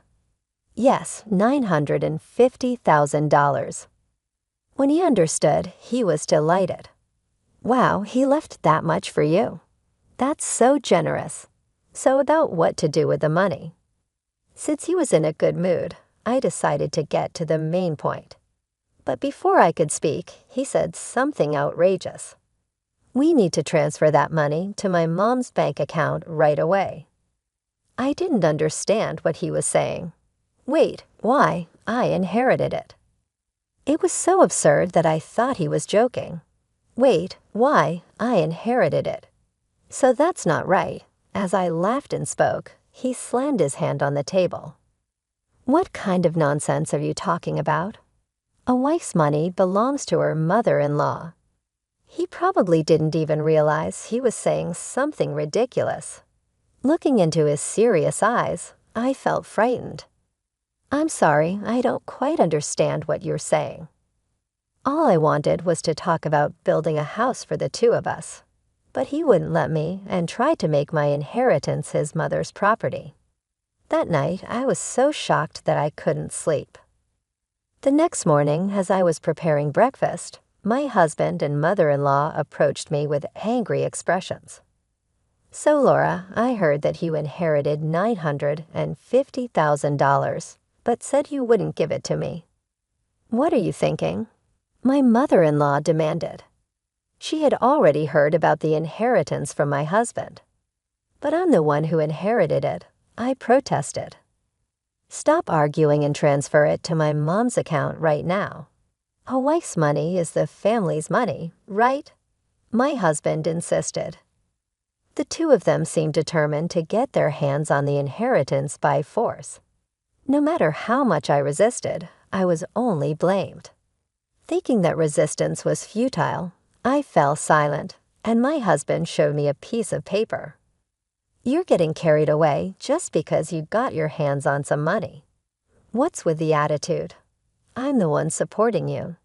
Yes, $950,000. When he understood, he was delighted. Wow, he left that much for you. That's so generous. So about what to do with the money. Since he was in a good mood, I decided to get to the main point. But before I could speak, he said something outrageous. We need to transfer that money to my mom's bank account right away. I didn't understand what he was saying. Wait, why? I inherited it. It was so absurd that I thought he was joking. Wait, why? I inherited it. So that's not right. As I laughed and spoke, he slammed his hand on the table. What kind of nonsense are you talking about? A wife's money belongs to her mother-in-law. He probably didn't even realize he was saying something ridiculous. Looking into his serious eyes, I felt frightened. I'm sorry, I don't quite understand what you're saying. All I wanted was to talk about building a house for the two of us. But he wouldn't let me and tried to make my inheritance his mother's property. That night, I was so shocked that I couldn't sleep. The next morning, as I was preparing breakfast, my husband and mother-in-law approached me with angry expressions. "So, Laura, I heard that you inherited $950,000, but said you wouldn't give it to me. What are you thinking?" My mother-in-law demanded. She had already heard about the inheritance from my husband. But I'm the one who inherited it. I protested. "Stop arguing and transfer it to my mom's account right now. A wife's money is the family's money, right?" My husband insisted. The two of them seemed determined to get their hands on the inheritance by force. No matter how much I resisted, I was only blamed. Thinking that resistance was futile, I fell silent, and my husband showed me a piece of paper. "You're getting carried away just because you got your hands on some money. What's with the attitude? I'm the one supporting you.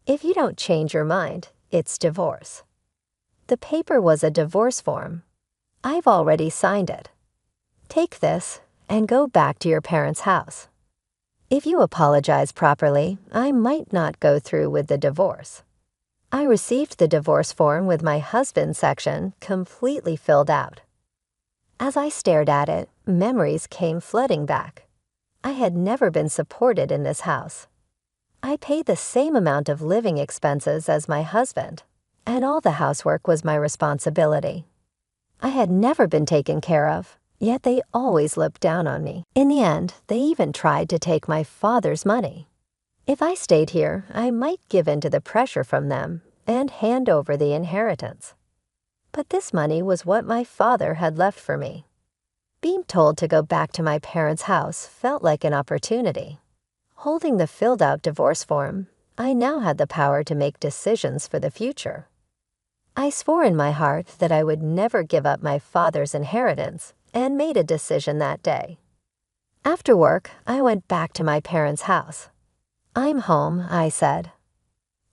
If you don't change your mind, it's divorce." The paper was a divorce form. "I've already signed it. Take this and go back to your parents' house. If you apologize properly, I might not go through with the divorce." I received the divorce form with my husband's section completely filled out. As I stared at it, memories came flooding back. I had never been supported in this house. I paid the same amount of living expenses as my husband, and all the housework was my responsibility. I had never been taken care of, yet they always looked down on me. In the end, they even tried to take my father's money. If I stayed here, I might give in to the pressure from them and hand over the inheritance. But this money was what my father had left for me. Being told to go back to my parents' house felt like an opportunity. Holding the filled-out divorce form, I now had the power to make decisions for the future. I swore in my heart that I would never give up my father's inheritance and made a decision that day. After work, I went back to my parents' house. "I'm home," I said.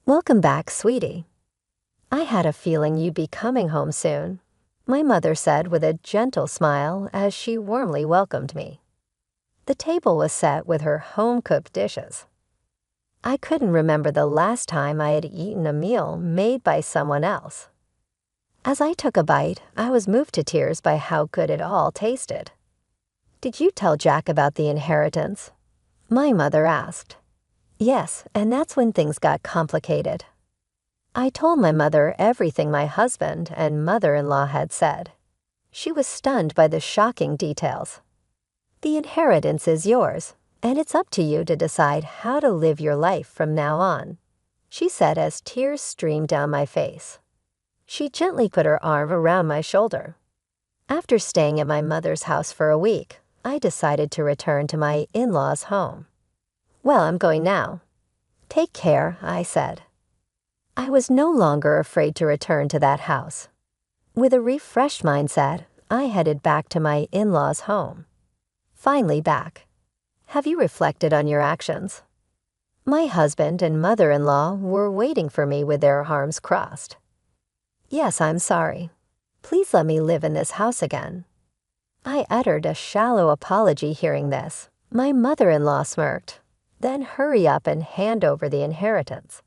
"Welcome back, sweetie. I had a feeling you'd be coming home soon," my mother said with a gentle smile as she warmly welcomed me. The table was set with her home-cooked dishes. I couldn't remember the last time I had eaten a meal made by someone else. As I took a bite, I was moved to tears by how good it all tasted. "Did you tell Jack about the inheritance?" my mother asked. "Yes, and that's when things got complicated." I told my mother everything my husband and mother-in-law had said. She was stunned by the shocking details. "The inheritance is yours, and it's up to you to decide how to live your life from now on," she said as tears streamed down my face. She gently put her arm around my shoulder. After staying at my mother's house for a week, I decided to return to my in-laws' home. "Well, I'm going now." "Take care," I said. I was no longer afraid to return to that house. With a refreshed mindset, I headed back to my in-laws' home. Finally back. Have you reflected on your actions? My husband and mother-in-law were waiting for me with their arms crossed. "Yes, I'm sorry. Please let me live in this house again." I uttered a shallow apology hearing this. My mother-in-law smirked. "Then hurry up and hand over the inheritance."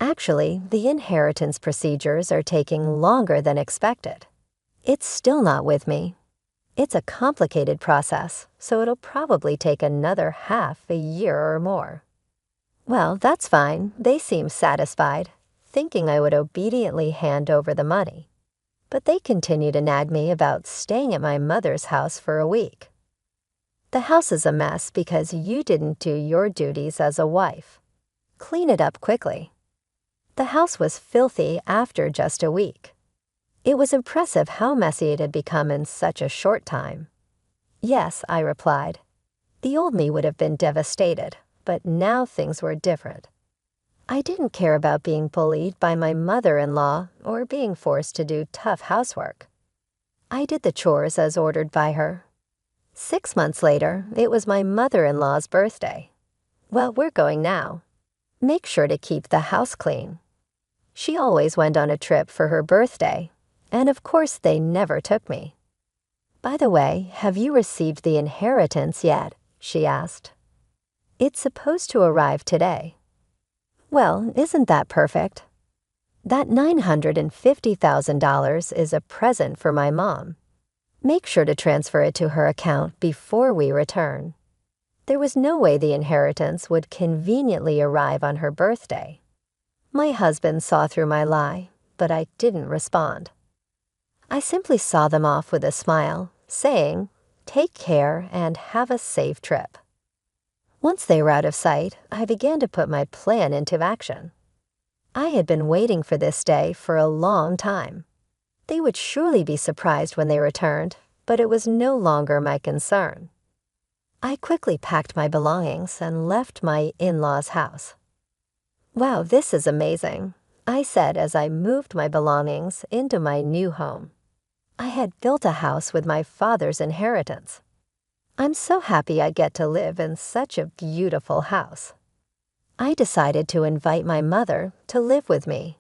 Actually, the inheritance procedures are taking longer than expected. It's still not with me. It's a complicated process, so it'll probably take another half a year or more. Well, that's fine. They seem satisfied, thinking I would obediently hand over the money. But they continue to nag me about staying at my mother's house for a week. "The house is a mess because you didn't do your duties as a wife. Clean it up quickly." The house was filthy after just a week. It was impressive how messy it had become in such a short time. "Yes," I replied. The old me would have been devastated, but now things were different. I didn't care about being bullied by my mother-in-law or being forced to do tough housework. I did the chores as ordered by her. 6 months later, it was my mother-in-law's birthday. "Well, we're going now." Make sure to keep the house clean. She always went on a trip for her birthday, and of course they never took me. By the way, have you received the inheritance yet? She asked. It's supposed to arrive today. Well, isn't that perfect? That $950,000 is a present for my mom. Make sure to transfer it to her account before we return. There was no way the inheritance would conveniently arrive on her birthday. My husband saw through my lie, but I didn't respond. I simply saw them off with a smile, saying, "Take care and have a safe trip." Once they were out of sight, I began to put my plan into action. I had been waiting for this day for a long time. They would surely be surprised when they returned, but it was no longer my concern. I quickly packed my belongings and left my in-laws' house. "Wow, this is amazing," I said as I moved my belongings into my new home. I had built a house with my father's inheritance. I'm so happy I get to live in such a beautiful house. I decided to invite my mother to live with me.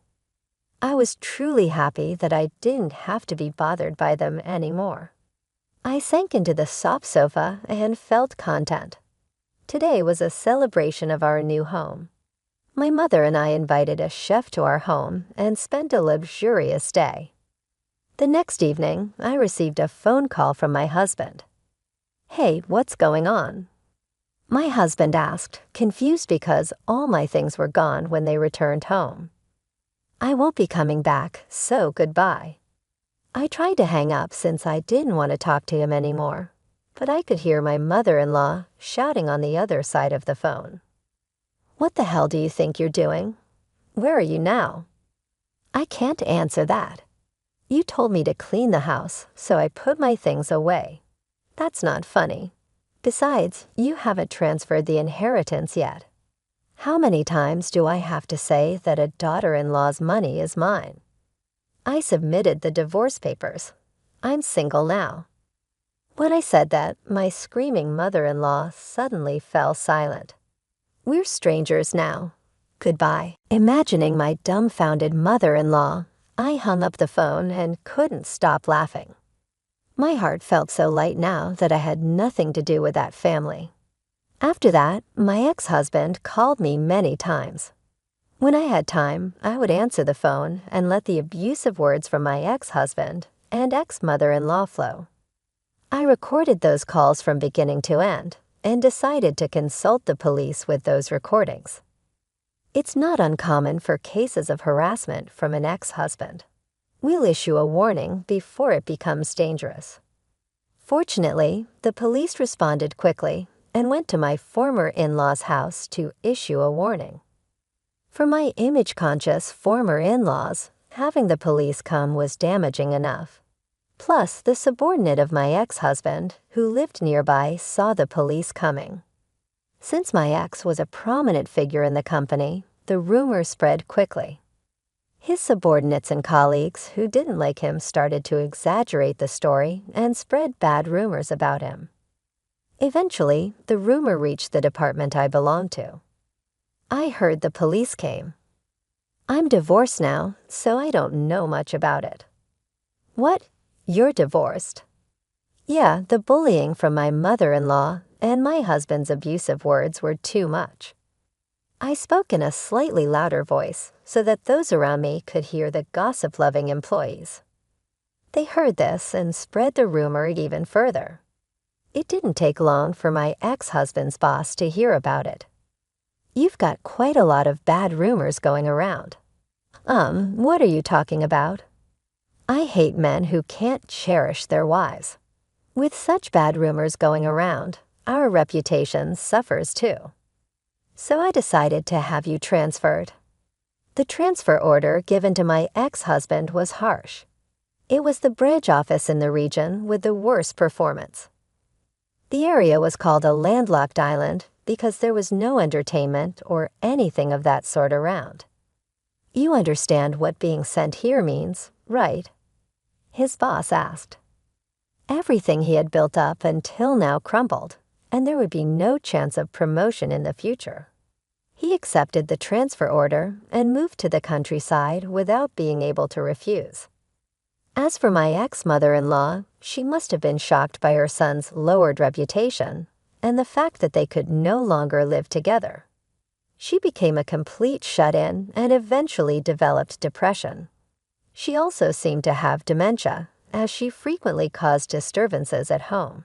I was truly happy that I didn't have to be bothered by them anymore. I sank into the soft sofa and felt content. Today was a celebration of our new home. My mother and I invited a chef to our home and spent a luxurious day. The next evening, I received a phone call from my husband. "Hey, what's going on?" My husband asked, confused because all my things were gone when they returned home. "I won't be coming back, so goodbye." I tried to hang up since I didn't want to talk to him anymore, but I could hear my mother-in-law shouting on the other side of the phone. "What the hell do you think you're doing? Where are you now?" "I can't answer that. You told me to clean the house, so I put my things away. That's not funny. Besides, you haven't transferred the inheritance yet. How many times do I have to say that a daughter-in-law's money is mine? I submitted the divorce papers. I'm single now." When I said that, my screaming mother-in-law suddenly fell silent. "We're strangers now. Goodbye." Imagining my dumbfounded mother-in-law, I hung up the phone and couldn't stop laughing. My heart felt so light now that I had nothing to do with that family. After that, my ex-husband called me many times. When I had time, I would answer the phone and let the abusive words from my ex-husband and ex-mother-in-law flow. I recorded those calls from beginning to end and decided to consult the police with those recordings. It's not uncommon for cases of harassment from an ex-husband. We'll issue a warning before it becomes dangerous. Fortunately, the police responded quickly and went to my former in-laws' house to issue a warning. For my image-conscious former in-laws, having the police come was damaging enough. Plus, the subordinate of my ex-husband, who lived nearby, saw the police coming. Since my ex was a prominent figure in the company, the rumor spread quickly. His subordinates and colleagues who didn't like him started to exaggerate the story and spread bad rumors about him. Eventually, the rumor reached the department I belonged to. I heard the police came. I'm divorced now, so I don't know much about it. "What? You're divorced?" Yeah, the bullying from my mother-in-law and my husband's abusive words were too much. I spoke in a slightly louder voice so that those around me could hear the gossip-loving employees. They heard this and spread the rumor even further. It didn't take long for my ex-husband's boss to hear about it. "You've got quite a lot of bad rumors going around." What are you talking about?" I hate men who can't cherish their wives. With such bad rumors going around, our reputation suffers too. So I decided to have you transferred. The transfer order given to my ex-husband was harsh. It was the bridge office in the region with the worst performance. The area was called a landlocked island because there was no entertainment or anything of that sort around. You understand what being sent here means, right? His boss asked. Everything he had built up until now crumbled, and there would be no chance of promotion in the future. He accepted the transfer order and moved to the countryside without being able to refuse. As for my ex-mother-in-law, she must have been shocked by her son's lowered reputation and the fact that they could no longer live together. She became a complete shut-in and eventually developed depression. She also seemed to have dementia, as she frequently caused disturbances at home.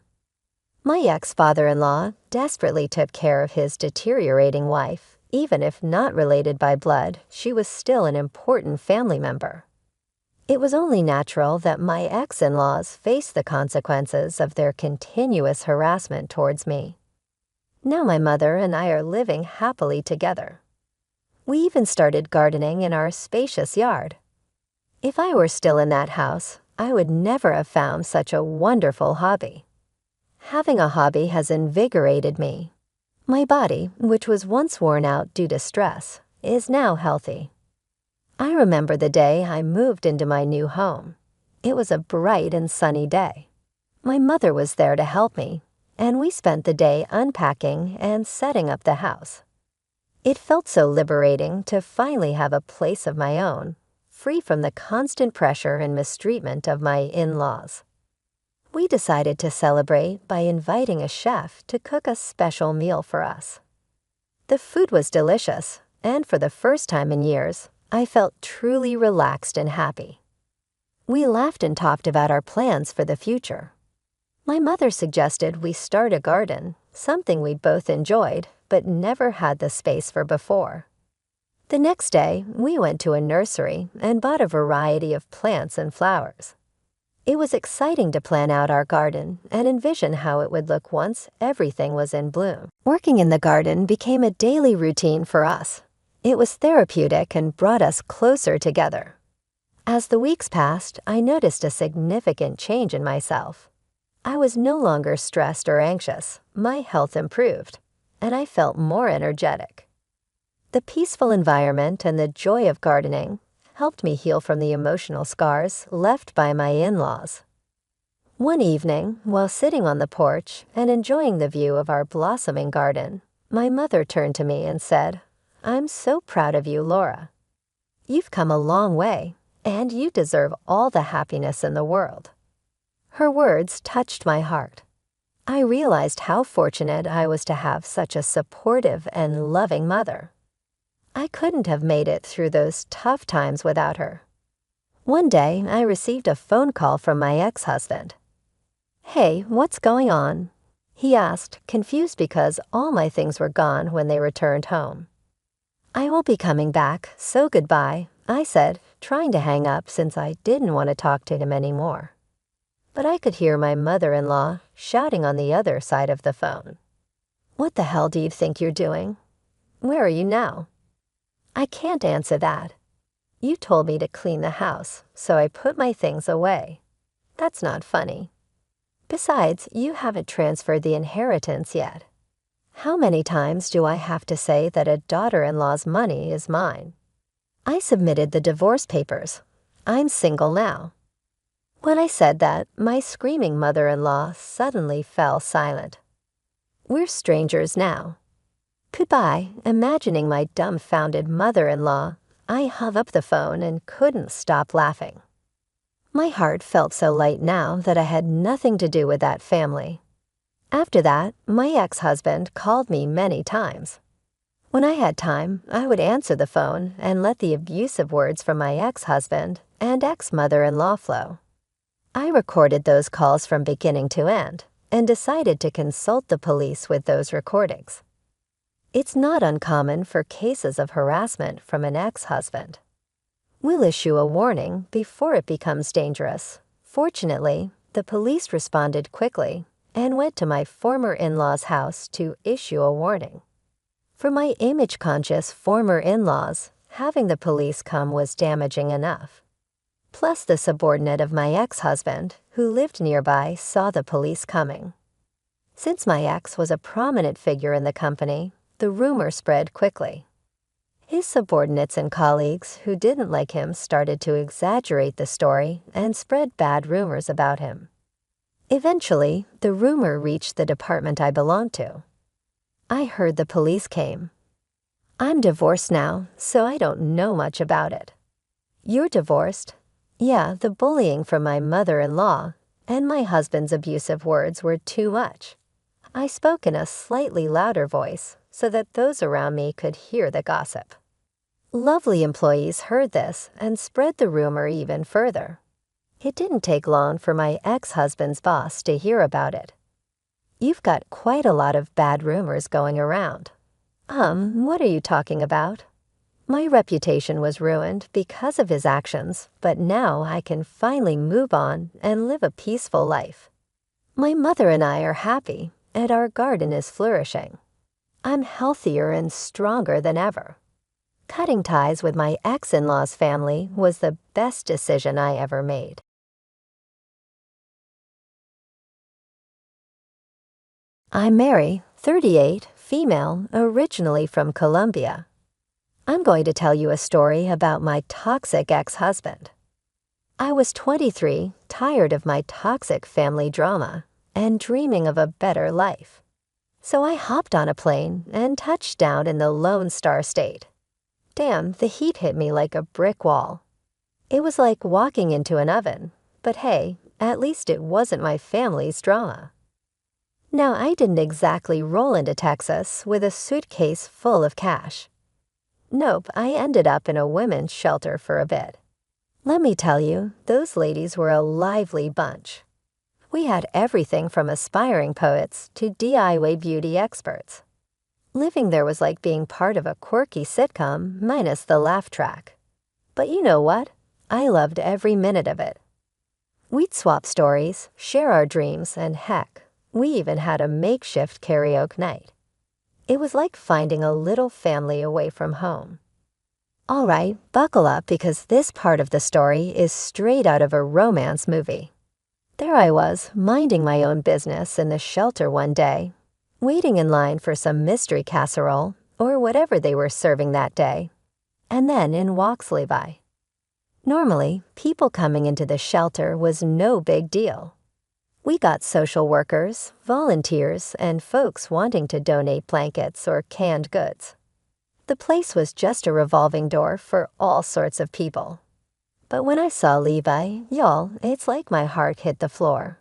My ex-father-in-law desperately took care of his deteriorating wife. Even if not related by blood, she was still an important family member. It was only natural that my ex-in-laws faced the consequences of their continuous harassment towards me. Now my mother and I are living happily together. We even started gardening in our spacious yard. If I were still in that house, I would never have found such a wonderful hobby. Having a hobby has invigorated me. My body, which was once worn out due to stress, is now healthy. I remember the day I moved into my new home. It was a bright and sunny day. My mother was there to help me, and we spent the day unpacking and setting up the house. It felt so liberating to finally have a place of my own, free from the constant pressure and mistreatment of my in-laws. We decided to celebrate by inviting a chef to cook a special meal for us. The food was delicious, and for the first time in years, I felt truly relaxed and happy. We laughed and talked about our plans for the future. My mother suggested we start a garden, something we'd both enjoyed but never had the space for before. The next day, we went to a nursery and bought a variety of plants and flowers. It was exciting to plan out our garden and envision how it would look once everything was in bloom. Working in the garden became a daily routine for us. It was therapeutic and brought us closer together. As the weeks passed, I noticed a significant change in myself. I was no longer stressed or anxious, my health improved, and I felt more energetic. The peaceful environment and the joy of gardening helped me heal from the emotional scars left by my in-laws. One evening, while sitting on the porch and enjoying the view of our blossoming garden, my mother turned to me and said, "I'm so proud of you, Laura. You've come a long way, and you deserve all the happiness in the world." Her words touched my heart. I realized how fortunate I was to have such a supportive and loving mother. I couldn't have made it through those tough times without her. One day, I received a phone call from my ex-husband. "Hey, what's going on?" he asked, confused because all my things were gone when they returned home. "I won't be coming back, so goodbye," I said, trying to hang up since I didn't want to talk to him anymore. But I could hear my mother-in-law shouting on the other side of the phone. "What the hell do you think you're doing? Where are you now?" "I can't answer that. You told me to clean the house, so I put my things away. That's not funny. Besides, you haven't transferred the inheritance yet. How many times do I have to say that a daughter-in-law's money is mine? I submitted the divorce papers. I'm single now." When I said that, my screaming mother-in-law suddenly fell silent. "We're strangers now." Goodbye, imagining my dumbfounded mother-in-law, I hung up the phone and couldn't stop laughing. My heart felt so light now that I had nothing to do with that family. After that, my ex-husband called me many times. When I had time, I would answer the phone and let the abusive words from my ex-husband and ex-mother-in-law flow. I recorded those calls from beginning to end and decided to consult the police with those recordings. It's not uncommon for cases of harassment from an ex-husband. We'll issue a warning before it becomes dangerous. Fortunately, the police responded quickly and went to my former in-law's house to issue a warning. For my image-conscious former in-laws, having the police come was damaging enough. Plus, the subordinate of my ex-husband, who lived nearby, saw the police coming. Since my ex was a prominent figure in the company, the rumor spread quickly. His subordinates and colleagues who didn't like him started to exaggerate the story and spread bad rumors about him. Eventually, the rumor reached the department I belonged to. I heard the police came. I'm divorced now, so I don't know much about it. You're divorced? Yeah, the bullying from my mother-in-law and my husband's abusive words were too much. I spoke in a slightly louder voice so that those around me could hear the gossip. Lovely employees heard this and spread the rumor even further. It didn't take long for my ex-husband's boss to hear about it. You've got quite a lot of bad rumors going around. What are you talking about? My reputation was ruined because of his actions, but now I can finally move on and live a peaceful life. My mother and I are happy, and our garden is flourishing. I'm healthier and stronger than ever. Cutting ties with my ex-in-law's family was the best decision I ever made. I'm Mary, 38, female, originally from Colombia. I'm going to tell you a story about my toxic ex-husband. I was 23, tired of my toxic family drama, and dreaming of a better life. So I hopped on a plane and touched down in the Lone Star State. Damn, the heat hit me like a brick wall. It was like walking into an oven, but hey, at least it wasn't my family's drama. Now, I didn't exactly roll into Texas with a suitcase full of cash. Nope, I ended up in a women's shelter for a bit. Let me tell you, those ladies were a lively bunch. We had everything from aspiring poets to DIY beauty experts. Living there was like being part of a quirky sitcom minus the laugh track. But you know what? I loved every minute of it. We'd swap stories, share our dreams, and heck, we even had a makeshift karaoke night. It was like finding a little family away from home. All right, buckle up because this part of the story is straight out of a romance movie. There I was, minding my own business in the shelter one day, waiting in line for some mystery casserole or whatever they were serving that day. And then in walks Levi. Normally, people coming into the shelter was no big deal. We got social workers, volunteers, and folks wanting to donate blankets or canned goods. The place was just a revolving door for all sorts of people. But when I saw Levi, y'all, it's like my heart hit the floor.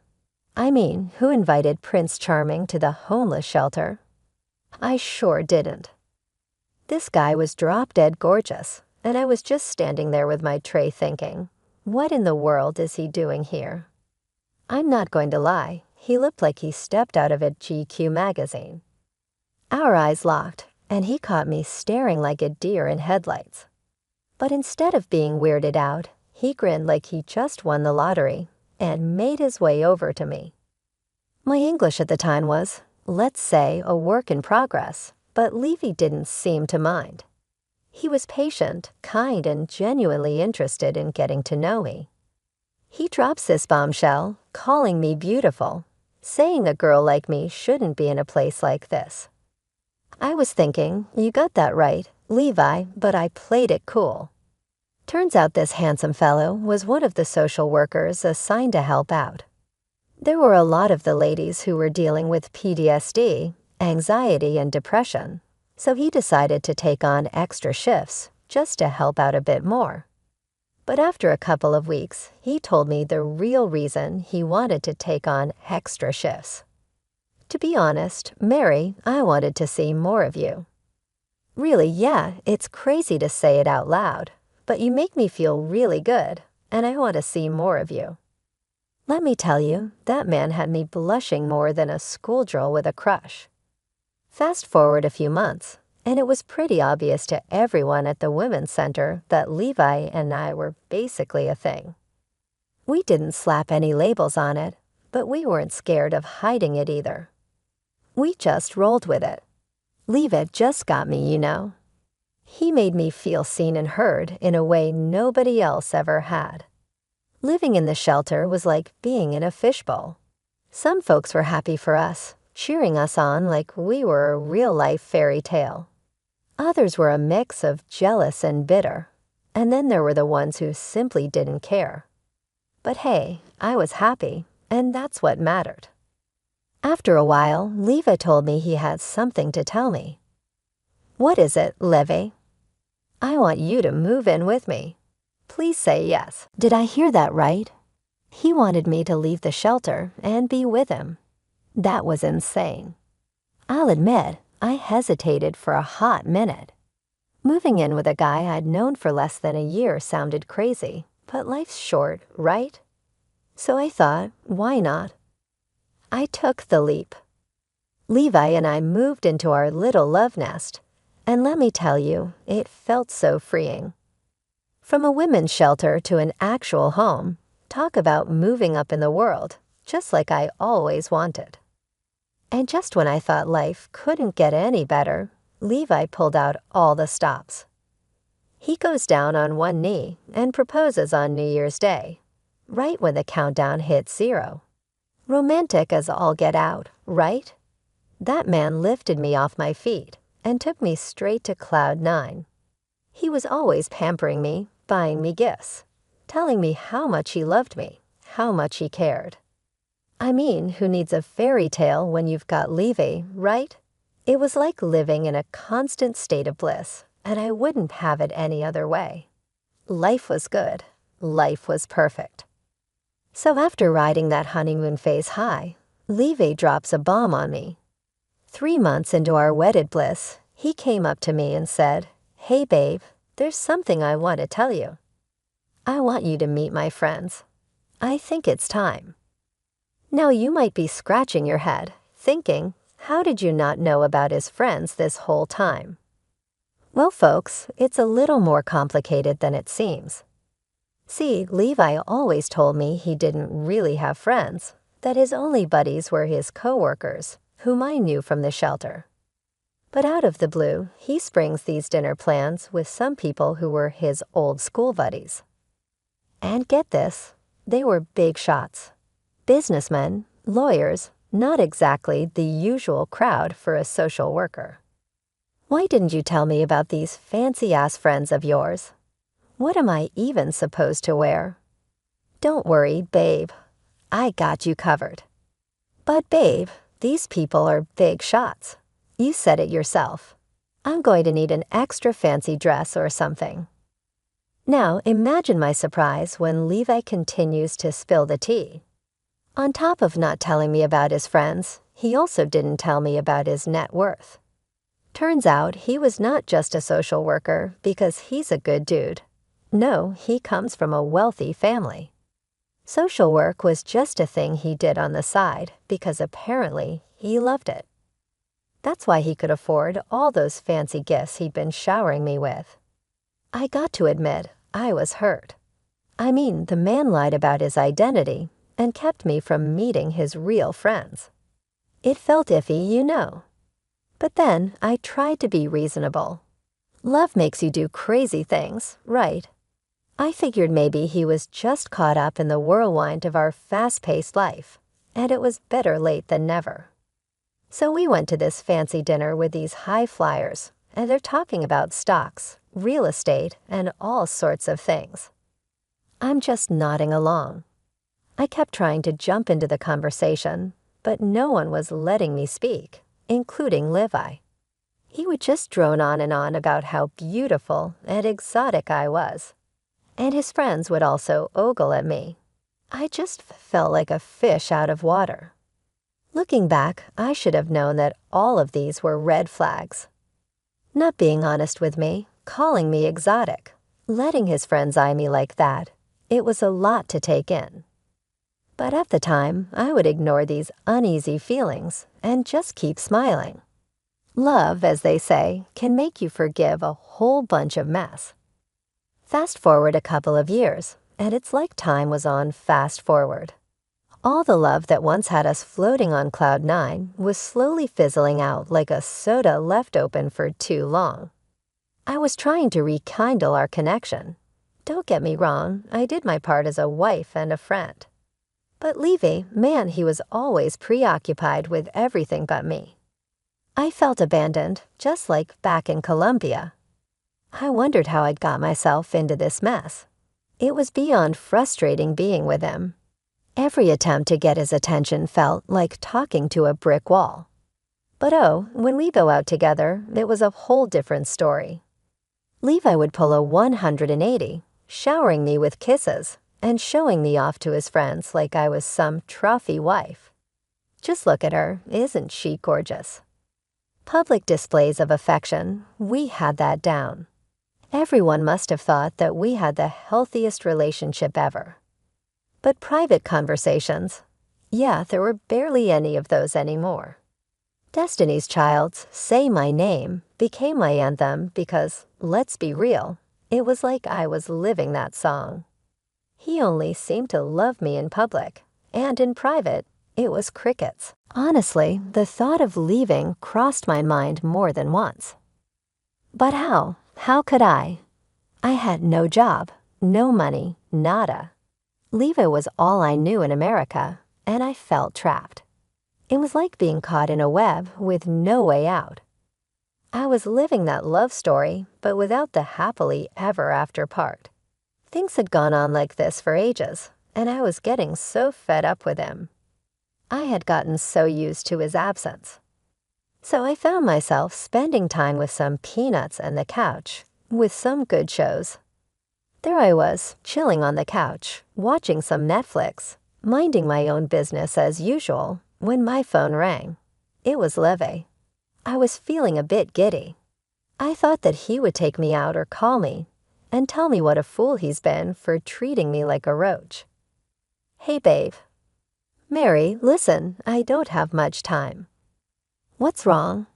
I mean, who invited Prince Charming to the homeless shelter? I sure didn't. This guy was drop-dead gorgeous, and I was just standing there with my tray thinking, what in the world is he doing here? I'm not going to lie, he looked like he stepped out of a GQ magazine. Our eyes locked, and he caught me staring like a deer in headlights. But instead of being weirded out, he grinned like he just won the lottery and made his way over to me. My English at the time was, let's say, a work in progress, but Levy didn't seem to mind. He was patient, kind, and genuinely interested in getting to know me. He drops this bombshell, calling me beautiful, saying a girl like me shouldn't be in a place like this. I was thinking, you got that right, Levi, but I played it cool. Turns out this handsome fellow was one of the social workers assigned to help out. There were a lot of the ladies who were dealing with PTSD, anxiety, and depression, so he decided to take on extra shifts just to help out a bit more. But after a couple of weeks, he told me the real reason he wanted to take on extra shifts. To be honest, Mary, I wanted to see more of you. Really, yeah, it's crazy to say it out loud, but you make me feel really good, and I want to see more of you. Let me tell you, that man had me blushing more than a schoolgirl with a crush. Fast forward a few months, and it was pretty obvious to everyone at the Women's Center that Levi and I were basically a thing. We didn't slap any labels on it, but we weren't scared of hiding it either. We just rolled with it. Levi just got me, you know. He made me feel seen and heard in a way nobody else ever had. Living in the shelter was like being in a fishbowl. Some folks were happy for us, cheering us on like we were a real-life fairy tale. Others were a mix of jealous and bitter, and then there were the ones who simply didn't care. But hey, I was happy, and that's what mattered. After a while, Levi told me he had something to tell me. What is it, Levi? I want you to move in with me. Please say yes. Did I hear that right? He wanted me to leave the shelter and be with him. That was insane. I'll admit, I hesitated for a hot minute. Moving in with a guy I'd known for less than a year sounded crazy, but life's short, right? So I thought, why not? I took the leap. Levi and I moved into our little love nest, and let me tell you, it felt so freeing. From a women's shelter to an actual home, talk about moving up in the world, just like I always wanted. And just when I thought life couldn't get any better, Levi pulled out all the stops. He goes down on one knee and proposes on New Year's Day, right when the countdown hits 0. Romantic as all get out, right? That man lifted me off my feet and took me straight to cloud 9. He was always pampering me, buying me gifts, telling me how much he loved me, how much he cared. I mean, who needs a fairy tale when you've got Levi, right? It was like living in a constant state of bliss, and I wouldn't have it any other way. Life was good. Life was perfect. So after riding that honeymoon phase high, Levi drops a bomb on me. 3 months into our wedded bliss, he came up to me and said, "Hey babe, there's something I want to tell you. I want you to meet my friends. I think it's time." Now you might be scratching your head, thinking, how did you not know about his friends this whole time? Well, folks, it's a little more complicated than it seems. See, Levi always told me he didn't really have friends, that his only buddies were his coworkers, whom I knew from the shelter. But out of the blue, he springs these dinner plans with some people who were his old school buddies. And get this, they were big shots. Businessmen, lawyers, not exactly the usual crowd for a social worker. Why didn't you tell me about these fancy-ass friends of yours? What am I even supposed to wear? Don't worry, babe. I got you covered. But babe, these people are big shots. You said it yourself. I'm going to need an extra fancy dress or something. Now imagine my surprise when Levi continues to spill the tea. On top of not telling me about his friends, he also didn't tell me about his net worth. Turns out he was not just a social worker because he's a good dude. No, he comes from a wealthy family. Social work was just a thing he did on the side because apparently he loved it. That's why he could afford all those fancy gifts he'd been showering me with. I got to admit, I was hurt. I mean, the man lied about his identity and kept me from meeting his real friends. It felt iffy, you know. But then I tried to be reasonable. Love makes you do crazy things, right? I figured maybe he was just caught up in the whirlwind of our fast-paced life, and it was better late than never. So we went to this fancy dinner with these high flyers, and they're talking about stocks, real estate, and all sorts of things. I'm just nodding along. I kept trying to jump into the conversation, but no one was letting me speak, including Levi. He would just drone on and on about how beautiful and exotic I was. And his friends would also ogle at me. I just felt like a fish out of water. Looking back, I should have known that all of these were red flags. Not being honest with me, calling me exotic, letting his friends eye me like that, it was a lot to take in. But at the time, I would ignore these uneasy feelings and just keep smiling. Love, as they say, can make you forgive a whole bunch of mess. Fast forward a couple of years, and it's like time was on fast forward. All the love that once had us floating on cloud 9 was slowly fizzling out like a soda left open for too long. I was trying to rekindle our connection. Don't get me wrong, I did my part as a wife and a friend. But Levi, man, he was always preoccupied with everything but me. I felt abandoned, just like back in Colombia. I wondered how I'd got myself into this mess. It was beyond frustrating being with him. Every attempt to get his attention felt like talking to a brick wall. But oh, when we go out together, it was a whole different story. Levi would pull a 180, showering me with kisses and showing me off to his friends like I was some trophy wife. Just look at her, isn't she gorgeous? Public displays of affection, we had that down. Everyone must have thought that we had the healthiest relationship ever. But private conversations, yeah, there were barely any of those anymore. Destiny's Child's Say My Name became my anthem because, let's be real, it was like I was living that song. He only seemed to love me in public, and in private, it was crickets. Honestly, the thought of leaving crossed my mind more than once. But how? How could I? I had no job, no money, nada. Levi was all I knew in America, and I felt trapped. It was like being caught in a web with no way out. I was living that love story, but without the happily ever after part. Things had gone on like this for ages, and I was getting so fed up with him. I had gotten so used to his absence. So I found myself spending time with some peanuts and the couch, with some good shows. There I was, chilling on the couch, watching some Netflix, minding my own business as usual, when my phone rang. It was Levi. I was feeling a bit giddy. I thought that he would take me out or call me and tell me what a fool he's been for treating me like a roach. Hey, babe. Mary, listen, I don't have much time. What's wrong?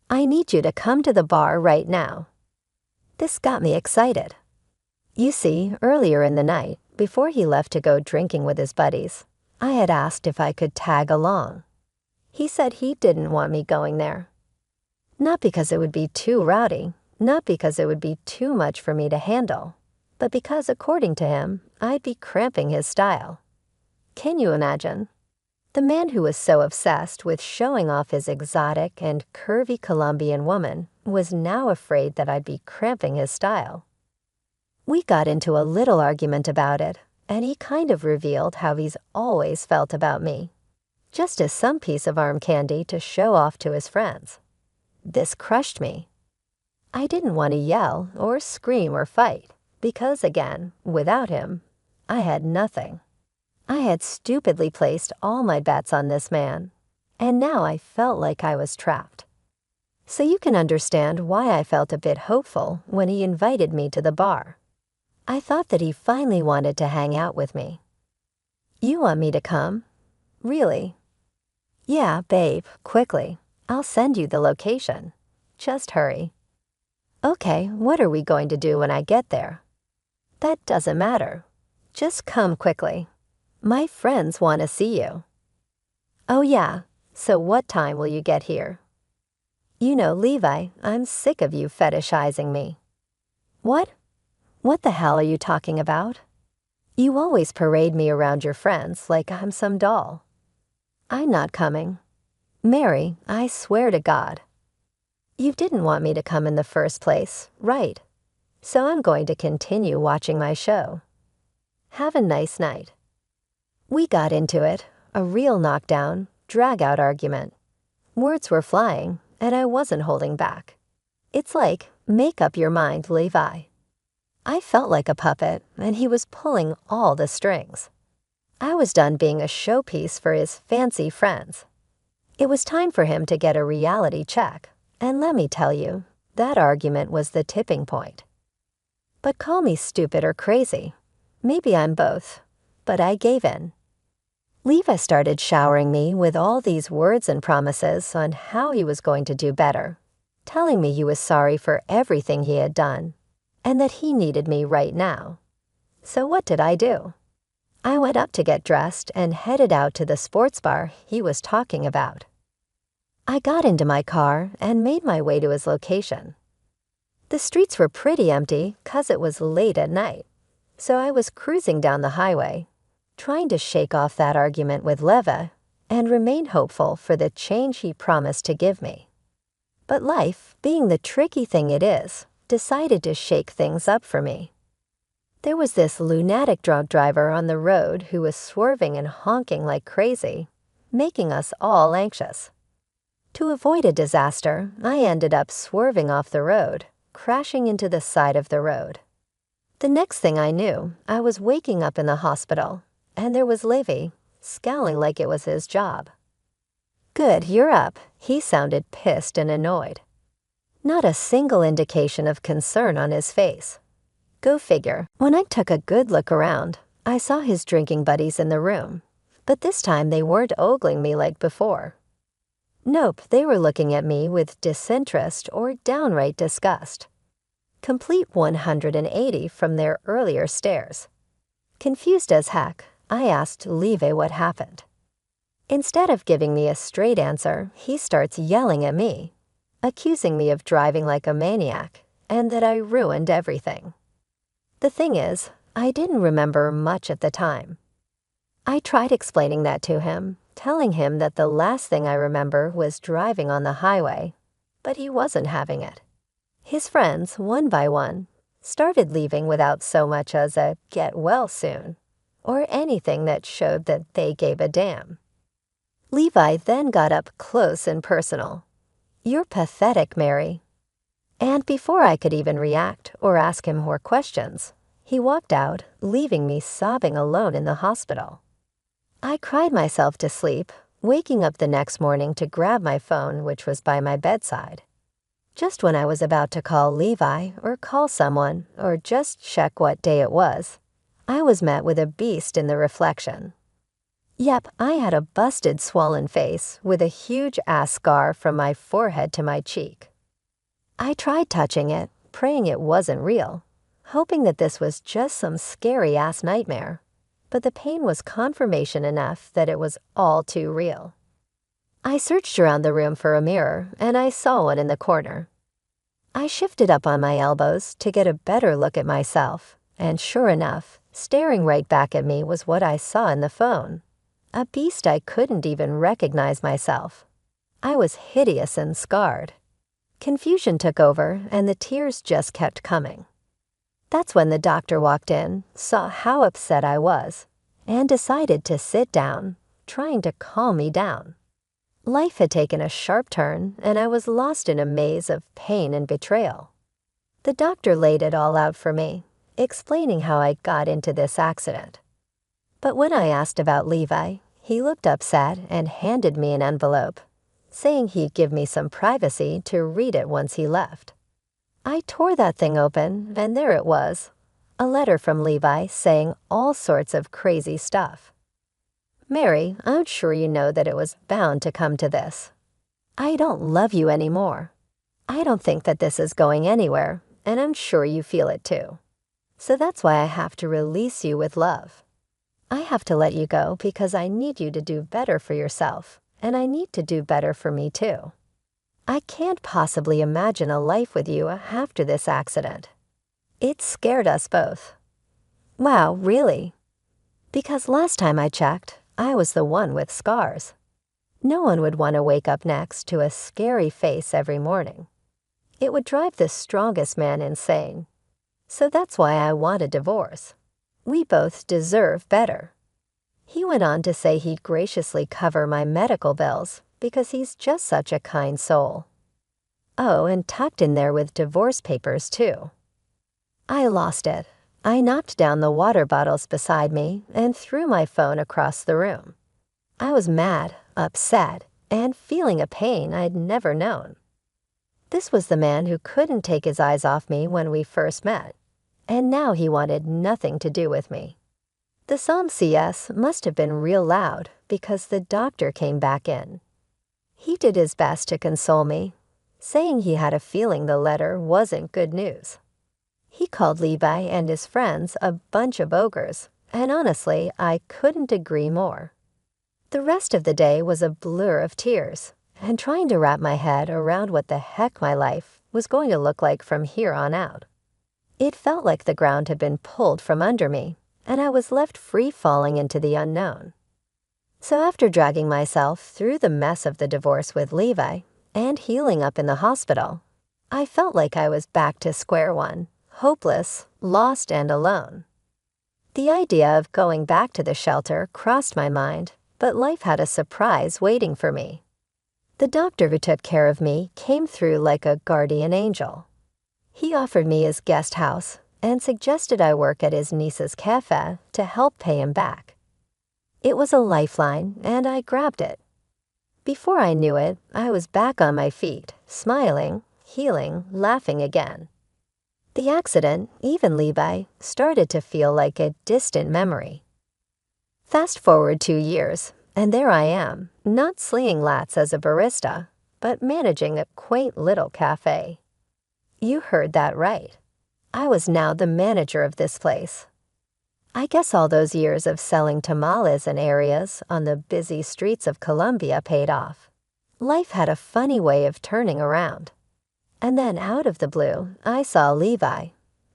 I need you to come to the bar right now. This got me excited. You see, earlier in the night, before he left to go drinking with his buddies, I had asked if I could tag along. He said he didn't want me going there. Not because it would be too rowdy, not because it would be too much for me to handle, but because, according to him, I'd be cramping his style. Can you imagine? The man who was so obsessed with showing off his exotic and curvy Colombian woman was now afraid that I'd be cramping his style. We got into a little argument about it, and he kind of revealed how he's always felt about me, just as some piece of arm candy to show off to his friends. This crushed me. I didn't want to yell or scream or fight, because again, without him, I had nothing. I had stupidly placed all my bets on this man, and now I felt like I was trapped. So you can understand why I felt a bit hopeful when he invited me to the bar. I thought that he finally wanted to hang out with me. You want me to come? Really? Yeah, babe, quickly. I'll send you the location. Just hurry. Okay, what are we going to do when I get there? That doesn't matter. Just come quickly. My friends want to see you. Oh yeah, so what time will you get here? You know, Levi, I'm sick of you fetishizing me. What? What the hell are you talking about? You always parade me around your friends like I'm some doll. I'm not coming. Mary, I swear to God. You didn't want me to come in the first place, right? So I'm going to continue watching my show. Have a nice night. We got into it, a real knockdown, drag-out argument. Words were flying, and I wasn't holding back. It's like, make up your mind, Levi. I felt like a puppet, and he was pulling all the strings. I was done being a showpiece for his fancy friends. It was time for him to get a reality check, and let me tell you, that argument was the tipping point. But call me stupid or crazy. Maybe I'm both, but I gave in. Levi started showering me with all these words and promises on how he was going to do better, telling me he was sorry for everything he had done, and that he needed me right now. So what did I do? I went up to get dressed and headed out to the sports bar he was talking about. I got into my car and made my way to his location. The streets were pretty empty 'cause it was late at night, so I was cruising down the highway, trying to shake off that argument with Levi and remain hopeful for the change he promised to give me. But life, being the tricky thing it is, decided to shake things up for me. There was this lunatic drunk driver on the road who was swerving and honking like crazy, making us all anxious. To avoid a disaster, I ended up swerving off the road, crashing into the side of the road. The next thing I knew, I was waking up in the hospital, and there was Levi, scowling like it was his job. "Good, you're up," he sounded pissed and annoyed. Not a single indication of concern on his face. Go figure, when I took a good look around, I saw his drinking buddies in the room, but this time they weren't ogling me like before. Nope, they were looking at me with disinterest or downright disgust. Complete 180 from their earlier stares. Confused as heck, I asked Levi what happened. Instead of giving me a straight answer, he starts yelling at me, accusing me of driving like a maniac and that I ruined everything. The thing is, I didn't remember much at the time. I tried explaining that to him, telling him that the last thing I remember was driving on the highway, but he wasn't having it. His friends, one by one, started leaving without so much as a "get well soon," or anything that showed that they gave a damn. Levi then got up close and personal. "You're pathetic, Mary." And before I could even react or ask him more questions, he walked out, leaving me sobbing alone in the hospital. I cried myself to sleep, waking up the next morning to grab my phone, which was by my bedside. Just when I was about to call Levi or call someone or just check what day it was, I was met with a beast in the reflection. Yep, I had a busted, swollen face with a huge ass scar from my forehead to my cheek. I tried touching it, praying it wasn't real, hoping that this was just some scary-ass nightmare, but the pain was confirmation enough that it was all too real. I searched around the room for a mirror, and I saw one in the corner. I shifted up on my elbows to get a better look at myself, and sure enough, staring right back at me was what I saw in the phone. A beast I couldn't even recognize myself. I was hideous and scarred. Confusion took over, and the tears just kept coming. That's when the doctor walked in, saw how upset I was, and decided to sit down, trying to calm me down. Life had taken a sharp turn, and I was lost in a maze of pain and betrayal. The doctor laid it all out for me, explaining how I got into this accident. But when I asked about Levi, he looked upset and handed me an envelope, saying he'd give me some privacy to read it once he left. I tore that thing open, and there it was, a letter from Levi saying all sorts of crazy stuff. "Mary, I'm sure you know that it was bound to come to this. I don't love you anymore. I don't think that this is going anywhere, and I'm sure you feel it too. So that's why I have to release you with love. I have to let you go because I need you to do better for yourself, and I need to do better for me too. I can't possibly imagine a life with you after this accident. It scared us both." Wow, really? Because last time I checked, I was the one with scars. No one would want to wake up next to a scary face every morning. It would drive the strongest man insane. So that's why I want a divorce. We both deserve better. He went on to say he'd graciously cover my medical bills because he's just such a kind soul. Oh, and tucked in there with divorce papers, too. I lost it. I knocked down the water bottles beside me and threw my phone across the room. I was mad, upset, and feeling a pain I'd never known. This was the man who couldn't take his eyes off me when we first met, and now he wanted nothing to do with me. The Psalm CS must have been real loud because the doctor came back in. He did his best to console me, saying he had a feeling the letter wasn't good news. He called Levi and his friends a bunch of ogres, and honestly, I couldn't agree more. The rest of the day was a blur of tears, and trying to wrap my head around what the heck my life was going to look like from here on out. It felt like the ground had been pulled from under me, and I was left free falling into the unknown. So after dragging myself through the mess of the divorce with Levi and healing up in the hospital, I felt like I was back to square one, hopeless, lost, and alone. The idea of going back to the shelter crossed my mind, but life had a surprise waiting for me. The doctor who took care of me came through like a guardian angel. He offered me his guest house and suggested I work at his niece's cafe to help pay him back. It was a lifeline, and I grabbed it. Before I knew it, I was back on my feet, smiling, healing, laughing again. The accident, even Levi, started to feel like a distant memory. Fast forward 2 years, and there I am, not slinging lats as a barista, but managing a quaint little cafe. You heard that right. I was now the manager of this place. I guess all those years of selling tamales in areas on the busy streets of Colombia paid off. Life had a funny way of turning around. And then out of the blue, I saw Levi,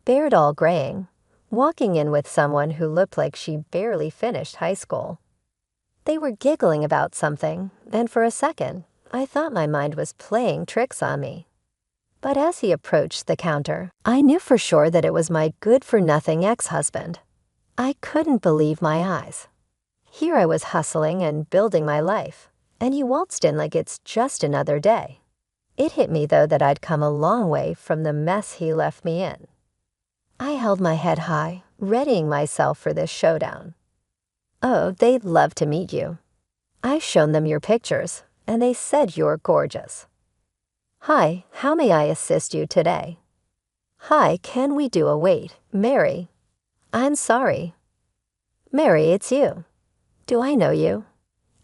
beard all graying, walking in with someone who looked like she barely finished high school. They were giggling about something, and for a second, I thought my mind was playing tricks on me. But as he approached the counter, I knew for sure that it was my good-for-nothing ex-husband. I couldn't believe my eyes. Here I was hustling and building my life, and he waltzed in like it's just another day. It hit me, though, that I'd come a long way from the mess he left me in. I held my head high, readying myself for this showdown. Oh, they'd love to meet you. I've shown them your pictures, and they said you're gorgeous. Hi, how may I assist you today? Hi, can we do a wait? Mary. I'm sorry. Mary, it's you. Do I know you?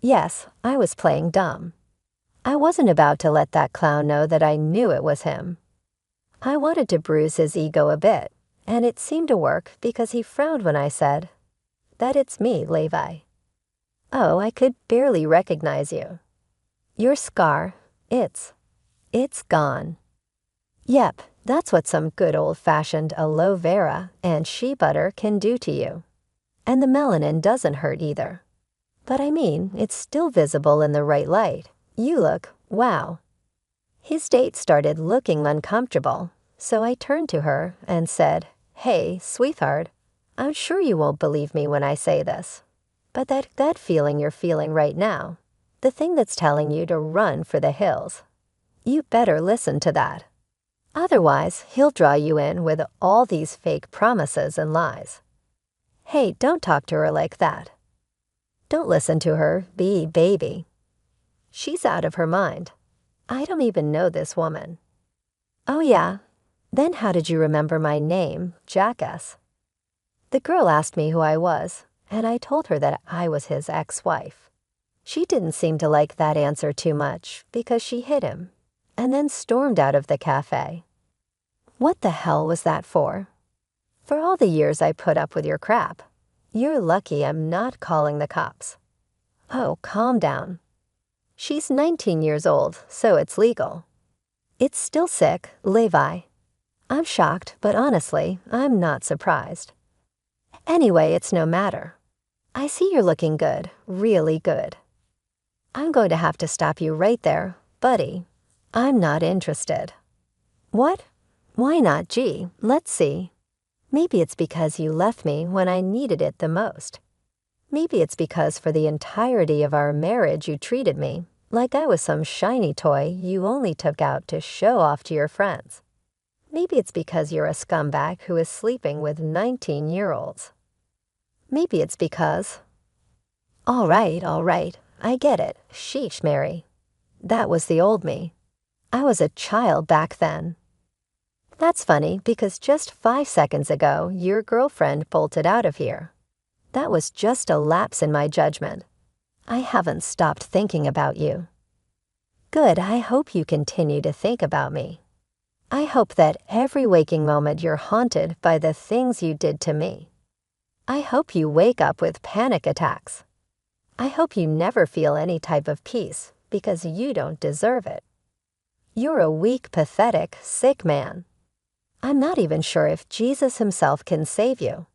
Yes, I was playing dumb. I wasn't about to let that clown know that I knew it was him. I wanted to bruise his ego a bit, and it seemed to work because he frowned when I said, "That it's me, Levi." Oh, I could barely recognize you. Your scar, it's gone. Yep, that's what some good old-fashioned aloe vera and shea butter can do to you. And the melanin doesn't hurt either. But I mean, it's still visible in the right light. You look, wow. His date started looking uncomfortable, so I turned to her and said, "Hey, sweetheart, I'm sure you won't believe me when I say this, but that feeling you're feeling right now, the thing that's telling you to run for the hills, you better listen to that. Otherwise, he'll draw you in with all these fake promises and lies. Hey, don't talk to her like that. Don't listen to her, baby. She's out of her mind. I don't even know this woman." "Oh yeah? Then how did you remember my name, jackass?" The girl asked me who I was, and I told her that I was his ex-wife. She didn't seem to like that answer too much because she hit him, and then stormed out of the cafe. What the hell was that for? For all the years I put up with your crap, you're lucky I'm not calling the cops. Oh, calm down. She's 19 years old, so it's legal. It's still sick, Levi. I'm shocked, but honestly, I'm not surprised. Anyway, it's no matter. I see you're looking good, really good. I'm going to have to stop you right there, buddy. I'm not interested." "What? Why not? Gee, let's see. Maybe it's because you left me when I needed it the most. Maybe it's because for the entirety of our marriage you treated me like I was some shiny toy you only took out to show off to your friends. Maybe it's because you're a scumbag who is sleeping with 19-year-olds. Maybe it's because—" All right, I get it. Sheesh, Mary. That was the old me. I was a child back then. That's funny because just 5 seconds ago, your girlfriend bolted out of here. That was just a lapse in my judgment. I haven't stopped thinking about you. Good, I hope you continue to think about me. I hope that every waking moment you're haunted by the things you did to me. I hope you wake up with panic attacks. I hope you never feel any type of peace because you don't deserve it. You're a weak, pathetic, sick man. I'm not even sure if Jesus himself can save you.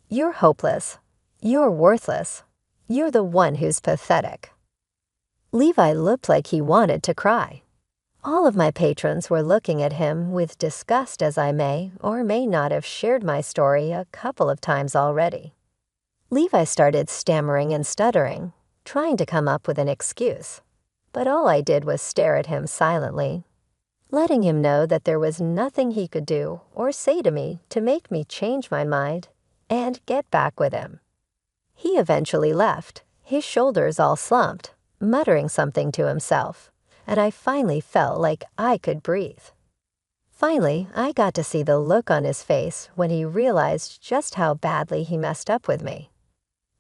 You're hopeless. You're worthless. You're the one who's pathetic." Levi looked like he wanted to cry. All of my patrons were looking at him with disgust, as I may or may not have shared my story a couple of times already. Levi started stammering and stuttering, trying to come up with an excuse. but all I did was stare at him silently, letting him know that there was nothing he could do or say to me to make me change my mind and get back with him. He eventually left, his shoulders all slumped, muttering something to himself, and I finally felt like I could breathe. Finally, I got to see the look on his face when he realized just how badly he messed up with me.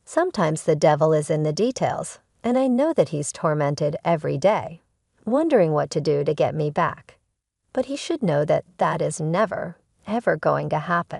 Sometimes the devil is in the details, and I know that he's tormented every day, wondering what to do to get me back. But he should know that that is never, ever going to happen.